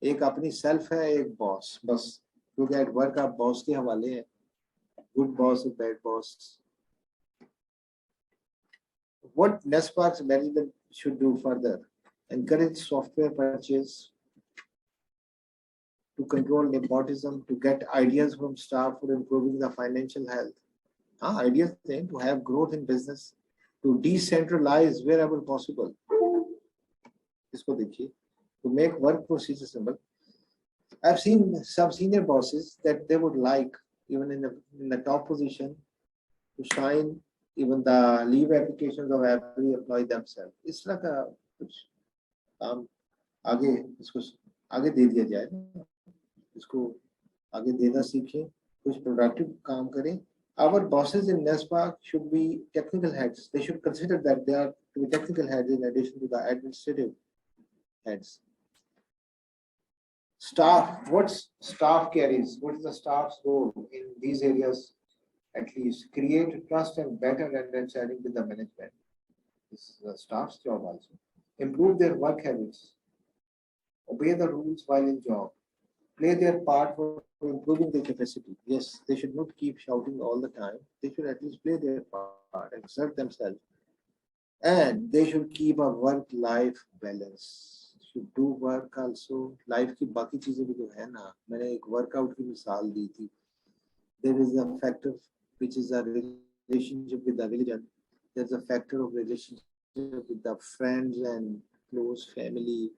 एक अपनी self है, एक boss. बस क्योंकि at work आप boss के हवाले हैं. Good boss or bad boss. What NESPAK's management should do further? Encourage software purchase to control nepotism, to get ideas from staff for improving the financial health. Ideas then to have growth in business, to decentralize wherever possible. इसको देखिए, to make work procedures simple. I've seen some senior bosses that they would like, even in the top position, to sign even the leave applications of every employee themselves. इस तरह का कुछ काम आगे इसको आगे दे दिया जाए, इसको आगे देना सीखें, कुछ productive काम करें. Our bosses in NESPAK should be technical heads. They should consider that they are to be technical heads in addition to the administrative heads. Staff, what's staff carries? What is the staff's role in these areas? At least create trust and better understanding with the management. This is the staff's job also. Improve their work habits. Obey the rules while in job. Play their part for improving their capacity. Yes, they should not keep shouting all the time. They should at least play their part, exert themselves. And they should keep a work-life balance. Should do work also. Life की बाकी चीजें भी तो है ना. मैंने एक workout की मिसाल दी थी. There is a factor which is a relationship with the religion. There's a factor of relationship with the friends and close family.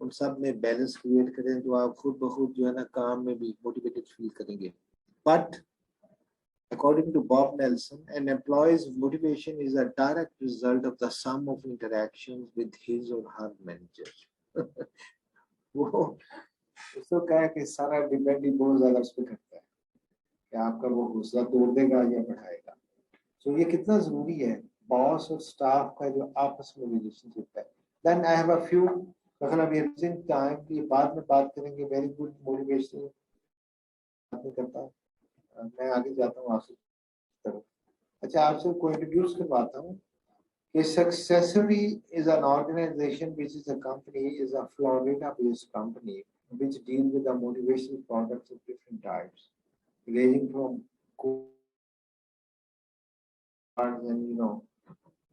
उन सब में बैलेंस क्रिएट करें तो आप खुद ब खुद जो है ना काम में भी मोटिवेटेड फील करेंगे. But according to Bob Nelson, an employee's motivation is a direct result of the sum of interactions with his or her manager. वो उसको कहा कि सारा डिपेंड ही बहुत ज्यादा उस पर करता है कि आपका वो हौसला तोड़ देगा या बढ़ाएगा. So ये कितना जरूरी है बॉस और स्टाफ का जो आपस में रिलेशनशिप है. Then I have a few. अगर we are using time कि बाद में बात करेंगे. Very good motivation बात नहीं करता. मैं आगे जाता हूँ आपसे तरफ. अच्छा आपसे को इंट्रोड्यूस करवाता हूँ कि Successory is an organization which is a company, is a Florida based company which deals with the motivational products of different types, ranging from cards and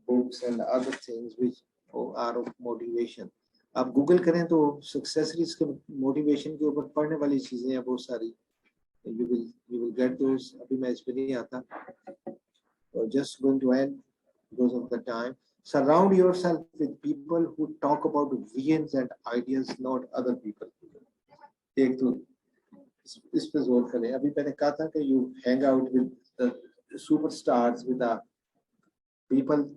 books and other things which are of motivation. आप Google करें तो सक्सेसरीज के motivation के ऊपर पढ़ने वाली चीजें हैं बहुत सारी. you will get those. अभी मैं इस पे नहीं आता. Just going to end because of the time. Surround yourself with people who talk about visions and ideas, not other people. एक तो इस पे जोर करें. अभी मैंने कहा था कि you hang out with the superstars, with the people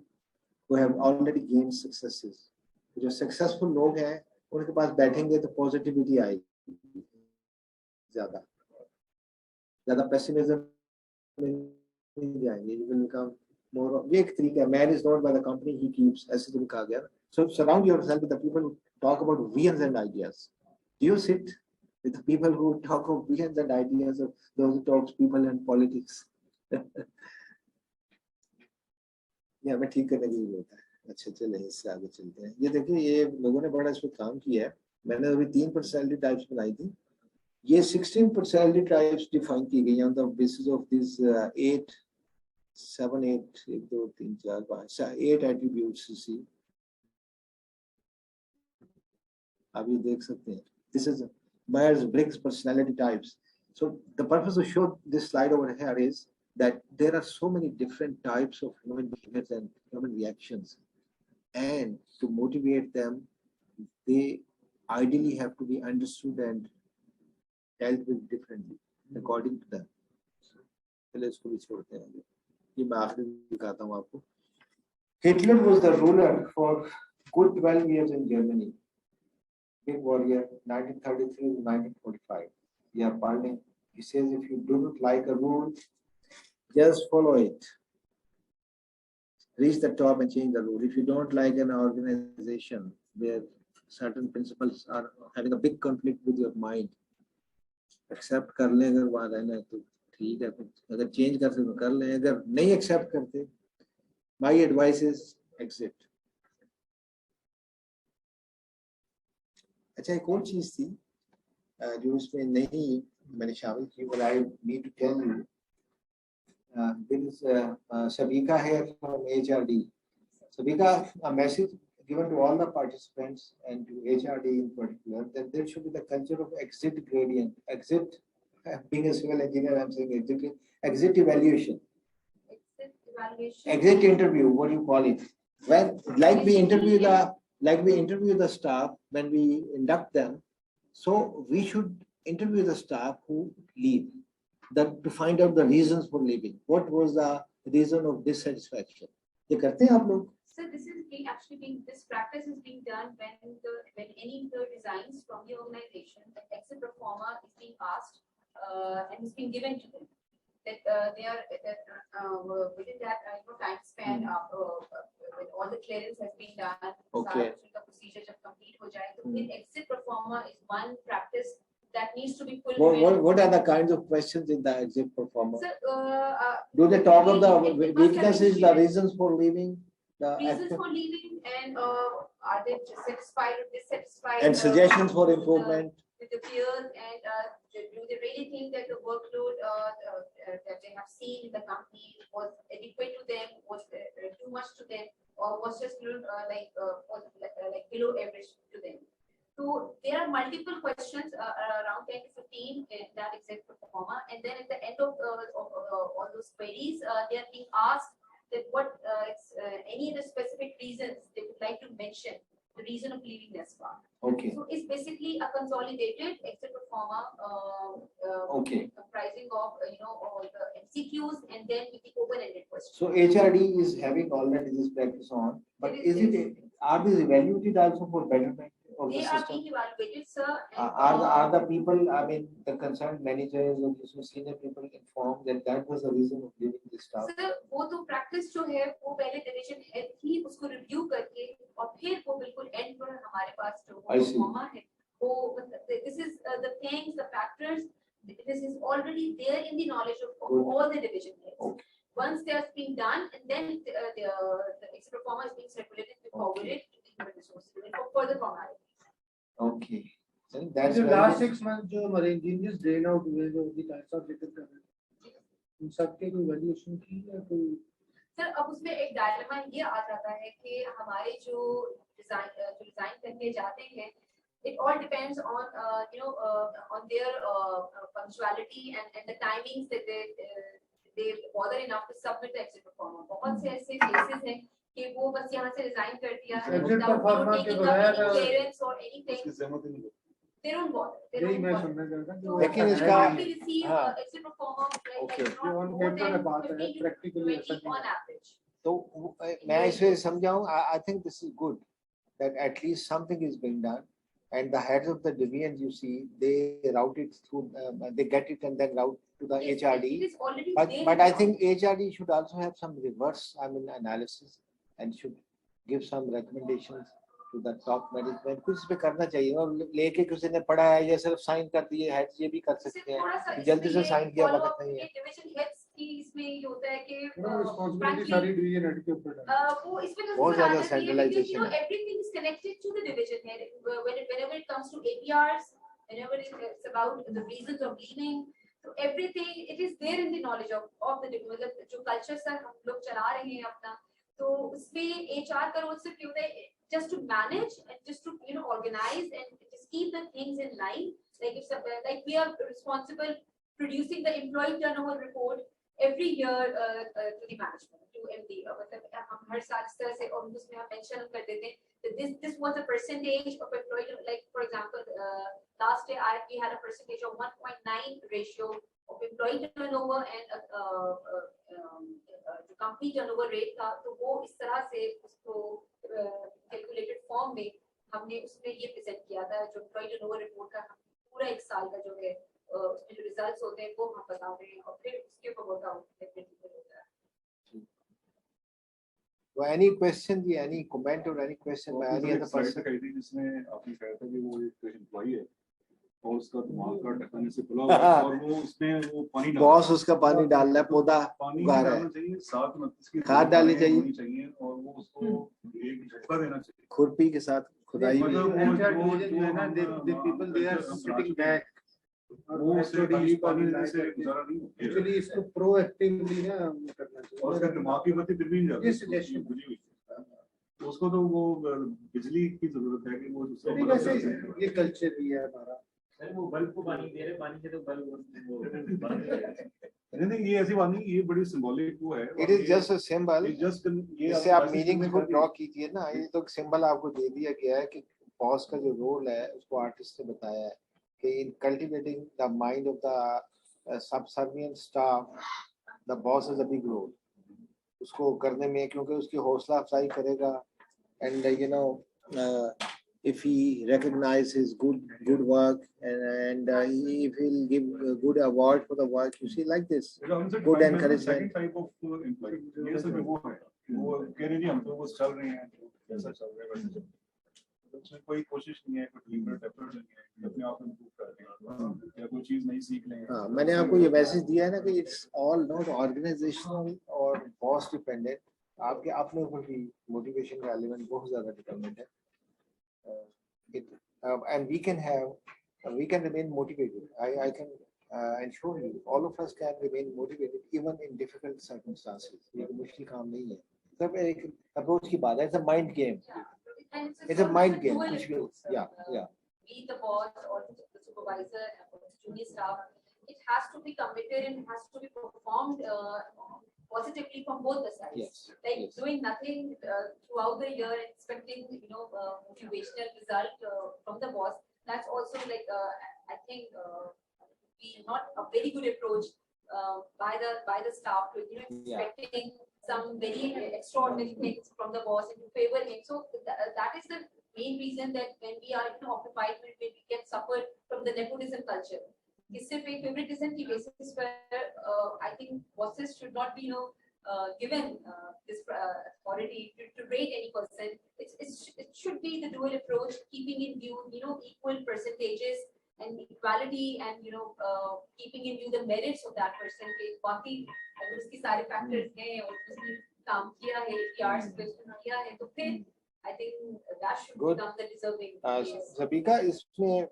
who have already gained successes. जो सक्सेसफुल लोग हैं उनके पास बैठेंगे तो पॉजिटिविटी आएगी. ज्यादा पेसिमिज्म नहीं जाएंगे. You will become more. ये एक तरीका है. Man is known by the company he keeps. ऐसे तो कहा गया. So surround yourself with the people who talk about visions and ideas. Do you sit with the people who talk of visions and ideas, of those who talks people and politics? या मैं ठीक करने के लिए होता है. अच्छा चले इससे आगे चलते हैं. ये देखिए ये लोगों ने बड़ा इस पे काम किया है. मैंने अभी 3 पर्सनालिटी टाइप्स बनाई थी. ये 16 पर्सनालिटी टाइप्स डिफाइन की गई on the basis of this 8 1 2 3 4 5 8 attributes. you see आप ये देख सकते हैं. This is Myers-Briggs personality types. So the purpose of show this slide over here is that there are so many different types of human behaviors and human reactions, and to motivate them, they ideally have to be understood and dealt with differently according to them. चलिए इसको भी छोड़ते हैं. ये मैं आखिरी दिखाता हूँ आपको. Hitler was the ruler for good 12 years in Germany. Big warrior, 1933 to 1945. Yeah, pardon. He says if you do not like a rule, just follow it. Reach the top and change the rule. If you don't like an organization where certain principles are having a big conflict with your mind, accept कर लें. अगर वहाँ रहना है तो ठीक है. अगर change कर सकते कर लें. अगर नहीं accept करते, my advice is exit. अच्छा एक और चीज थी जो इसमें नहीं मैंने शामिल की. What I need to tell you, there is Sabika here from HRD. So we got a message given to all the participants and to HRD in particular that there should be the culture of exit gradient, exit, being a civil engineer, I'm saying exit evaluation, exit interview, what do you call it? When, like we interview the staff when we induct them, so we should interview the staff who leave, that to find out the reasons for leaving. What was the reason of dissatisfaction? ये करते हैं आप लोग? So this is this practice is being done when any of the designs from the organization, the exit performer is being asked and is being given to them. That they are within that time span when all the clearance has been done, Okay. the procedure जब complete हो जाए, तो फिर exit performer is one practice that needs to be fulfilled. What are the kinds of questions in the exit performer? So, Do they talk of the weaknesses, the reasons for leaving? Reasons for leaving, and are they satisfied or dissatisfied? And suggestions for improvement? With the peers, and do they really think that the workload that they have seen in the company was adequate to them, was too much to them, or was just like below average to them? So there are multiple questions, around 10 to 15 in that exit performer, and then at the end of all those queries, they are being asked that what any of the specific reasons they would like to mention, the reason of leaving NESPAK. Okay. So it's basically a consolidated exit performer, Okay. comprising of all the MCQs and then with the open-ended questions. So HRD is having already this practice on, but are these evaluated also for betterment of the They are system? being evaluated, sir. And, Are the people, I mean, the concerned managers or the senior people informed that was the reason of leaving this staff? Sir वो तो practice जो है वो पहले division head ही उसको review करके और फिर वो बिल्कुल एंड पर हमारे पास जो परफॉर्मर है वो this is the things, the factors, this is already there in the knowledge of all the division heads. Okay. Once they are being done, and then the exit performer is being circulated to forward it to the human resources for further formalities. Okay. So that's the very last good. 6 months जो हमारे engineers drain out हुए जो the types of जिक्र कर रहे हैं उन सब के कोई valuation की या कोई सर अब उसमें एक डायलेमा ये आ जाता है कि हमारे जो डिजाइन करके जाते हैं, it all depends on on their punctuality and the timings that they bother enough to submit the exit performer. बहुत से ऐसे cases हैं कि वो बस यहाँ से resign कर दिया without taking up any clearance or anything. They don't bother. They यही don't मैं bother. सुनना चाहता So, हूँ लेकिन they इसका- hardly receive exit performer Okay. like जो on not more paper than बात है 15 to practically 20 ऐसा नहीं on है average. So मैं इसे समझाऊं, I think this is good that at least something is being done, and the heads of the divisions, you see, they route it through, they get it and then route to the Yes, HRD. it is already But there. I think HRD should also have some reverse, analysis, and should give some recommendations to the top management. कुछ इस पे करना चाहिए और लेके किसी ने पढ़ा है या सिर्फ साइन कर दिए हेड्स ये भी कर सकते हैं जल्दी से साइन किया वक्त नहीं है. डिवीजन हेड्स की इसमें ये होता है कि responsibility सारी division head के ऊपर है वो इसमें तो बहुत ज्यादा ज़्यादा centralization है. everything is connected to the division head whenever it comes to APRs, whenever it's about the reasons of leaving, so everything it is there in the knowledge of the मतलब जो culture सर हम लोग चला रहे हैं अपना, तो उसमें HR का रोल सिर्फ ये होता है just to manage and just to organize and just keep the things in line. Like if like we are responsible producing the employee turnover report every year to the management, to MD. मतलब हम हर साल इस तरह से और उसमें हम mention कर देते हैं that this was the percentage of employee, like for example last year we had a percentage of 1.9 ratio of employee turnover and जो company turnover rate था, तो वो इस तरह से उसको calculated form में हमने उसमें ये present किया था जो employee turnover report का पूरा एक साल का जो है उसमें जो results होते हैं वो हम बता रहे हैं और फिर उसके ऊपर workout definitely होता है. So any question, any comment or any question by any other person? जिसमें आपने कहा था कि वो एक एम्प्लॉई है और उसका दिमाग का ढक्कन से खुला हुआ है और वो उसमें वो पानी डाल बॉस उसका पानी डाल रहा है, पौधा उगा रहा है, चाहिए, साथ में उसकी खाद डालनी चाहिए और वो उसको एक झटका देना चाहिए खुरपी के साथ खुदाई भी. the people they are sitting back वो उससे खाली पानी देने से गुजारा नहीं होता actually इसको proactively ना करना और उसका चाहिए दिमाग की गति फिर भी नहीं जाती ये suggestion बुझी हुई उसको तो वो बिजली की जरूरत है कि वो दूसरा नहीं, वैसे ये कल्चर भी है हमारा। सर वो बल्ब को पानी दे रहे, पानी से तो बल्ब नहीं, ये ऐसी बात नहीं, ये बड़ी सिंबॉलिक वो है। It is just a symbol. Just ये इससे आप मीनिंग को ड्रॉ कीजिए ना, ये तो सिंबल आपको दे दिया गया है कि बॉस का जो रोल है उसको आर्टिस्ट ने बताया है कि in cultivating the mind of the subservient staff the boss is a big role उसको करने में, क्योंकि उसकी हौसला अफजाई करेगा and you know if he recognize his good work and if he'll give a good award for the work, you see, like this good encouragement. Type of employee ये सब वो है, वो कह रहे हैं हम तो बस चल रहे हैं जैसा चल रहा है वैसे उसमें कोई कोशिश नहीं है, कोई डिलिबरेट एफर्ट नहीं है अपने आप इम्प्रूव कर रहे हैं या कोई चीज नहीं सीख रहे हैं। हाँ, मैंने आपको ये मैसेज दिया है ना कि इट्स ऑल नॉट ऑर्गेनाइजेशनल और बॉस डिपेंडेंट, आपके अपने ऊपर भी मोटिवेशन का एलिमेंट बहुत ज्यादा डिपेंडेंट है। And we can remain motivated. I can ensure you, all of us can remain motivated even in difficult circumstances. ये मुश्किल काम नहीं है, सब एक अप्रोच की बात है, it's a mind game. It's a mind game. कुछ भी, yeah. Be the boss or the supervisor or the junior staff, it has to be committed and has to be performed positively from both the sides. Yes. Like Yes. doing nothing throughout the year, expecting motivational result from the boss. That's also like I think be not a very good approach by the staff to expecting some very extraordinary things from the boss and to favor him. So that is the main reason that when we are occupied, when we get suffered from the nepotism culture. सिर्फ एक favoritism की basis पर I think bosses should not be given this authority to rate any person. It should be the dual approach, keeping in view equal percentages and equality and keeping in view the merits of that person. के बाकी अगर उसकी सारे factors हैं और उसने काम किया है, PRs किया है, तो फिर I think that should become the deserving case. Zabika, इसमें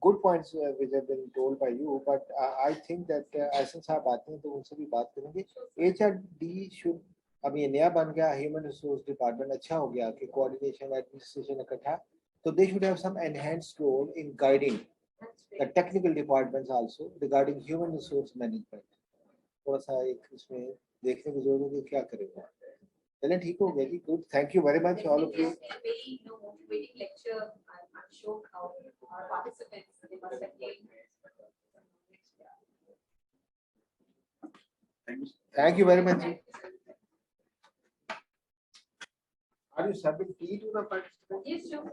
good points which have been told by you, but I think that since आप आते हैं तो उनसे भी बात करेंगे। HRD should, अब ये नया बन गया Human Resource Department, अच्छा हो गया कि coordination administration इकट्ठा, तो they should have some enhanced role in guiding the technical departments also regarding human resource management. थोड़ा सा एक इसमें देखने की जरूरत है क्या करेगा। चलें, ठीक हो, very good, thank you very much all of you. Very motivating lecture. I'm sure our participants they must have gained. Thank you very much. Are you serving tea to the participants? Yes, sure.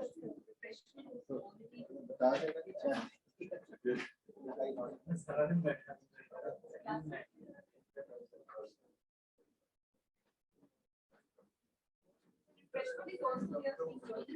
बता देना कि चाय। Refreshment is also here.